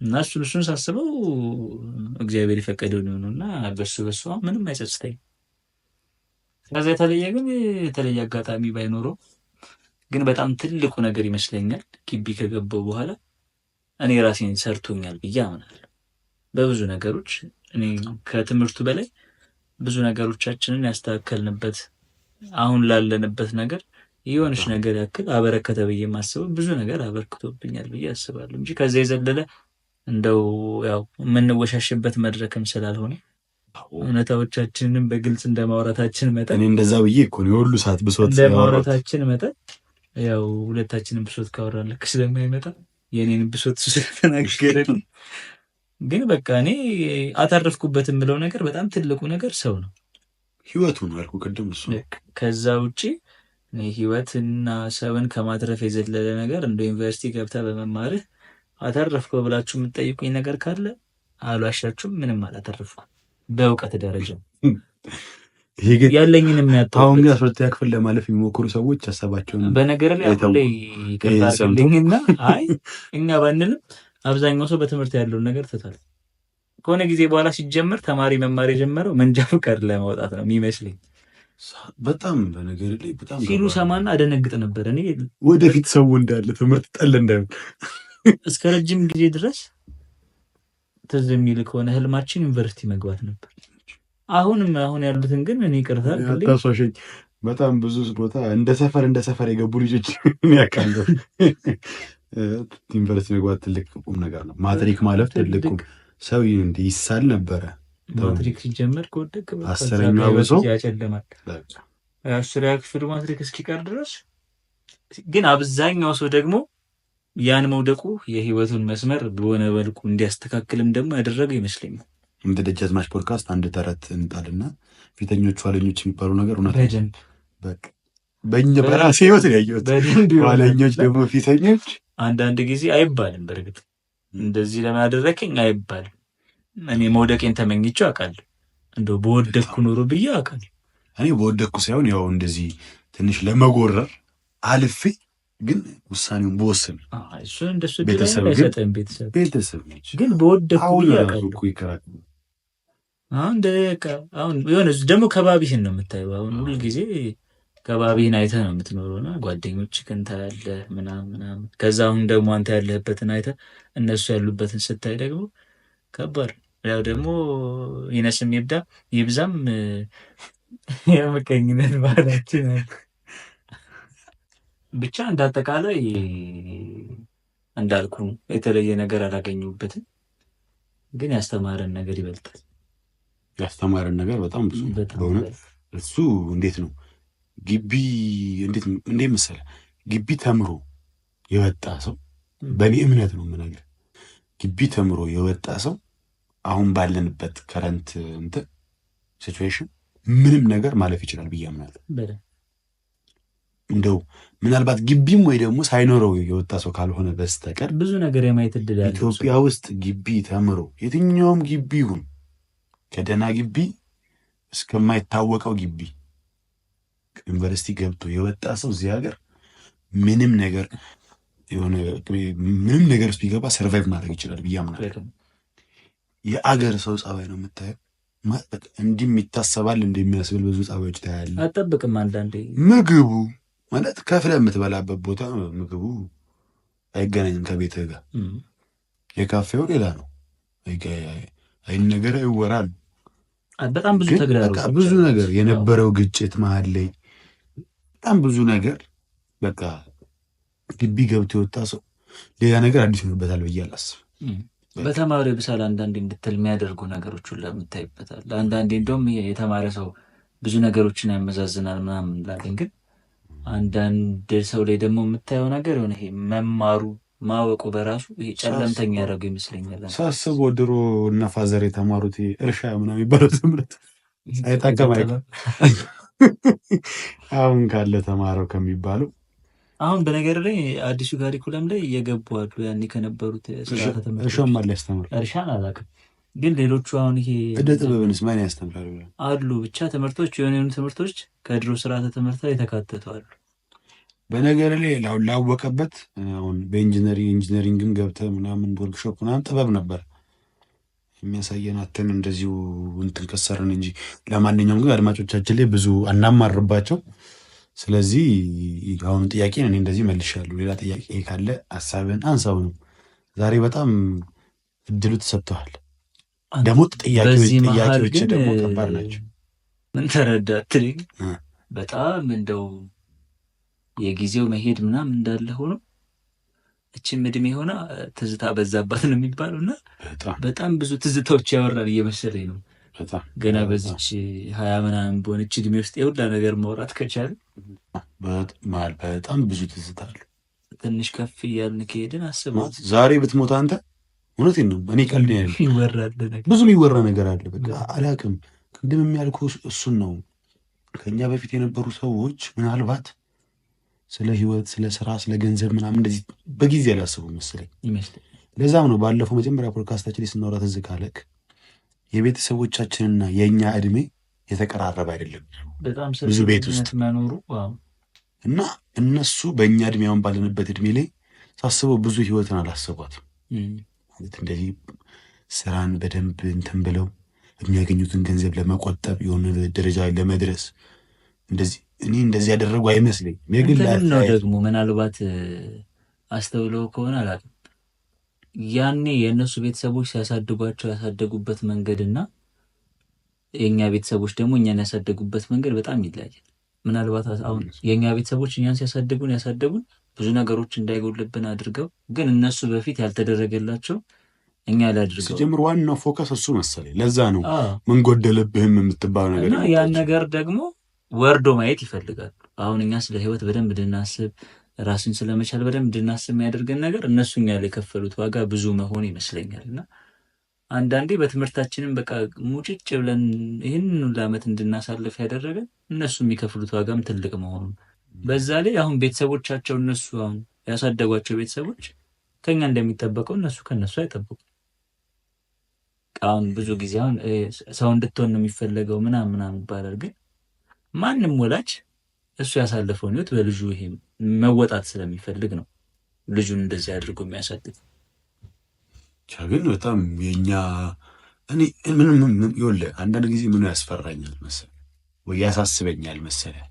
እና እሱን ሳስበው እግዚአብሔር የፈቀደው ነው እና በሱ ምንም አይጸጽተኝም። ከዛ የተለየ አጋጣሚ ባይኖረው ግን በጣም ትልቁ ነገር ይመስለኛል ግቢ ከገባው በኋላ እኔ ራሴን ሰርቶኛል ብዬ አምናለሁ። በብዙ ነገሮች እኔ ከትምህርቱ በላይ ብዙ ነገሮቻችንን ያስተካከልንበት አሁን ላለንበት ነገር የሆነች ነገር ያክል አበረከተ ብዬ ማስበው ብዙ ነገር አበርክቶብኛል ብዬ አስባለሁ እንጂ ከዛ የዘለለ እንደው ያው የምንወሻሽበት መድረክም ስላልሆነ እውነታዎቻችንን በግልጽ እንደማውራታችን መጠን እኔ እንደዛ ብዬ እኮ ነው የሁሉ ሰዓት ብሶት እንደማውራታችን መጠን ያው ሁለታችንን ብሶት ካወራን ልክ ስለማይመጣ የኔን ብሶት ስለተናገረን ግን በቃ እኔ አታረፍኩበት የምለው ነገር በጣም ትልቁ ነገር ሰው ነው፣ ህይወቱ ነው ያልኩ ቅድም እሱ። ከዛ ውጪ ህይወትና ሰውን ከማትረፍ የዘለለ ነገር እንደ ዩኒቨርሲቲ ገብተህ በመማርህ አተረፍከው ብላችሁ የምትጠይቁኝ ነገር ካለ አልዋሻችሁም፣ ምንም አላተረፍኩም በእውቀት ደረጃ ይሄ ግን ያለኝን አሁን የሚያጣው ግን 12ኛ ክፍል ለማለፍ የሚሞክሩ ሰዎች ሀሳባቸውን በነገር ላይ አሁን ላይ ይቅርታ አድርግልኝና አይ እኛ ባንልም አብዛኛው ሰው በትምህርት ያለውን ነገር ትቷል። ከሆነ ጊዜ በኋላ ሲጀመር ተማሪ መማር የጀመረው መንጃ ፈቃድ ለማውጣት ነው የሚመስለኝ። በጣም በነገር ላይ በጣም ሲሉ ሰማና አደነግጥ ነበር። እኔ ወደፊት ሰው እንዳለ ትምህርት ጠል እንዳይሆን እስከ ረጅም ጊዜ ድረስ ትዝ የሚል ከሆነ ህልማችን ዩኒቨርሲቲ መግባት ነበር። አሁን ያሉትን ግን እኔ ይቅርታ አታሷሸኝ። በጣም ብዙ ቦታ እንደ ሰፈር የገቡ ልጆች ያውቃለሁ። ዩኒቨርሲቲ መግባት ትልቅ ቁም ነገር ነው። ማትሪክ ማለፍ ትልቅ ሰው እንዲህ ይሳል ነበረ። ማትሪክ ሲጀመር ከወደቅ አስረኛው ሰው ያጨለማል። አስረኛ ክፍል ማትሪክ እስኪቀር ድረስ ግን አብዛኛው ሰው ደግሞ ያን መውደቁ የህይወቱን መስመር በሆነ መልኩ እንዲያስተካክልም ደግሞ ያደረገው ይመስለኛል። እንደ ደጃዝማች ፖድካስት አንድ ተረት እንጣልና ፊተኞቹ ኋለኞች የሚባሉ ነገር እውነት በደንብ በቃ በእኛ በራሴ ህይወት ነው ያየሁት። ኋለኞች ደግሞ ፊተኞች አንዳንድ ጊዜ አይባልም። በእርግጥ እንደዚህ ለምን አደረከኝ አይባልም። እኔ መውደቄን ተመኝቼው አውቃለሁ። እንደው በወደቅኩ ኖሮ ብዬ አውቃለሁ። እኔ በወደቅኩ ሳይሆን ያው እንደዚህ ትንሽ ለመጎረር አልፌ ግን ውሳኔውን በወስን እሱ እንደሱ ቤተሰብ ግን በወደቅኩ ብዬ አውቃለሁ። አሁን የሆነ ደግሞ ከባቢህን ነው የምታየው። አሁን ሁል ጊዜ ከባቢህን አይተህ ነው የምትኖረውና ጓደኞችህን ታያለህ ምናምን። ከዛ አሁን ደግሞ አንተ ያለህበትን አይተህ እነሱ ያሉበትን ስታይ ደግሞ ከባድ። ያው ደግሞ ይነስም ይብዛም የምቀኝነት ባህላችን ብቻ እንዳጠቃላይ እንዳልኩ የተለየ ነገር አላገኘሁበትም፣ ግን ያስተማረን ነገር ይበልጣል። ያስተማረን ነገር በጣም ብዙ በሆነ እሱ እንዴት ነው ግቢ እንዴት መሰለህ ግቢ ተምሮ የወጣ ሰው በእኔ እምነት ነው የምነግርህ፣ ግቢ ተምሮ የወጣ ሰው አሁን ባለንበት ከረንት እንትን ሲቹዌሽን ምንም ነገር ማለፍ ይችላል ብዬ አምናለሁ። እንደው ምናልባት ግቢም ወይ ደግሞ ሳይኖረው የወጣ ሰው ካልሆነ በስተቀር ብዙ ነገር የማየት እድል ያለው ኢትዮጵያ ውስጥ ግቢ ተምሮ የትኛውም ግቢ ይሁን ከደህና ግቢ እስከማይታወቀው ግቢ ዩኒቨርሲቲ ገብቶ የወጣ ሰው እዚህ ሀገር ምንም ነገር ውስጥ ቢገባ ሰርቫይቭ ማድረግ ይችላል ብዬ አምናለሁ። የአገር ሰው ጸባይ ነው የምታየው። እንዲህም ይታሰባል እንደሚያስብል ብዙ ጸባዮች ታያለህ። አጠብቅም አንዳንዴ ምግቡ ማለት ከፍለህ የምትበላበት ቦታ ምግቡ አይገናኝም ከቤትህ ጋር። የካፌው ሌላ ነው፣ አይን ነገር ይወራል። በጣም ብዙ ተግዳሮት፣ ብዙ ነገር የነበረው ግጭት መሀል ላይ በጣም ብዙ ነገር። በቃ ግቢ ገብቶ የወጣ ሰው ሌላ ነገር አዲስ ይሆንበታል ብዬ አላስብም። በተማሪ ብሳል አንዳንዴ እንድትል የሚያደርጉ ነገሮችን ለምታይበታል። አንዳንዴ እንደውም የተማረ ሰው ብዙ ነገሮችን ያመዛዝናል ምናምን እንላለን፣ ግን አንዳንድ ሰው ላይ ደግሞ የምታየው ነገር የሆነ ይሄ መማሩ ማወቁ በራሱ ይሄ ጨለምተኛ ያደረገው ይመስለኛል። ሳስበው ድሮ እነ ፋዘር የተማሩት እርሻ ምናምን የሚባለው ትምህርት አይጠቀም አሁን ካለ ተማረው ከሚባለው አሁን በነገር ላይ አዲሱ ካሪኩለም ላይ እየገቡ አሉ። ያኔ ከነበሩት ስርዓተ ትምህርት እርሻም አለ ያስተምራል። እርሻን አላውቅም፣ ግን ሌሎቹ አሁን ይሄ እደ ጥበብንስ ማን ያስተምራል አሉ። ብቻ ትምህርቶች የሆኑ ትምህርቶች ከድሮ ስርዓተ ትምህርት ላይ ተካተቱ አሉ። በነገር ላይ ላወቀበት አሁን በኢንጂነሪንግም ገብተህ ምናምን ወርክሾፕ ምናምን ጥበብ ነበር የሚያሳየን አተን እንደዚሁ እንትን ከሰርን እንጂ። ለማንኛውም ግን አድማጮቻችን ላይ ብዙ አናማርባቸው። ስለዚህ አሁን ጥያቄን እኔ እንደዚህ መልሻለሁ። ሌላ ጥያቄ ካለ ሀሳብን አንሳው ነው። ዛሬ በጣም እድሉ ተሰጥተዋል። ደግሞ ጥያቄዎች ደግሞ ከባድ ናቸው። ምን ተረዳት በጣም እንደው የጊዜው መሄድ ምናምን እንዳለ ሆኖ እችም እድሜ ሆና ትዝታ በዛባት ነው የሚባለው እና በጣም ብዙ ትዝታዎች ያወራል እየመሰለኝ ነው። ገና በዚች 20 ምናምን በሆነች እድሜ ውስጥ የሁላ ነገር ማውራት ከቻለ በጣም ብዙ ትዝታ አለ። ትንሽ ከፍ እያልን ከሄድን አስበው ዛሬ ብትሞት አንተ እውነቴን ነው እኔ ቀልድ ያለ ይወራል፣ ብዙ የሚወራ ነገር አለ። በቃ አላውቅም። ቅድም የሚያልኩህ እሱን ነው። ከኛ በፊት የነበሩ ሰዎች ምናልባት ስለ ህይወት፣ ስለ ስራ፣ ስለ ገንዘብ ምናምን እንደዚህ በጊዜ አላስቡም መሰለኝ። ይመስለኛል። ለዛም ነው ባለፈው መጀመሪያ ፖድካስታችን ላይ ስናወራ ትዝ ካለክ የቤተሰቦቻችንና የእኛ እድሜ የተቀራረበ አይደለም በጣም ብዙ ሰፊ ቤት ውስጥ ልዩነት መኖሩ እና እነሱ በእኛ እድሜ አሁን ባለንበት እድሜ ላይ ሳስበው ብዙ ህይወትን አላሰቧትም። ማለት እንደዚህ ስራን በደንብ እንትን ብለው የሚያገኙትን ገንዘብ ለመቆጠብ የሆነ ደረጃ ላይ ለመድረስ እንደዚህ እኔ እንደዚህ ያደረጉ አይመስለኝም። የግል ነው ደግሞ ምናልባት አስተውለው ከሆነ አላውቅም፣ ያኔ የእነሱ ቤተሰቦች ሲያሳድጓቸው ያሳደጉበት መንገድና የእኛ ቤተሰቦች ደግሞ እኛን ያሳደጉበት መንገድ በጣም ይለያያል። ምናልባት አሁን የእኛ ቤተሰቦች እኛን ያሳደጉን ብዙ ነገሮች እንዳይጎልብን አድርገው፣ ግን እነሱ በፊት ያልተደረገላቸው እኛ ላድርገው ሲጀምር ዋናው ፎከስ እሱ መሰለኝ። ለዛ ነው ምን ጎደለብህም የምትባለው ነገር እና ያን ነገር ደግሞ ወርዶ ማየት ይፈልጋሉ። አሁን እኛ ስለ ህይወት በደንብ እንድናስብ፣ ራስን ስለመቻል በደንብ እንድናስብ የሚያደርገን ነገር እነሱ እኛ ላይ የከፈሉት ዋጋ ብዙ መሆን ይመስለኛል። እና አንዳንዴ በትምህርታችንም በቃ ሙጭጭ ብለን ይህንን ሁሉ ዓመት እንድናሳልፍ ያደረገን እነሱ የሚከፍሉት ዋጋም ትልቅ መሆኑ፣ በዛ ላይ አሁን ቤተሰቦቻቸው እነሱ አሁን ያሳደጓቸው ቤተሰቦች ከኛ እንደሚጠበቀው እነሱ ከነሱ አይጠብቁም። አሁን ብዙ ጊዜ አሁን ሰው እንድትሆን ነው የሚፈለገው ምናምን ይባላል። ግን ማንም ወላጅ እሱ ያሳለፈውን ህይወት በልጁ ይሄ መወጣት ስለሚፈልግ ነው ልጁን እንደዚህ አድርጎ የሚያሳድግ። ግን በጣም የኛ እኔ ምንም ይኸውልህ አንዳንድ ጊዜ ምኑ ያስፈራኛል መሰለህ ወይ ያሳስበኛል መሰለህ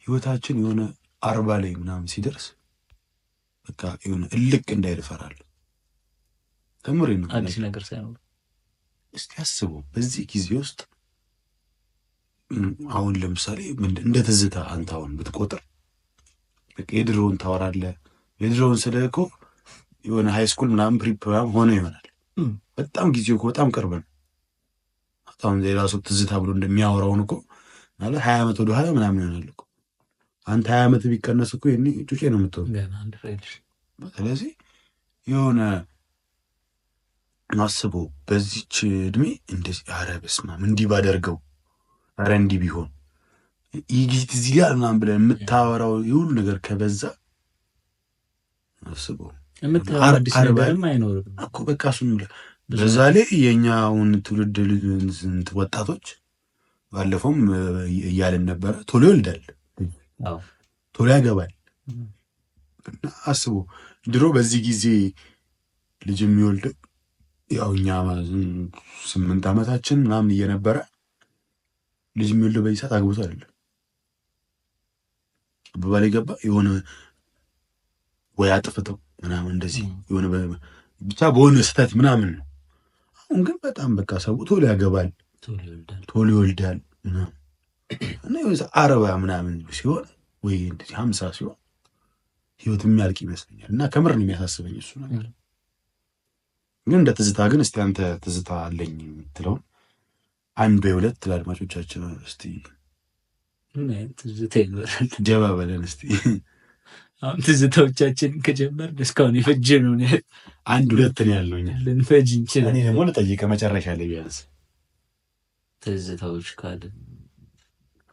ህይወታችን የሆነ 40 ላይ ምናምን ሲደርስ በቃ የሆነ እልቅ እንዳይል እፈራለሁ። ተምሬ ነው አዲስ ነገር ሳይኖር እስቲ አስበው በዚህ ጊዜ ውስጥ አሁን ለምሳሌ እንደ ትዝታ አንተ አሁን ብትቆጥር በቃ የድሮውን ታወራለህ። የድሮውን ስልህ እኮ የሆነ ሃይ ስኩል ምናምን ፕሪፕራም ሆነ ይሆናል። በጣም ጊዜው እኮ በጣም ቅርብ ነው። አሁን ሌላ ሰው ትዝታ ብሎ እንደሚያወራውን እኮ ማለት 20 ዓመት ወደ ኋላ ምናምን ይሆናል እኮ። አንተ 20 ዓመት ቢቀነስ እኮ የኔ ጩጬ ነው የምትሆነው። ስለዚህ የሆነ አስበው በዚች እድሜ እንደዚህ ኧረ በስመ አብ እንዲህ ባደርገው ኧረ እንዲህ ቢሆን ይህ ጊዜ እዚህ ጋር ምናምን ብለን የምታወራው የሁሉ ነገር ከበዛ አስበው አዲስ ነገርም አይኖርም እኮ በቃ እሱን በዛ ላይ የእኛ አሁን ትውልድ ወጣቶች ባለፈውም እያልን ነበረ ቶሎ ይወልዳል፣ ቶሎ ያገባል። እና አስቡ ድሮ በዚህ ጊዜ ልጅ የሚወልደው ያው እኛ 8 ዓመታችን ምናምን እየነበረ ልጅ የሚወልደው በዚህ ሰዓት አግብቶ አይደለም በባል ገባ የሆነ ወይ አጥፍተው ምናምን እንደዚህ የሆነ ብቻ በሆነ ስህተት ምናምን ነው። አሁን ግን በጣም በቃ ሰው ቶሎ ያገባል፣ ቶሎ ይወልዳል ምናምን እና የሆነ 40 ምናምን ሲሆን ወይ እንደዚህ 50 ሲሆን ህይወት የሚያልቅ ይመስለኛል። እና ከምር ነው የሚያሳስበኝ እሱ ነገር። ግን እንደ ትዝታ ግን እስቲ አንተ ትዝታ አለኝ የምትለውን አንድ ወይ ሁለት ለአድማጮቻችን እስቲ ትዝታ ይኖራል ጀባ በለን እስቲ። አሁን ትዝታዎቻችን ከጀመርን እስካሁን የፈጀን ነው አንድ ሁለት ነው ያለውኛ ልንፈጅ እንችላለን። እኔ ደግሞ ልጠይቅህ መጨረሻ ላይ ቢያንስ ትዝታዎች ካለ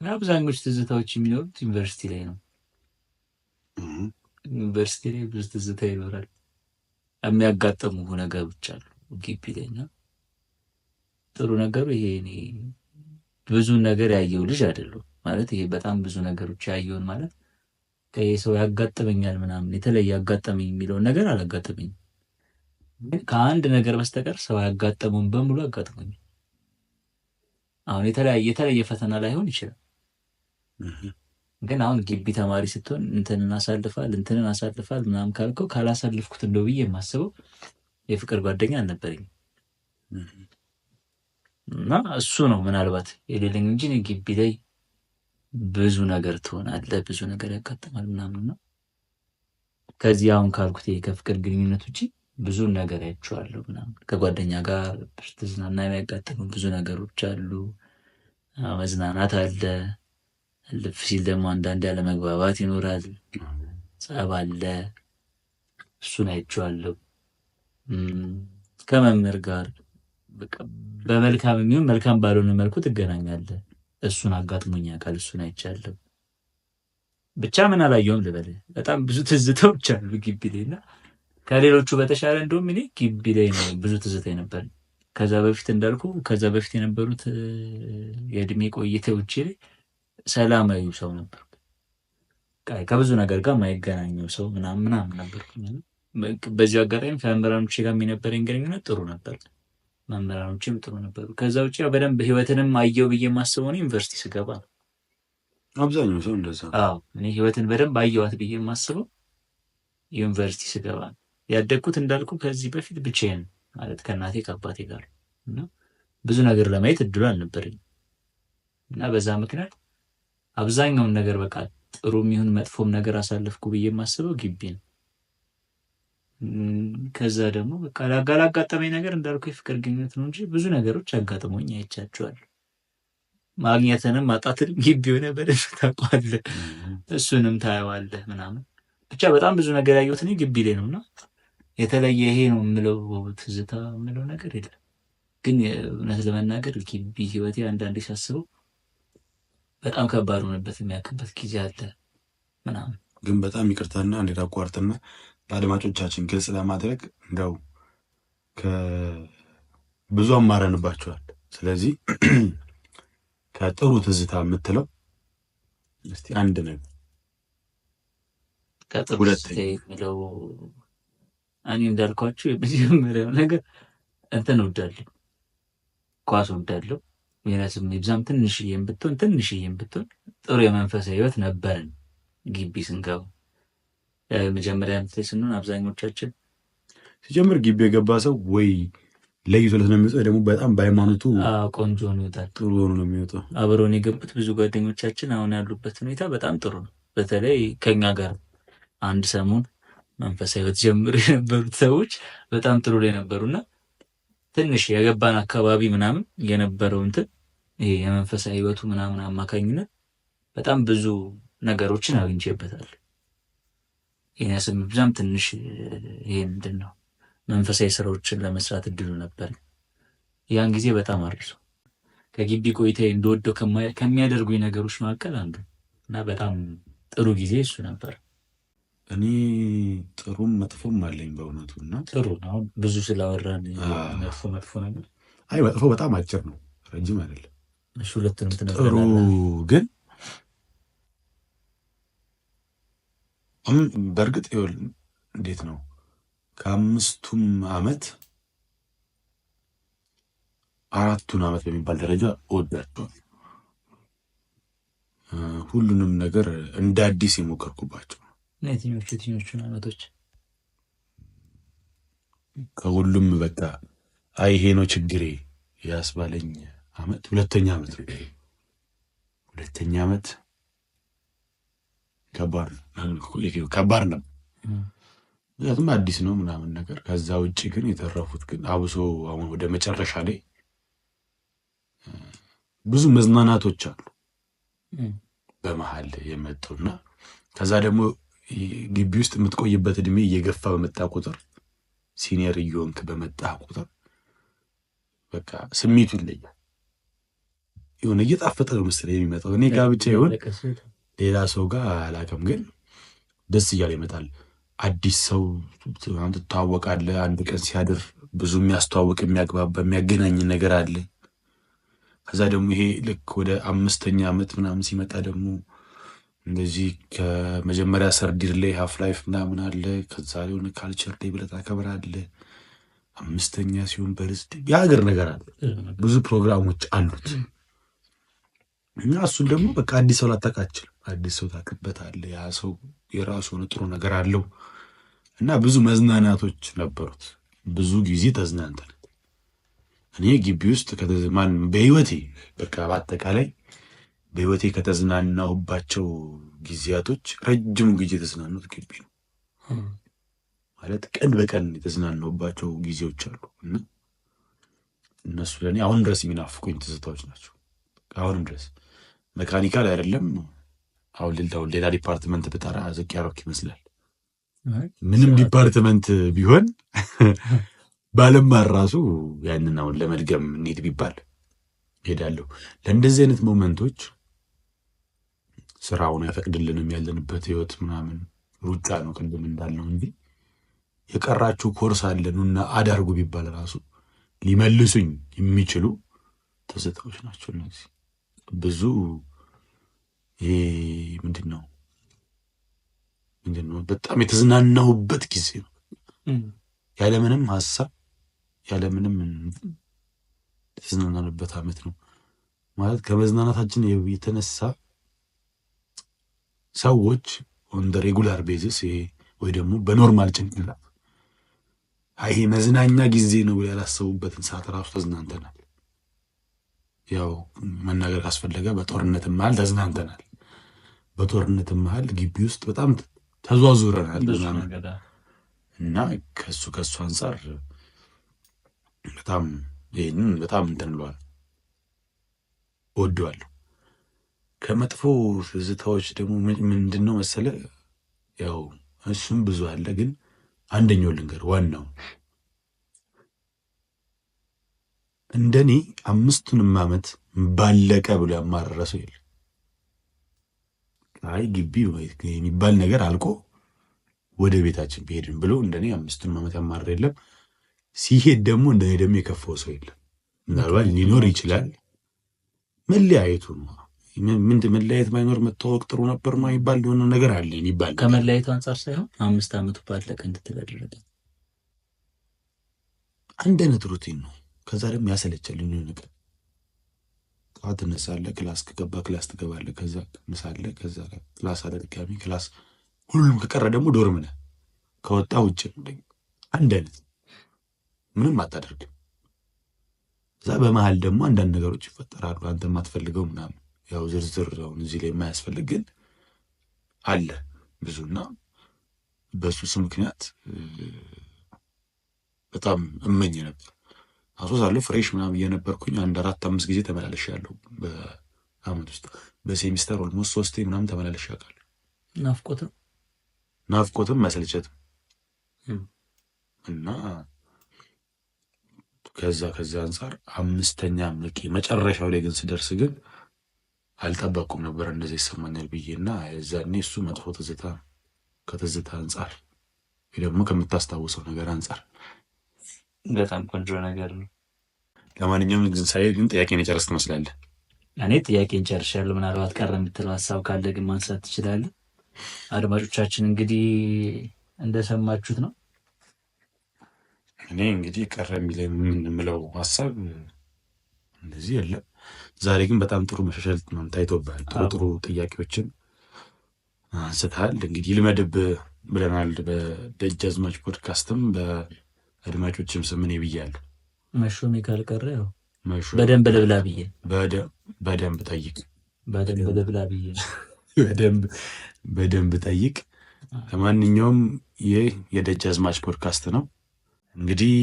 አብዛኞቹ ትዝታዎች የሚኖሩት ዩኒቨርሲቲ ላይ ነው። ዩኒቨርሲቲ ላይ ብዙ ትዝታ ይኖራል። የሚያጋጥሙ ነገሮች አሉ ግቢ ላይ እና ጥሩ ነገሩ ይሄ እኔ ብዙ ነገር ያየው ልጅ አይደለሁ ማለት ይሄ በጣም ብዙ ነገሮች ያየውን ማለት ከሰው ያጋጥመኛል ምናምን የተለየ ያጋጠመኝ የሚለውን ነገር አላጋጠመኝም። ከአንድ ነገር በስተቀር ሰው ያጋጠመውን በሙሉ አጋጥሞኝ አሁን የተለየ ፈተና ላይሆን ይችላል። ግን አሁን ግቢ ተማሪ ስትሆን እንትንን አሳልፋል ምናምን ካልከው ካላሳልፍኩት እንደው ብዬ የማስበው የፍቅር ጓደኛ አልነበረኝም። እና እሱ ነው ምናልባት የሌለኝ እንጂ ግቢ ላይ ብዙ ነገር ትሆናለህ፣ ብዙ ነገር ያጋጥማል ምናምን ነው። ከዚህ አሁን ካልኩት ከፍቅር ግንኙነት ውጪ ብዙ ነገር አይቼዋለሁ ምናምን። ከጓደኛ ጋር ስትዝናና የሚያጋጥሙ ብዙ ነገሮች አሉ። መዝናናት አለ፣ ልፍ ሲል ደግሞ አንዳንድ ያለ መግባባት ይኖራል፣ ጸብ አለ። እሱን አይቼዋለሁ። ከመምህር ጋር በቃ በመልካም የሚሆን መልካም ባልሆነ መልኩ ትገናኛለህ። እሱን አጋጥሞኝ ያውቃል። እሱን አይቻለሁ። ብቻ ምን አላየውም ልበልህ፣ በጣም ብዙ ትዝታዎች አሉ ግቢ ላይ እና ከሌሎቹ በተሻለ እንደውም እኔ ግቢ ላይ ነው ብዙ ትዝታ ነበር። ከዛ በፊት እንዳልኩ ከዛ በፊት የነበሩት የእድሜ ቆይታዎቼ ላይ ሰላማዊ ሰው ነበር። ከብዙ ነገር ጋር የማይገናኘው ሰው ምናምን ምናምን ነበርኩኝ። በዚህ አጋጣሚ ከመምህራኖቼ ጋር የነበረኝ ግንኙነት ጥሩ ነበር። መምህራኖችም ጥሩ ነበሩ። ከዛ ውጭ በደንብ ህይወትንም አየው ብዬ የማስበው ዩኒቨርሲቲ ስገባ ነው። አብዛኛው ሰው እንደዛ። አዎ እኔ ህይወትን በደንብ አየዋት ብዬ የማስበው ዩኒቨርሲቲ ስገባ ነው። ያደግኩት እንዳልኩ ከዚህ በፊት ብቻዬን ማለት ከእናቴ ከአባቴ ጋር እና ብዙ ነገር ለማየት እድሉ አልነበረኝም እና በዛ ምክንያት አብዛኛውን ነገር በቃ ጥሩም ይሁን መጥፎም ነገር አሳለፍኩ ብዬ የማስበው ግቢ ነው። ከዛ ደግሞ በቃ ላጋጠመኝ ነገር እንዳልኩ የፍቅር ግንኙነት ነው እንጂ ብዙ ነገሮች አጋጥሞኝ አይቻቸዋለሁ። ማግኘትንም ማጣትንም ግቢ ሆነ በደንብ ታውቀዋለህ፣ እሱንም ታየዋለህ ምናምን። ብቻ በጣም ብዙ ነገር ያየሁት እኔ ግቢ ላይ ነው እና የተለየ ይሄ ነው የምለው ትዝታ የምለው ነገር የለም። ግን እውነት ለመናገር ግቢ ህይወቴ አንዳንዴ ሳስበው በጣም ከባድ ሆነበት የሚያውቅበት ጊዜ አለ ምናምን። ግን በጣም ይቅርታና እንዴት አቋርጥና ለአድማጮቻችን ግልጽ ለማድረግ እንደው ብዙ አማረንባቸዋል። ስለዚህ ከጥሩ ትዝታ የምትለው እስቲ አንድ ነገር ከጥሩ ትዝታ የሚለው እኔ እንዳልኳችሁ የመጀመሪያው ነገር እንትን እወዳለሁ፣ ኳስ እወዳለሁ። የነስም ይብዛም ትንሽዬም ብትሆን ጥሩ የመንፈሳዊ ህይወት ነበርን ግቢ ስንገባ። መጀመሪያ ዓመት ላይ ስንሆን አብዛኞቻችን ሲጀምር ግቢ የገባ ሰው ወይ ለይቶለት ነው የሚወጣው፣ ደግሞ በጣም በሃይማኖቱ ቆንጆ ነው ይወጣል፣ ጥሩ ሆኖ ነው የሚወጣው። አብረውን የገቡት ብዙ ጓደኞቻችን አሁን ያሉበት ሁኔታ በጣም ጥሩ ነው። በተለይ ከኛ ጋር አንድ ሰሞን መንፈሳዊ ህይወት ጀምሮ የነበሩት ሰዎች በጣም ጥሩ ላይ ነበሩና ትንሽ የገባን አካባቢ ምናምን የነበረው እንትን ይሄ የመንፈሳዊ ህይወቱ ምናምን አማካኝነት በጣም ብዙ ነገሮችን አግኝቼበታል። የነስም ብዛም ትንሽ ይሄ ምንድን ነው መንፈሳዊ ስራዎችን ለመስራት እድሉ ነበር። ያን ጊዜ በጣም አርሶ ከግቢ ቆይታ እንደወደው ከሚያደርጉኝ ነገሮች መካከል አንዱ እና በጣም ጥሩ ጊዜ እሱ ነበር። እኔ ጥሩም መጥፎም አለኝ በእውነቱ እና ጥሩ ነው ብዙ ስላወራን መጥፎ ነገር መጥፎ በጣም አጭር ነው ረጅም አይደለም። እሺ ሁለቱንም ጥሩ ግን በእርግጥ ይኸውልህ እንዴት ነው ከ5ቱም ዓመት 4ቱን ዓመት በሚባል ደረጃ እወዳቸዋለሁ። ሁሉንም ነገር እንደ አዲስ የሞከርኩባቸው። የትኞቹን ዓመቶች? ከሁሉም በቃ ይሄ ነው ችግሬ ያስባለኝ ዓመት ሁለተኛ ዓመት ነው። ሁለተኛ ዓመት ከባድ ነው ምክንያቱም አዲስ ነው ምናምን ነገር። ከዛ ውጭ ግን የተረፉት ግን አብሶ አሁን ወደ መጨረሻ ላይ ብዙ መዝናናቶች አሉ በመሀል የመጡና ከዛ ደግሞ ግቢ ውስጥ የምትቆይበት እድሜ እየገፋ በመጣ ቁጥር ሲኒየር እየሆንክ በመጣ ቁጥር በቃ ስሜቱ ይለያል። የሆነ እየጣፈጠ ነው መሰለኝ የሚመጣው። እኔ ጋር ብቻ ይሆን ሌላ ሰው ጋር አላውቅም፣ ግን ደስ እያለ ይመጣል። አዲስ ሰው አንተ ትተዋወቃለህ። አንድ ቀን ሲያድር ብዙ የሚያስተዋውቅ የሚያግባባ የሚያገናኝ ነገር አለ። ከዛ ደግሞ ይሄ ልክ ወደ 5ኛ ዓመት ምናምን ሲመጣ ደግሞ እንደዚህ ከመጀመሪያ ሰርዲር ላይ ሀፍ ላይፍ ምናምን አለ። ከዛ ሊሆነ ካልቸር ዴይ ብለህ ታከብራለህ። 5ኛ ሲሆን በርዝዴ የሀገር ነገር አለ፣ ብዙ ፕሮግራሞች አሉት እና እሱን ደግሞ በቃ አዲስ ሰው ላታውቃችል፣ አዲስ ሰው ታውቅበታለህ። ያ ሰው የራሱ ሆነ ጥሩ ነገር አለው እና ብዙ መዝናናቶች ነበሩት። ብዙ ጊዜ ተዝናንተን እኔ ግቢ ውስጥ በህይወቴ በቃ በአጠቃላይ በህይወቴ ከተዝናናሁባቸው ጊዜያቶች ረጅሙ ጊዜ የተዝናኑት ግቢ ነው ማለት ቀን በቀን የተዝናናሁባቸው ጊዜዎች አሉ እና እነሱ ለእኔ አሁን ድረስ የሚናፍቁኝ ትዝታዎች ናቸው። አሁንም ድረስ መካኒካል አይደለም። አሁን ሌላ ዲፓርትመንት ብጠራ ዝቅ ያደረኩ ይመስላል። ምንም ዲፓርትመንት ቢሆን ባለማር ራሱ ያንን አሁን ለመድገም እንሂድ ቢባል ሄዳለሁ። ለእንደዚህ አይነት ሞመንቶች ስራውን አይፈቅድልንም ያለንበት ህይወት ምናምን ሩጫ ነው ቅድም እንዳልነው እንጂ የቀራችሁ ኮርስ አለ ኑና አዳርጉ ቢባል ራሱ ሊመልሱኝ የሚችሉ ትዝታዎች ናቸው እነዚህ። ብዙ ይሄ ምንድን ነው በጣም የተዝናናሁበት ጊዜ ነው። ያለምንም ሀሳብ ያለምንም የተዝናናንበት አመት ነው ማለት። ከመዝናናታችን የተነሳ ሰዎች ኦን ሬጉላር ቤዝስ ወይ ደግሞ በኖርማል ጭንቅላት ይሄ መዝናኛ ጊዜ ነው ብለው ያላሰቡበትን ሰዓት ራሱ ተዝናንተናል። ያው መናገር ካስፈለገ በጦርነትም መሀል ተዝናንተናል። በጦርነትም መሀል ግቢ ውስጥ በጣም ተዟዙረናል እና ከሱ አንጻር በጣም ይህንን በጣም እንትን ብሏል እወደዋለሁ። ከመጥፎ ትዝታዎች ደግሞ ምንድን ነው መሰለ፣ ያው እሱም ብዙ አለ፣ ግን አንደኛው ልንገር። ዋናው እንደኔ 5ቱንም ዓመት ባለቀ ብሎ ያማረረ ሰው የለም። አይ ግቢ የሚባል ነገር አልቆ ወደ ቤታችን ቢሄድን ብሎ እንደኔ 5ቱንም ዓመት ያማረረ የለም። ሲሄድ ደግሞ እንደኔ ደግሞ የከፋው ሰው የለም። ምናልባት ሊኖር ይችላል። መለያየቱ ነው። መለያየት ባይኖር መተዋወቅ ጥሩ ነበር ነው ይባል የሆነ ነገር አለ ይባል። ከመለያየቱ አንጻር ሳይሆን 5 ዓመቱ ባለቀ እንድትላደረገ አንድ አይነት ሩቲን ነው። ከዛ ደግሞ ያሰለቻል። የሆነ ነገር ጠዋት ትነሳለህ፣ ክላስ ከገባ ክላስ ትገባለህ፣ ከዛ ምሳለህ፣ ከዛ ክላስ አለ፣ ድጋሚ ክላስ። ሁሉም ከቀረ ደግሞ ዶርም ነህ፣ ከወጣ ውጭ ነው። አንድ አይነት ምንም አታደርግም። እዛ በመሀል ደግሞ አንዳንድ ነገሮች ይፈጠራሉ አንተ የማትፈልገው ምናምን። ያው ዝርዝር አሁን እዚህ ላይ የማያስፈልግ ግን አለ ብዙና በሱስ ምክንያት በጣም እመኝ ነበር። አሶሳለሁ ፍሬሽ ምናምን እየነበርኩኝ 4-5 ጊዜ ተመላለሻለሁ በአመት ውስጥ። በሴሚስተር ኦልሞስት 3 ምናምን ተመላለሽ አውቃለሁ። ናፍቆትም መሰልቸትም እና ከዛ አንጻር 5ኛ ምልክ መጨረሻው ላይ ግን ስደርስ ግን አልጠበቅኩም ነበር እንደዚህ ይሰማኛል ብዬና የዛኔ እሱ መጥፎ ትዝታ ከትዝታ አንጻር ወይ ደግሞ ከምታስታውሰው ነገር አንጻር በጣም ቆንጆ ነገር ነው። ለማንኛውም ግን ግን ጥያቄን የጨረስክ ትመስላለህ። እኔ ጥያቄን ጨርሻለሁ። ምናልባት ቀረ የምትለው ሀሳብ ካለ ግን ማንሳት ትችላለህ። አድማጮቻችን እንግዲህ እንደሰማችሁት ነው። እኔ እንግዲህ ቀረ የምለው ሀሳብ እንደዚህ የለም። ዛሬ ግን በጣም ጥሩ መሻሻል ታይቶብሃል። ጥሩ ጥያቄዎችን አንስተሃል። እንግዲህ ልመድብ ብለናል። በደጃዝማች ፖድካስትም በአድማጮችም ስም እኔ ብያለሁ። መሾሜ ካልቀረ ያው በደንብ ልብላ ብዬ በደንብ ጠይቅ በደንብ ጠይቅ። ለማንኛውም ይህ የደጃዝማች ፖድካስት ነው። እንግዲህ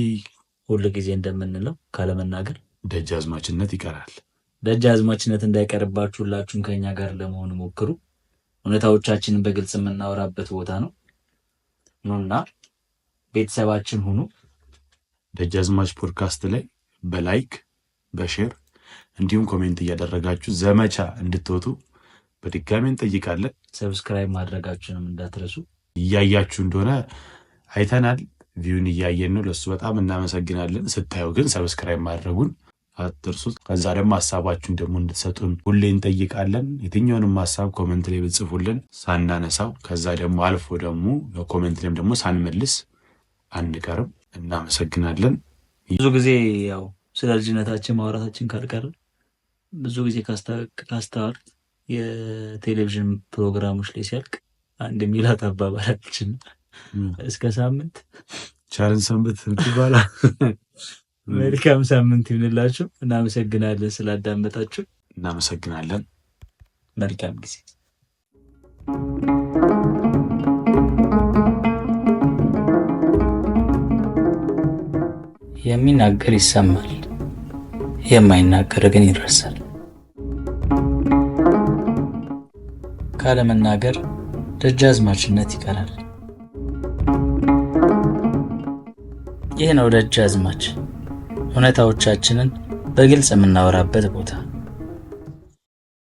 ሁሉ ጊዜ እንደምንለው ካለመናገር ደጃዝማችነት ይቀራል። ደጃዝማችነት እንዳይቀርባችሁ ሁላችሁም ከኛ ጋር ለመሆን ሞክሩ። እውነታዎቻችንን በግልጽ የምናወራበት ቦታ ነው። ኑና ቤተሰባችን ሁኑ። ደጃዝማች ፖድካስት ላይ በላይክ በሼር እንዲሁም ኮሜንት እያደረጋችሁ ዘመቻ እንድትወጡ በድጋሚ እንጠይቃለን። ሰብስክራይብ ማድረጋችሁንም እንዳትረሱ። እያያችሁ እንደሆነ አይተናል። ቪውን እያየን ነው። ለሱ በጣም እናመሰግናለን። ስታዩ ግን ሰብስክራይብ ማድረጉን አትርሱት። ከዛ ደግሞ ሀሳባችሁን ደግሞ እንድትሰጡን ሁሌ እንጠይቃለን። የትኛውንም ሀሳብ ኮሜንት ላይ ብጽፉልን ሳናነሳው ከዛ ደግሞ አልፎ ደግሞ ኮሜንት ላይም ደግሞ ሳንመልስ አንቀርም። እናመሰግናለን። ብዙ ጊዜ ያው ስለ ልጅነታችን ማውራታችን ካልቀረ ብዙ ጊዜ ካስተዋል የቴሌቪዥን ፕሮግራሞች ላይ ሲያልቅ አንድ ሚላት አባባላችን እስከ ሳምንት ቻለን ሰንበት ይባላል። መልካም ሳምንት ይሁንላችሁ። እናመሰግናለን ስላዳመጣችሁ። እናመሰግናለን። መልካም ጊዜ። የሚናገር ይሰማል፣ የማይናገር ግን ይረሳል። ካለመናገር ደጃዝማችነት ይቀራል። ይህ ነው ደጃዝማች፣ እውነታዎቻችንን በግልጽ የምናወራበት ቦታ።